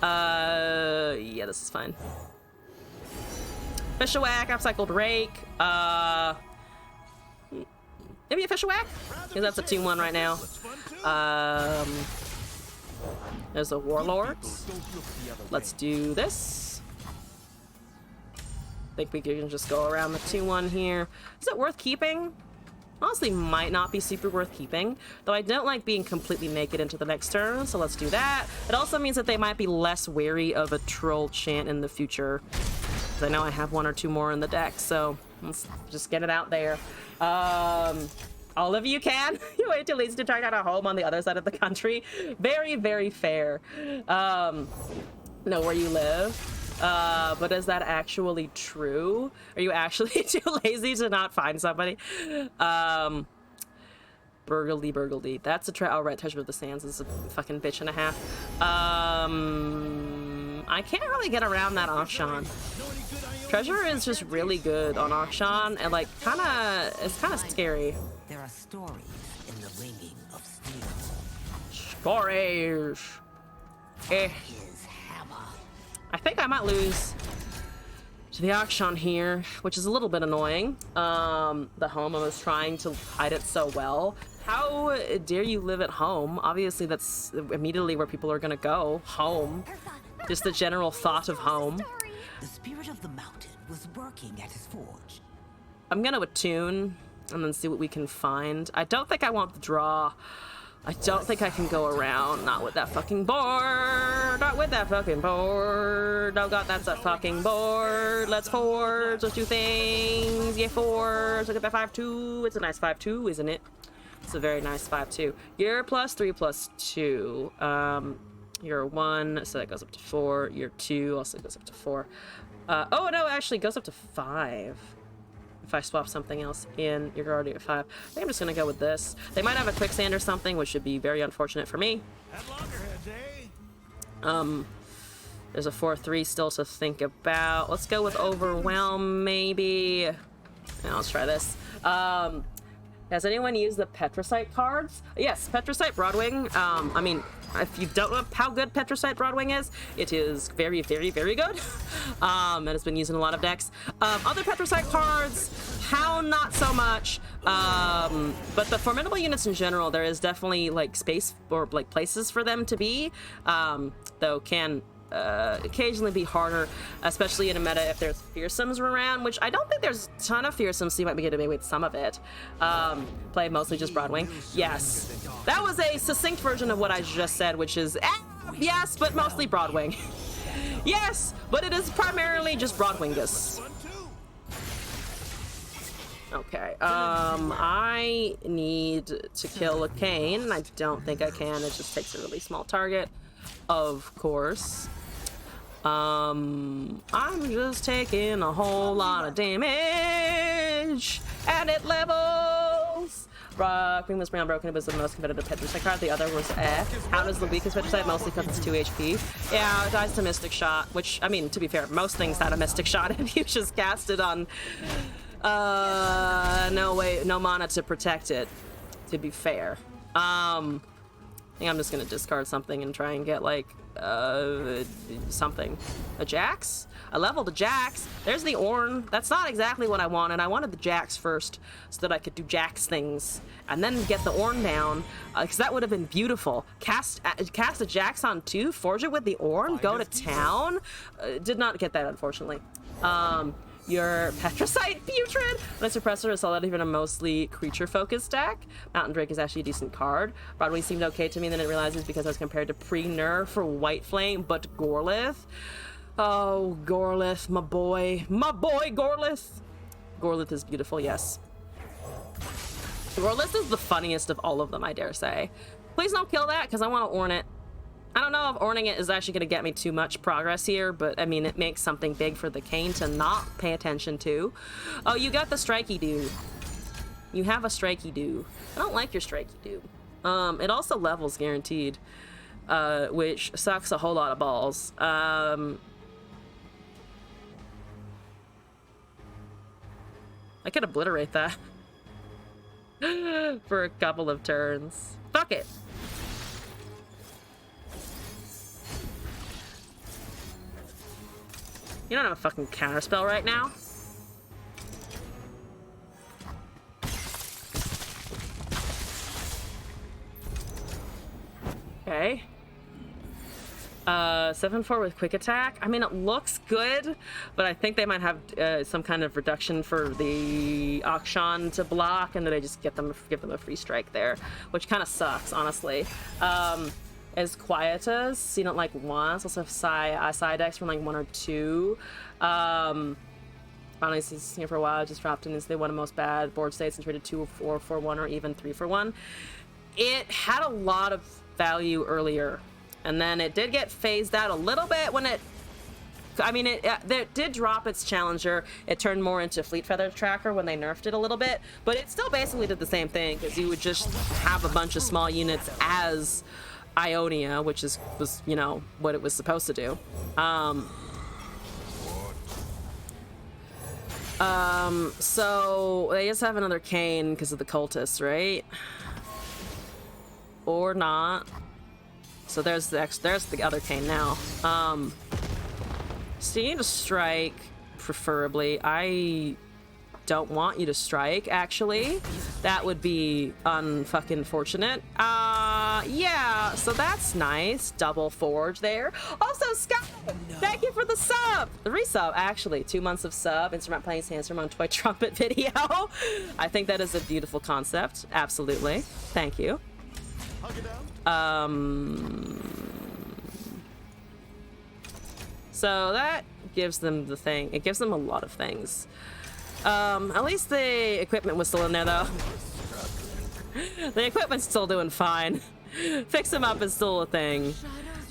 Yeah, this is fine. Fishawhack, upcycled rake. Maybe a Fishawhack? Because that's a 2-1 right now. There's a Warlord. Let's do this. I think we can just go around the 2-1 here. Is it worth keeping? Honestly, might not be super worth keeping, though I don't like being completely naked into the next turn, so let's do that. It also means that they might be less wary of a troll chant in the future, because I know I have 1 or 2 more in the deck, so let's just get it out there. All of you can. You wait till leads to try out a home on the other side of the country. Very, very fair. Know where you live. But is that actually true? Are you actually too lazy to not find somebody? Burgldy. That's a oh, right, Treasure of the Sands is a fucking bitch and a half. I can't really get around that Akshan. Treasure is just really good on Akshan, and like, it's kinda scary. There are stories in the ringing of steel. Stories. Eh. I think I might lose to the Akshan here, which is a little bit annoying. The home, I was trying to hide it so well. How dare you live at home? Obviously, that's immediately where people are gonna go. Home. Just the general thought of home. The spirit of the mountain was working at his forge. I'm gonna attune and then see what we can find. I don't think I want the draw. I don't think I can go around. Not with that fucking board. Not with that fucking board. Oh god, that's a fucking board. Let's forge. Let's do things. Yeah, forge. Look at that 5-2. It's a nice 5-2, isn't it? It's a very nice 5-2. You're +3 +2. You're 1, so that goes up to 4. You're 2, also goes up to 4. Oh no, actually it goes up to 5. If I swap something else in, you're already at 5. I think I'm just gonna go with this. They might have a quicksand or something, which would be very unfortunate for me. There's a 4-3 still to think about. Let's go with overwhelm, maybe. Now let's try this. Has anyone used the Petricite cards? Yes, Petricite Broadwing. I mean, if you don't know how good Petricite Broadwing is, it is very, very, very good. And it's been used in a lot of decks. Other Petricite cards, how not so much. But the formidable units in general, there is definitely like space or like places for them to be. Though can occasionally be harder, especially in a meta if there's fearsomes around, which I don't think there's a ton of fearsomes, so you might be getting away with some of it. Play mostly just Broadwing. Yes, that was a succinct version of what I just said, which is yes, but mostly Broadwing. Yes, but it is primarily just Broadwingus. Okay, I need to kill a Kayn, and I don't think I can. It just takes a really small target, of course. I'm just taking a whole lot of damage, and it levels. Queen was brown broken. It was the most competitive Petricite card. The other was How is the weakest Petricite? Mostly because it's 2 HP. Yeah, it dies to Mystic Shot, which, I mean, to be fair, most things had a Mystic Shot if you just cast it on no mana to protect it, to be fair. I think I'm just gonna discard something and try and get like something. A Jax? I leveled a Jax. There's the Ornn. That's not exactly what I wanted. I wanted the Jax first so that I could do Jax things and then get the Ornn down, because that would have been beautiful. Cast a Jax on 2, forge it with the Ornn, go to town. Did not get that, unfortunately. Your Petricite Putrid. When a suppressor is solid, even a mostly creature-focused deck. Mountain Drake is actually a decent card. Broadway seemed okay to me, then it realizes because I was compared to pre-nerf for White Flame, but Gorlith. Oh, Gorlith, my boy. My boy, Gorlith. Gorlith is beautiful, yes. Gorlith is the funniest of all of them, I dare say. Please don't kill that, because I want to Ornn it. I don't know if Ornning it is actually going to get me too much progress here, but I mean, it makes something big for the Kayn to not pay attention to. Oh, you got the Strikey Dude. You have a Strikey Dude. I don't like your Strikey Dude. It also levels guaranteed, which sucks a whole lot of balls. I could obliterate that for a couple of turns. Fuck it. You don't have a fucking counterspell right now. Okay. 7-4 with quick attack. I mean, it looks good, but I think they might have some kind of reduction for the Akshan to block, and then they just give them a free strike there, which kind of sucks, honestly. As Quietus, you don't like once. Also have side decks from like 1 or 2. Finally, he's here for a while. Just dropped in as they one of the most bad board states and traded 2 or 4-1 or even 3-for-1. It had a lot of value earlier, and then it did get phased out a little bit when it. I mean, it did drop its challenger. It turned more into Fleet Feather Tracker when they nerfed it a little bit, but it still basically did the same thing because you would just have a bunch of small units as Ionia, which was you know what it was supposed to do. So they just have another Kayn because of the cultists, right? Or not. So there's the other Kayn now. So you need to strike, preferably. I don't want you to strike, actually. That would be unfucking fortunate. Yeah, so that's nice. Double forge there. Also, Scott, thank you for the sub. The resub, actually. 2 months of sub. Instrument playing Sandstorm on toy trumpet video. I think that is a beautiful concept. Absolutely. Thank you. So that gives them the thing. It gives them a lot of things. At least the equipment was still in there, though. The equipment's still doing fine. Fix them up is still a thing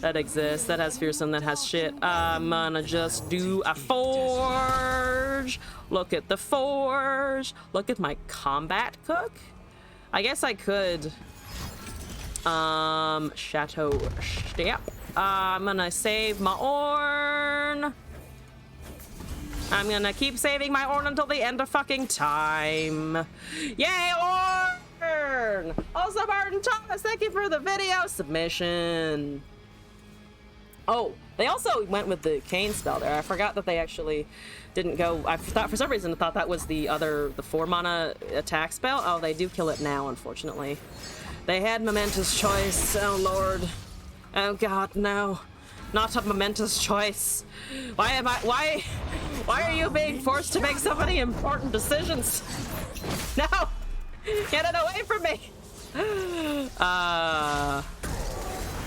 that exists. That has fearsome, that has shit. I'm gonna just do a forge. Look at the forge. Look at my combat cook. I guess I could. Chateau step. I'm gonna save my orn. I'm gonna keep saving my orn until the end of fucking time. Yay, orn! Also, Martin Thomas, thank you for the video submission. Oh, they also went with the Kayns spell there. I forgot that they actually didn't go. I thought for some reason I thought that was the 4 mana attack spell. Oh, they do kill it now, unfortunately. They had momentous choice. Oh lord. Oh god, no. Not a momentous choice. Why are you being forced to make so many important decisions? No! Get it away from me!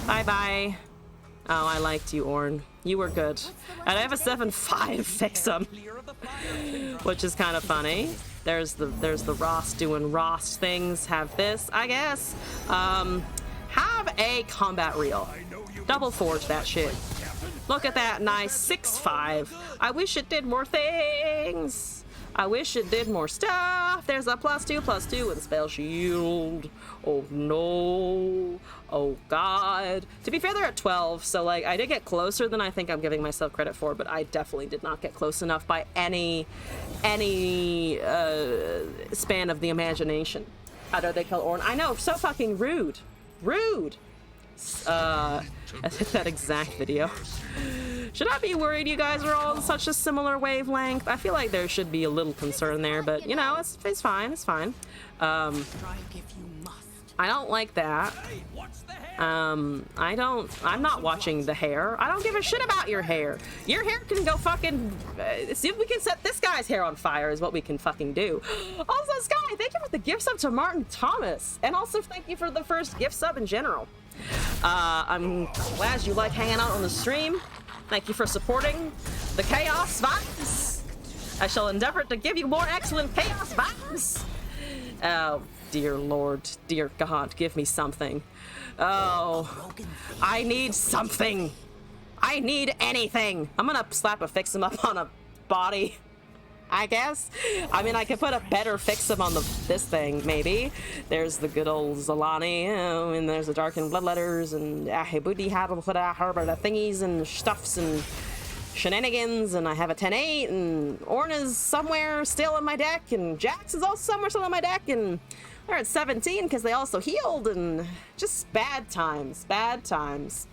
Bye-bye. Oh, I liked you, Orn. You were good. And I have a 7/5 fix-em. Which is kind of funny. There's the Ross doing Ross things. Have this, I guess. Have a combat reel. Double forge that shit. Look at that nice 6/5. I wish it did more things. I wish it did more stuff. There's a +2/+2 with a spell shield. Oh no. Oh god. To be fair, they're at 12, so like I did get closer than I think I'm giving myself credit for, but I definitely did not get close enough by any span of the imagination. How do they kill Orn? I know, so fucking rude. Rude. I hit that exact video. Should I be worried you guys are all on such a similar wavelength? I feel like there should be a little concern there, but you know, it's fine, it's fine. I don't like that. I'm not watching the hair. I don't give a shit about your hair. Your hair can go fucking, see if we can set this guy's hair on fire is what we can fucking do. Also, Sky, thank you for the gift sub to Martin Thomas. And also thank you for the first gift sub in general. I'm glad you like hanging out on the stream. Thank you for supporting the chaos vibes. I shall endeavor to give you more excellent chaos vibes. Oh, dear Lord, dear God, give me something. Oh, I need something. I need anything. I'm gonna slap a fix-em up on a body, I guess. I mean, I could put a better fix-em on this thing, maybe. There's the good old Zalani, and there's the darkened bloodletters, and booty thingies and stuffs and shenanigans, and I have a 10-8, and Orn is somewhere still in my deck, and Jax is also somewhere still in my deck, and they're at 17 because they also healed, and just bad times, bad times.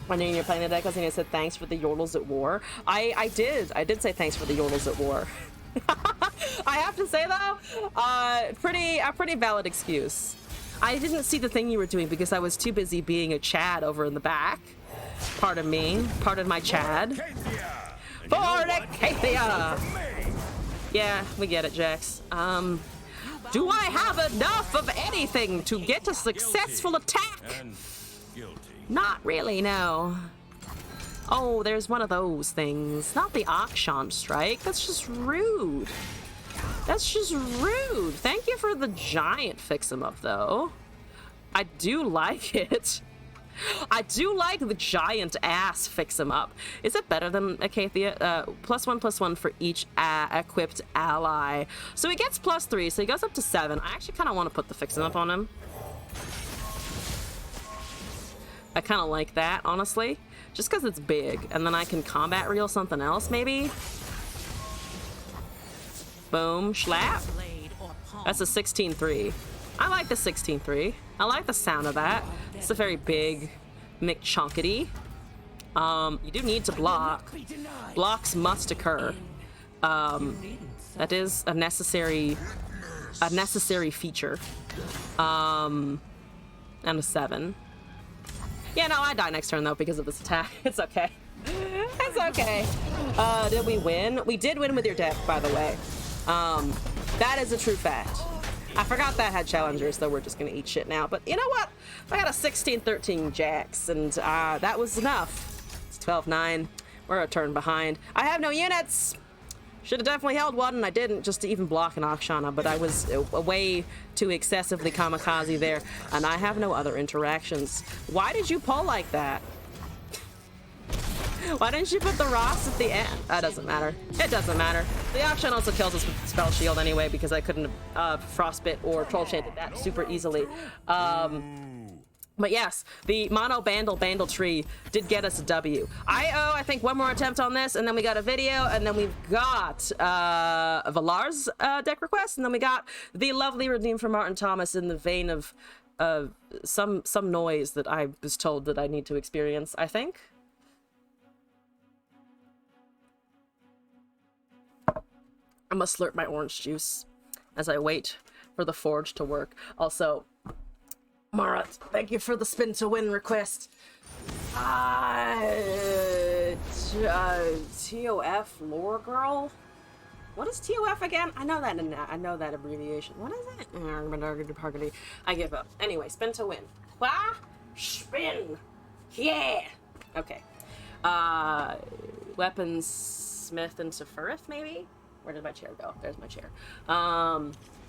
When you're playing the deck, I think I said thanks for the yordles at war. I did say thanks for the yordles at war. I have to say though, a pretty valid excuse. I didn't see the thing you were doing because I was too busy being a Chad over in the back. Pardon me, pardon my Chad. Fornicathia! Yeah, we get it, Jax. Do I have enough of anything to get a successful attack? Not really, no. Oh, there's one of those things. Not the Akshan strike. That's just rude. That's just rude. Thank you for the giant fix-em-up, though. I do like it. I do like the giant ass fix-em-up. Is it better than Acathia? +1/+1 for each equipped ally. So he gets +3, so he goes up to 7. I actually kind of want to put the fix-em-up on him. I kind of like that, honestly. Just because it's big. And then I can combat reel something else, maybe? Boom. Schlap. That's a 16-3. I like the 16-3. I like the sound of that. It's a very big McChunkety. You do need to block. Blocks must occur. That is a necessary feature. And a 7. Yeah, no, I die next turn though because of this attack. It's okay. It's okay. Did we win? We did win with your deck, by the way. That is a true fact. I forgot that had challengers, so we're just gonna eat shit now. But you know what? I got a 16-13 jacks, and that was enough. It's 12-9. We're a turn behind. I have no units. Should have definitely held one, and I didn't, just to even block an Akshana, but I was way too excessively kamikaze there, and I have no other interactions. Why did you pull like that? Why didn't you put the Ross at the end? That doesn't matter. It doesn't matter. The Akshana also kills us with Spell Shield anyway, because I couldn't Frostbit or Troll Chanted that super easily. But yes, the mono bandle tree did get us a W. I think one more attempt on this, and then we got a video, and then we've got Valar's deck request, and then we got the lovely redeem from Martin Thomas in the vein of some noise that I was told that I need to experience, I think. I must slurp my orange juice as I wait for the forge to work. Also, Mara, thank you for the spin to win request. TOF lore girl? What is TOF again? I know that abbreviation. What is it? I give up. Anyway, spin to win. Wah! Spin! Yeah! Okay. Weapons Smith and Sephiroth, maybe? Where did my chair go? There's my chair.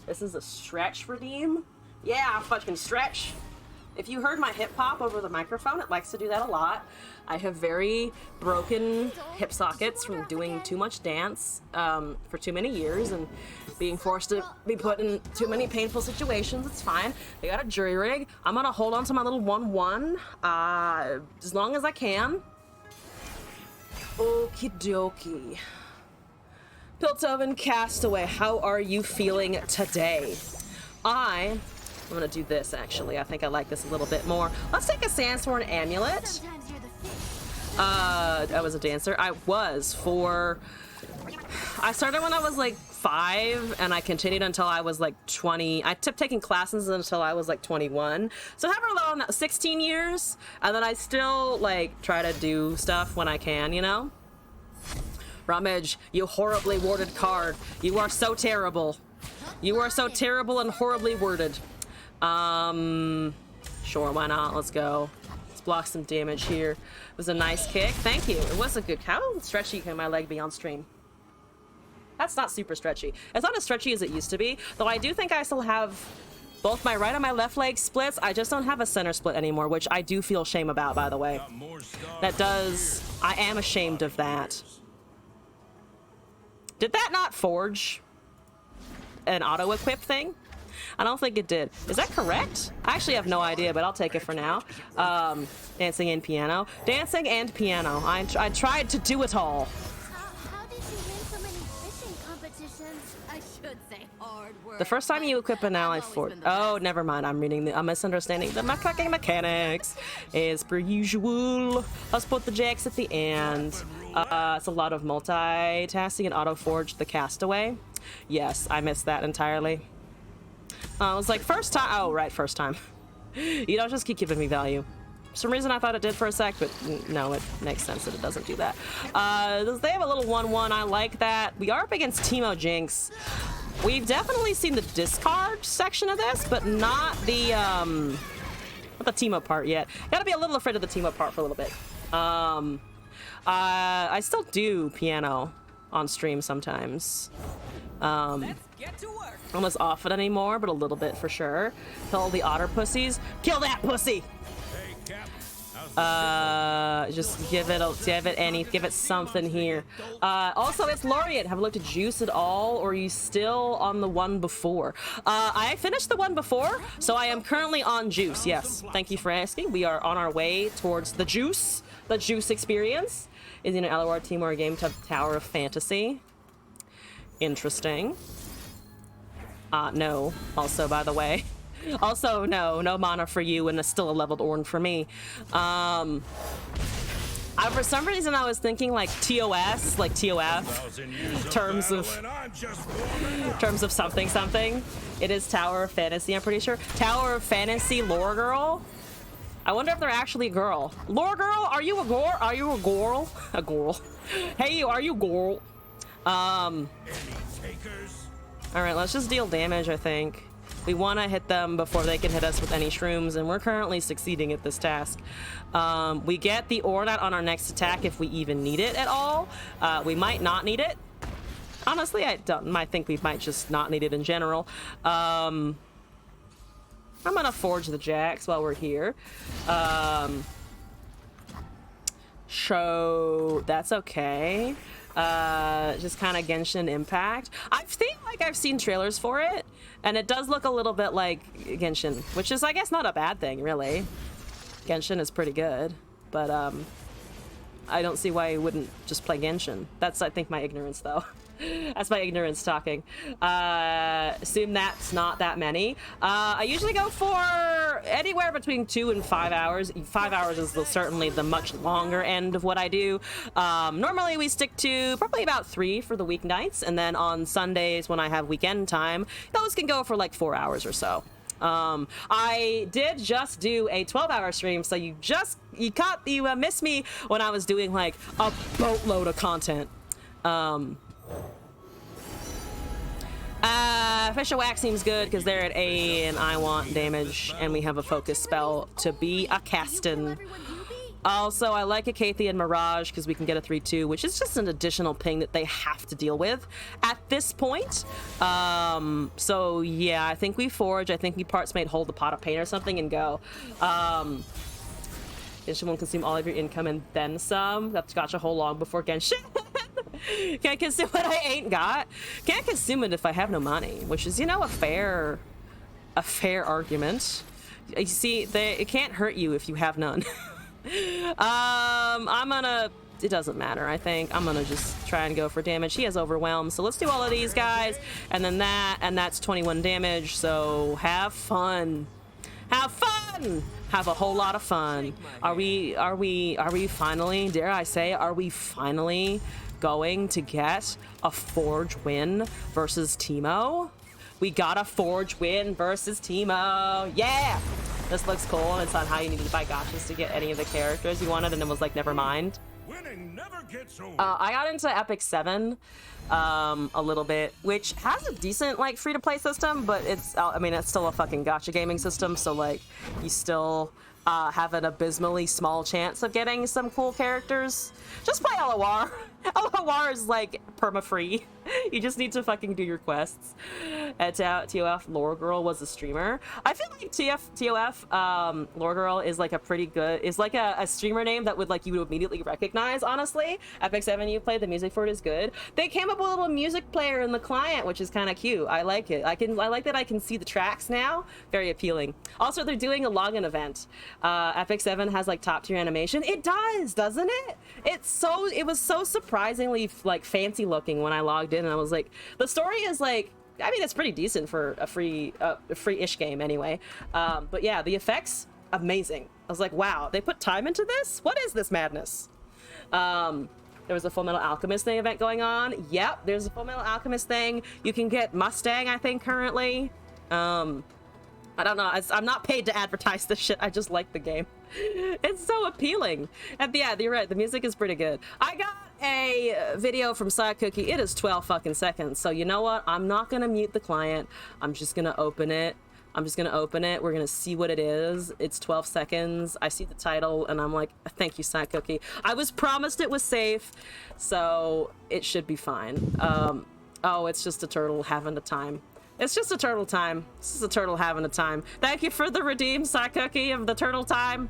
This is a stretch redeem. Yeah, I fucking stretch. If you heard my hip pop over the microphone, it likes to do that a lot. I have very broken hip sockets from doing too much dance for too many years and being forced to be put in too many painful situations. It's fine. I got a jury rig. I'm gonna hold on to my little 1-1 as long as I can. Okie dokie. Piltoven Castaway, how are you feeling today? I'm gonna do this actually. I think I like this a little bit more. Let's take a Sandsworn Amulet. I was a dancer. I started when I was like 5 and I continued until I was like 20. I kept taking classes until I was like 21. So however long, 16 years. And then I still like try to do stuff when I can, you know? Ramage, you horribly worded card. You are so terrible. You are so terrible and horribly worded. Sure, why not? Let's go. Let's block some damage here. It was a nice kick. Thank you. It was a good... How stretchy can my leg be on stream? That's not super stretchy. It's not as stretchy as it used to be, though I do think I still have both my right and my left leg splits. I just don't have a center split anymore, which I do feel shame about, by the way. I am ashamed of that. Did that not forge an auto-equip thing? I don't think it did. Is that correct? I actually have no idea, but I'll take it for now. Dancing and piano. Dancing and piano. I tried to do it all. How did you win so many fishing competitions? I should say hard work. The first time you equip an ally for... Oh, never mind. I'm misunderstanding the fucking mechanics. As per usual. Let's put the jacks at the end. It's a lot of multitasking and auto-forge the Castaway. Yes, I missed that entirely. I was like, first time. Oh, right, first time. You don't just keep giving me value. For some reason I thought it did for a sec, but no, it makes sense that it doesn't do that. They have a little 1-1. I like that. We are up against Teemo Jinx. We've definitely seen the discard section of this, but not the Teemo part yet. Gotta be a little afraid of the Teemo part for a little bit. I still do piano on stream sometimes. Let's get to work. I'm not off it anymore, but a little bit for sure. Kill all the otter pussies. Kill that pussy! Just give it something here. Also, it's Laureate. Have you looked at Juice at all, or are you still on the one before? I finished the one before, so I am currently on Juice. Yes, thank you for asking. We are on our way towards the Juice experience. Is in an LOR team or a game type Tower of Fantasy. Interesting. No. Also, by the way. Also, no mana for you, and it's still a leveled Ornn for me. I For some reason, I was thinking like TOS, like TOF, terms of something. It is Tower of Fantasy, I'm pretty sure. Tower of Fantasy lore girl. I wonder if they're actually a girl. Lore girl, are you a girl? Are you a girl? A girl. Hey, are you a girl? All right, let's just deal damage, I think. We want to hit them before they can hit us with any shrooms, and we're currently succeeding at this task. We get the Ornat on our next attack if we even need it at all. We might not need it. Honestly, I think we might just not need it in general. I'm gonna forge the jacks while we're here. So that's okay. Just kind of Genshin Impact. I think like I've seen trailers for it, and it does look a little bit like Genshin, which is I guess not a bad thing really. Genshin is pretty good, but I don't see why you wouldn't just play Genshin. That's I think my ignorance though. That's my ignorance talking. Assume that's not that many. I usually go for anywhere between 2 and 5 hours. 5 hours is certainly the much longer end of what I do. Normally we stick to probably about 3 for the weeknights, and then on Sundays when I have weekend time, those can go for like 4 hours or so. I did just do a 12-hour stream, so you missed me when I was doing like a boatload of content. Fisher Wax seems good because they're at A and I want damage, and we have a focus spell to be a Caston. Also, I like Acathia and Mirage because we can get a 3-2, which is just an additional ping that they have to deal with at this point. So yeah, I think we forge. I think we parts made hold the pot of pain or something and go. Genshin won't consume all of your income and then some. That's gotcha whole long before Genshin. Can't consume what I ain't got. Can't consume it if I have no money, which is, you know, a fair argument. You see, it can't hurt you if you have none. It doesn't matter, I think. I'm gonna just try and go for damage. He has overwhelm, so let's do all of these guys, and then that's 21 damage, so have fun. Have fun! Have a whole lot of fun. Are we finally, dare I say, are we finally going to get a Forge win versus Teemo? We got a Forge win versus Teemo. Yeah! This looks cool, and it's on how you needed to buy gotchas to get any of the characters you wanted, and it was like, never mind. Winning never gets old. I got into Epic 7 a little bit, which has a decent like free-to-play system, but it's still a fucking gacha gaming system, so like you still have an abysmally small chance of getting some cool characters. Just play LOR. LOR is like perma-free. You just need to fucking do your quests. TOF Lore Girl was a streamer. I feel like TOF Lore Girl is like a pretty good, is like a streamer name that would like you would immediately recognize, honestly. Epic 7 you played, the music for it is good. They came up with a little music player in the client, which is kind of cute. I like it. I like that I can see the tracks now. Very appealing. Also, they're doing a login event. Epic 7 has like top tier animation. It does, doesn't it? It was so surprisingly like fancy looking when I logged in, and I was like, the story is like, I mean, it's pretty decent for a free-ish game anyway. But yeah, the effects, amazing. I was like, wow, they put time into this? What is this madness? There was a Full Metal Alchemist thing event going on. Yep, there's a Full Metal Alchemist thing. You can get Mustang, I think, currently. I don't know. I'm not paid to advertise this shit. I just like the game. It's so appealing. And yeah, you're right. The music is pretty good. I got a video from Side Cookie. It is 12 fucking seconds. So you know what? I'm not going to mute the client. I'm just going to open it. We're going to see what it is. It's 12 seconds. I see the title and I'm like, thank you, Side Cookie. I was promised it was safe, so it should be fine. Oh, it's just a turtle having a time. It's just a turtle time. This is a turtle having a time. Thank you for the redeem, Side Cookie, of the turtle time.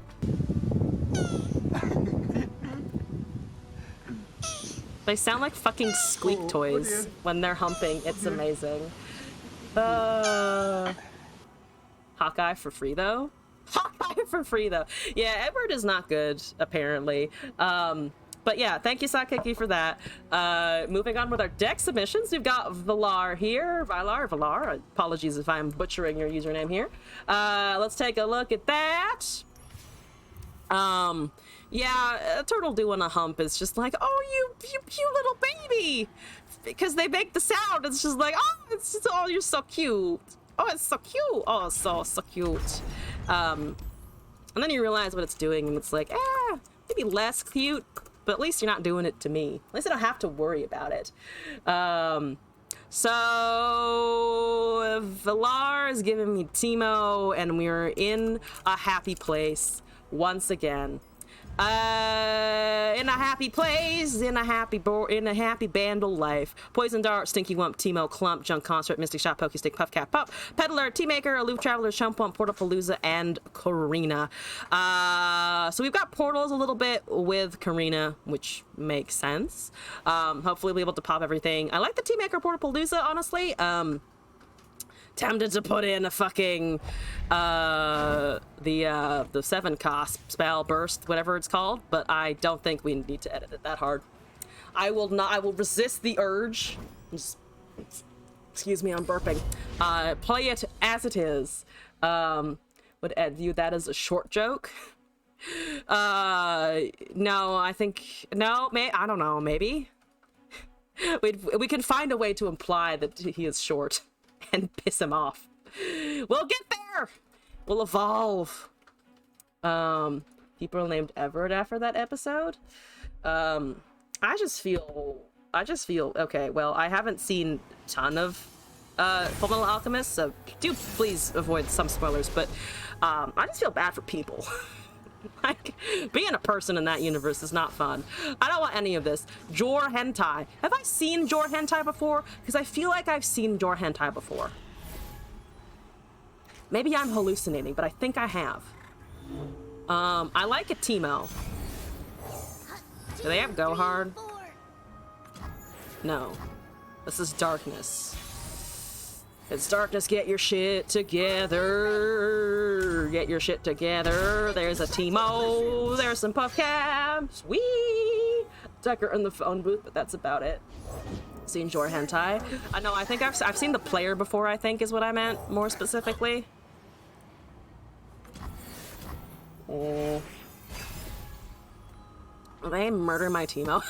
They sound like fucking squeak toys when they're humping. It's amazing. Hawkeye for free, though? Hawkeye for free, though. Yeah, Edward is not good, apparently. But yeah, thank you, Sakeki, for that. Moving on with our deck submissions, we've got Valar here. Valar. Apologies if I'm butchering your username here. Let's take a look at that. Yeah, a turtle doing a hump is just like, oh, you cute little baby, because they make the sound. It's just like, oh, it's just, oh, you're so cute. Oh, it's so cute. Oh, it's so cute. And then you realize what it's doing, and it's like, maybe less cute, but at least you're not doing it to me. At least I don't have to worry about it. So Villar is giving me Timo, and we're in a happy place once again. In a happy place, in a happy bandle life. Poison Dart, Stinky Wump, Timo, Clump, Junk Concert, Mystic Shot, Pokey Stick, Puff Cat, Pup, Peddler, Tea Maker, Aloof Traveler, Shumpump, Portalpalooza, and Karina. So we've got portals a little bit with Karina, which makes sense. Hopefully we'll be able to pop everything. I like the Tea Maker Portalpalooza, honestly. Tempted to put in a fucking the 7-cost spell burst, whatever it's called, but I don't think we need to edit it that hard. I will resist the urge. Excuse me, I'm burping. Play it as it is. Would Ed view that as a short joke? No, I think no. I don't know. Maybe we can find a way to imply that he is short and piss him off. We'll get there. We'll evolve. People are named Everett after that episode. I just feel okay. Well, I haven't seen a ton of Fullmetal Alchemist, so do please avoid some spoilers. But I just feel bad for people. Like, being a person in that universe is not fun. I don't want any of this. Jor hentai. Have I seen Jor hentai before? Because I feel like I've seen Jor hentai before. Maybe I'm hallucinating, but I think I have. I like a Timo. Do they have Go Hard? No. This is Darkness. It's Darkness, get your shit together. Get your shit together. There's a Timo. There's some puff cabs. Wee! Tucker in the phone booth, but that's about it. Seen Jor hentai. No, I think I've seen the player before, I think is what I meant, more specifically. Oh. Will they murder my Timo?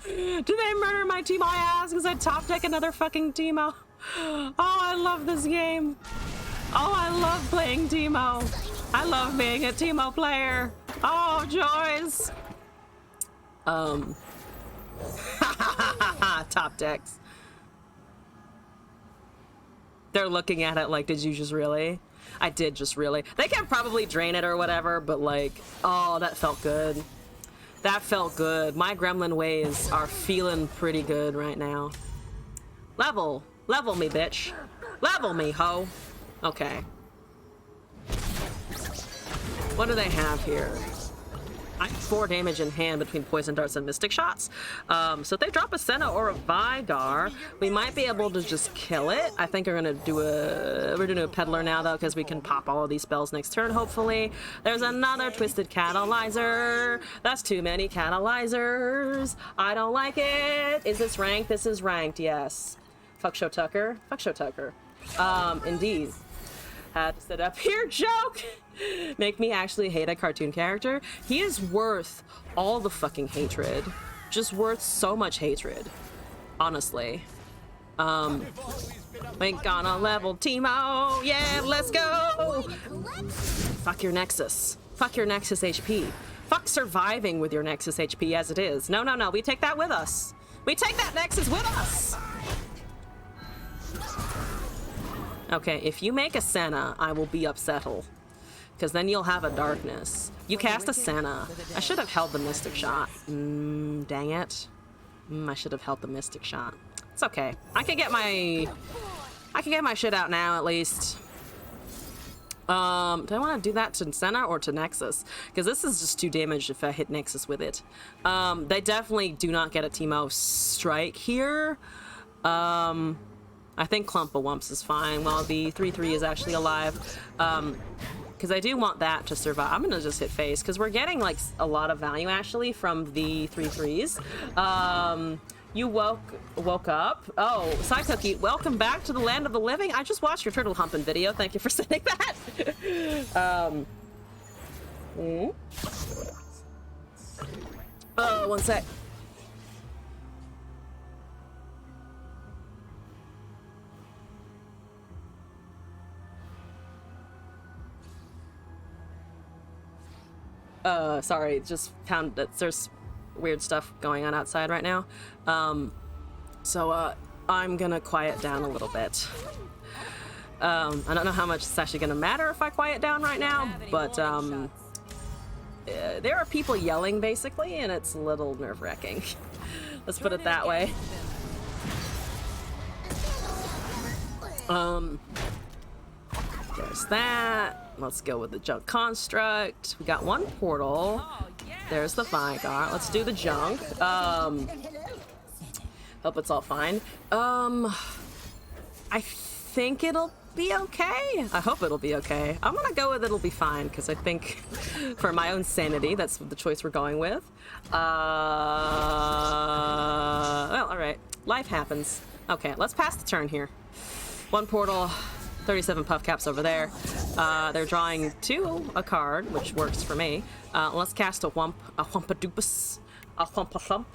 Do they murder my Timo? I ask, because I top deck another fucking Timo. Oh, I love this game. Oh, I love playing Timo. I love being a Timo player. Oh, joys. Top decks. They're looking at it like, did you just really? I did just really. They can probably drain it or whatever, but like, oh, that felt good. That felt good. My gremlin ways are feeling pretty good right now. Level me, bitch. Level me, ho. Okay. What do they have here? I have 4 damage in hand between poison darts and mystic shots. So if they drop a Senna or a Vigar, we might be able to just kill it. I think we're gonna do a peddler now though, because we can pop all of these spells next turn, hopefully. There's another twisted catalyzer. That's too many catalyzers. I don't like it. Is this ranked? This is ranked, yes. Fuck Show Tucker. Fuck Show Tucker. Indeed. Had to sit up here, joke! Make me actually hate a cartoon character. He is worth all the fucking hatred. Just worth so much hatred. Honestly. We gonna level Timo. Yeah, let's go! Fuck your Nexus. Fuck your Nexus HP. Fuck surviving with your Nexus HP as it is. No, no, no. We take that with us. We take that Nexus with us! Okay, if you make a Senna, I will be upsetful. Because then you'll have a Darkness. You cast a Senna. I should have held the Mystic Shot. Dang it. I should have held the Mystic Shot. It's okay. I can get my shit out now, at least. Do I want to do that to Senna or to Nexus? Because this is just 2 damage if I hit Nexus with it. They definitely do not get a Timo strike here. I think Clump-a-Wumps is fine, while the 3/3 is actually alive. Because I do want that to survive. I'm gonna just hit face, because we're getting like a lot of value actually from the 3/3s. You woke up. Oh, Side Cookie, welcome back to the land of the living. I just watched your turtle humping video. Thank you for sending that. One sec. Sorry, just found that there's weird stuff going on outside right now. So I'm gonna quiet down a little bit. I don't know how much it's actually gonna matter if I quiet down right now, but there are people yelling basically, and it's a little nerve-wracking. Let's put it that way. There's that. Let's go with the junk construct. We got one portal. There's the Vigar. Let's do the junk. Hope it's all fine. I think it'll be okay. I hope it'll be okay. I'm gonna go with it'll be fine, because I think for my own sanity, that's the choice we're going with. Well, alright. Life happens. Okay, let's pass the turn here. One portal, 37 puff caps over there. They're drawing a card, which works for me. Let's cast a Whumpa-Doopus, a Whumpa-Thump,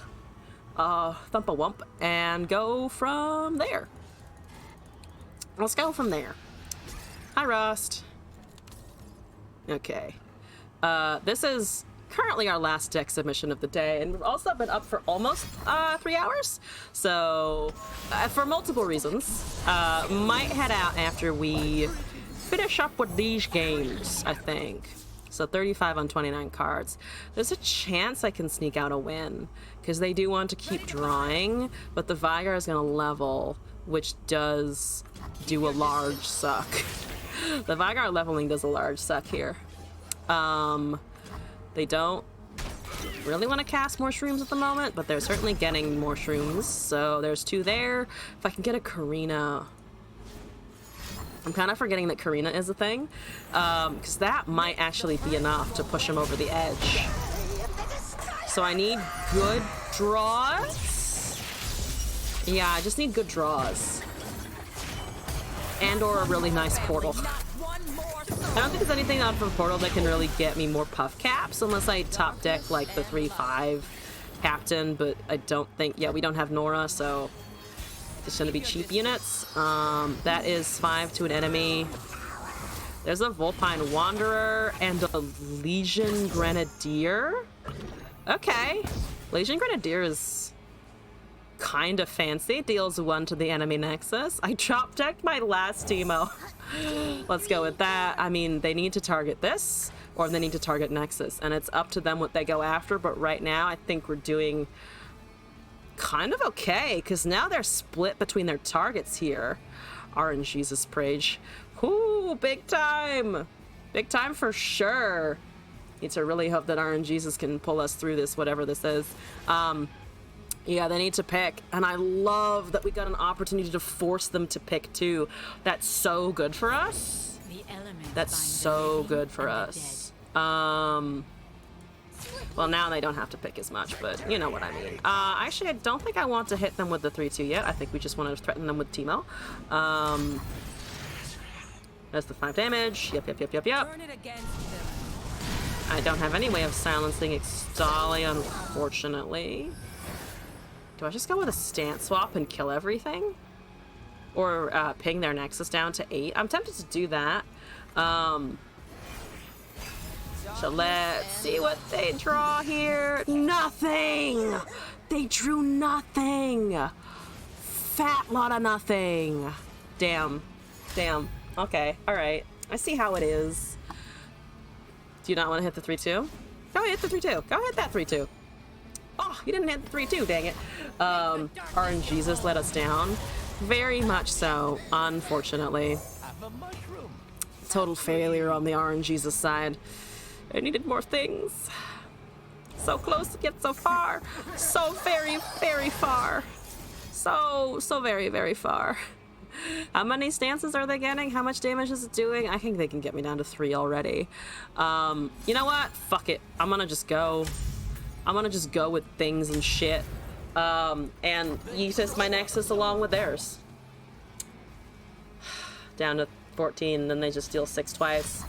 Thump-a-Wump, and go from there. Let's go from there. Hi, Rust. Okay. This is currently our last deck submission of the day, and we've also been up for almost 3 hours. So, for multiple reasons, might head out after we finish up with these games, I think. So 35 on 29 cards. There's a chance I can sneak out a win, because they do want to keep drawing, but the Vigar is going to level, which does do a large suck. The Vigar leveling does a large suck here. They don't really want to cast more shrooms at the moment, but they're certainly getting more shrooms. So there's 2 there. If I can get a Karina... I'm kind of forgetting that Karina is a thing, because that might actually be enough to push him over the edge. So I need good draws. Yeah, I just need good draws. And or a really nice portal. I don't think there's anything out from Portal that can really get me more puff caps, unless I top deck like the 3/5 captain, but I don't think, yeah, we don't have Nora, so it's gonna be cheap units. That is 5 to an enemy. There's a Vulpine Wanderer and a Legion Grenadier. Okay. Legion Grenadier is kind of fancy. Deals 1 to the enemy nexus. I drop decked my last Teemo. Let's go with that. I mean, they need to target this, or they need to target nexus, and it's up to them what they go after, but right now I think we're doing kind of okay, because now they're split between their targets here. RNGesus Prage. Ooh, big time! Big time for sure. Need to really hope that RNGesus can pull us through this, whatever this is. Yeah, they need to pick, and I love that we got an opportunity to force them to pick too. That's so good for us. That's so good for us. Well, now they don't have to pick as much, but you know what I mean. Actually, I don't think I want to hit them with the 3/2 yet. I think we just want to threaten them with Teemo. That's the 5 damage. Yep. I don't have any way of silencing Ixtali, unfortunately. Do I just go with a stance swap and kill everything? Or ping their nexus down to 8? I'm tempted to do that. So let's see what they draw here. Nothing! They drew nothing! Fat lot of nothing. Damn. Okay, alright. I see how it is. Do you not want to hit the 3/2? Go hit the 3/2. Go hit that 3/2. Oh, you didn't hit the 3/2, dang it. RNGesus let us down. Very much so, unfortunately. Total failure on the RNGesus side. I needed more things. So close to get so far. So very, very far. So very, very far. How many stances are they getting? How much damage is it doing? I think they can get me down to 3 already. You know what? Fuck it. I'm gonna just go with things and shit. And Yeetus my nexus along with theirs. Down to 14, then they just deal 6 twice.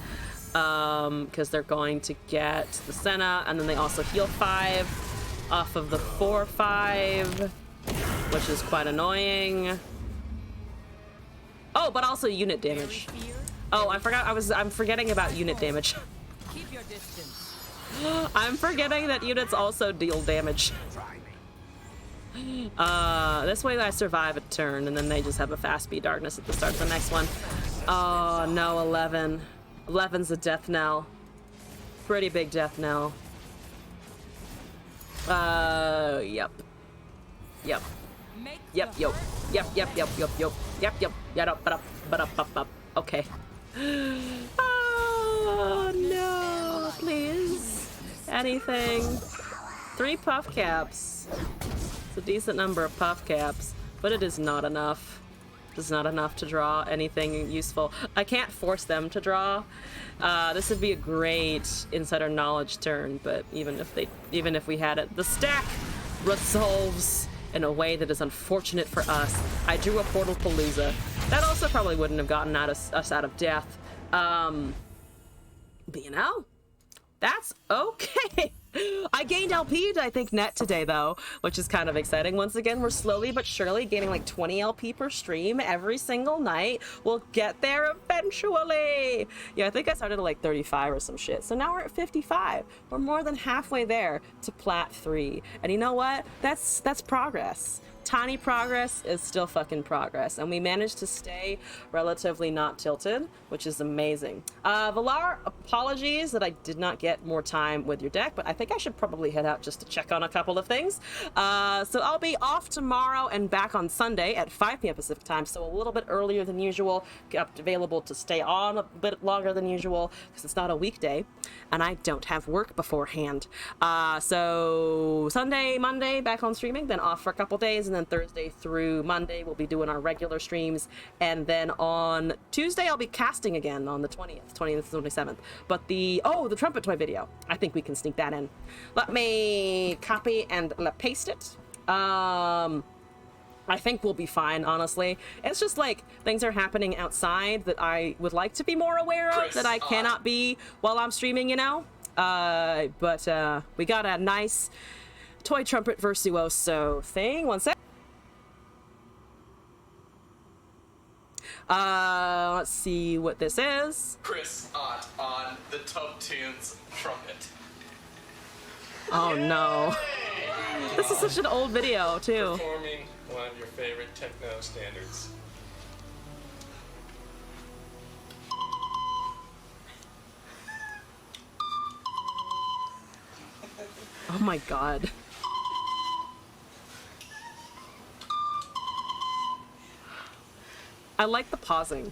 because they're going to get the Senna, and then they also heal 5 off of the 4/5, which is quite annoying. Oh, but also unit damage. Oh, I forgot. I'm forgetting about unit damage. Keep your distance. I'm forgetting that units also deal damage. This way I survive a turn, and then they just have a fast speed darkness at the start of the next one. Oh no, 11. 11's a death knell. Pretty big death knell. Yep. Yep. Yep, yep. Yep, yep, yep, yep, yep. Yep, yep. Yep, okay. Oh no, please. Anything. 3 puff caps. It's a decent number of puff caps, but it is not enough. It's not enough to draw anything useful. I can't force them to draw. This would be a great insider knowledge turn, but even if we had it, the stack resolves in a way that is unfortunate for us. I drew a Portal Palooza. That also probably wouldn't have gotten us out of death. But you know, that's okay. I gained LP, I think, net today, though, which is kind of exciting. Once again, we're slowly but surely gaining like 20 LP per stream every single night. We'll get there eventually. Yeah, I think I started at like 35 or some shit. So now we're at 55. We're more than halfway there to Plat 3. And you know what? That's progress. Tiny progress is still fucking progress, and we managed to stay relatively not tilted, which is amazing. Valar, apologies that I did not get more time with your deck, but I think I should probably head out just to check on a couple of things. So I'll be off tomorrow and back on Sunday at 5 p.m. Pacific time, so a little bit earlier than usual, available to stay on a bit longer than usual, because it's not a weekday, and I don't have work beforehand. So Sunday, Monday, back on streaming, then off for a couple days, and then Thursday through Monday we'll be doing our regular streams, and then on Tuesday I'll be casting again on the 20th, 27th. But the trumpet toy video, I think we can sneak that in. Let me copy and paste it. I think we'll be fine, honestly. It's just like things are happening outside that I would like to be more aware of, that I cannot be while I'm streaming, you know? But we got a nice toy trumpet virtuoso thing. One sec. Let's see what this is. Chris Ott on the Tub Tunes trumpet. Oh no. This is such an old video, too. Performing one of your favorite techno standards. Oh my god. I like the pausing.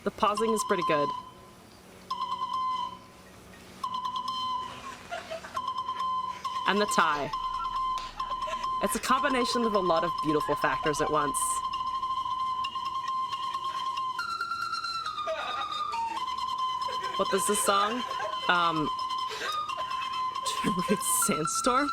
The pausing is pretty good. And the tie. It's a combination of a lot of beautiful factors at once. What was this song? Sandstorm?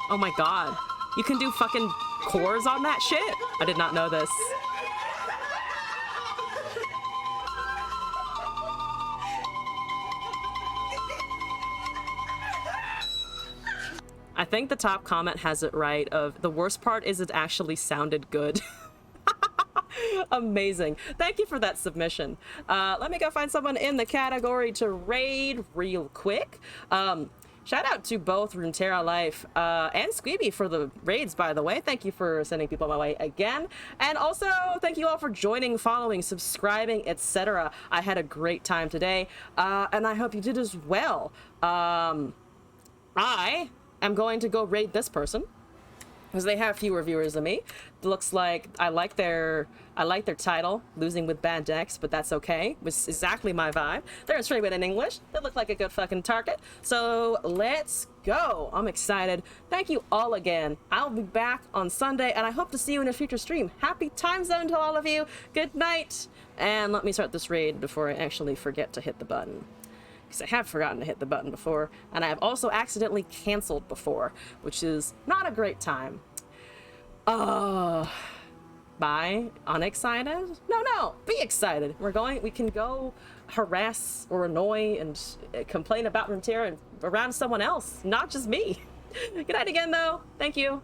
Oh my god. You can do fucking chords on that shit? I did not know this. I think the top comment has it right of the worst part is it actually sounded good. Amazing. Thank you for that submission. Let me go find someone in the category to raid real quick. Shout out to both Runeterra Life and Squeeby for the raids, by the way. Thank you for sending people my way again. And also, thank you all for joining, following, subscribing, etc. I had a great time today, and I hope you did as well. I am going to go raid this person, because they have fewer viewers than me. It looks like I like their title, Losing with Bad Decks, but that's okay. It was exactly my vibe. They're streaming in English. They look like a good fucking target. So let's go. I'm excited. Thank you all again. I'll be back on Sunday, and I hope to see you in a future stream. Happy time zone to all of you. Good night. And let me start this raid before I actually forget to hit the button, because I have forgotten to hit the button before, and I have also accidentally canceled before, which is not a great time. Bye. Unexcited? No, be excited. We can go harass or annoy and complain about Runeterra and around someone else, not just me. Good night again, though. Thank you.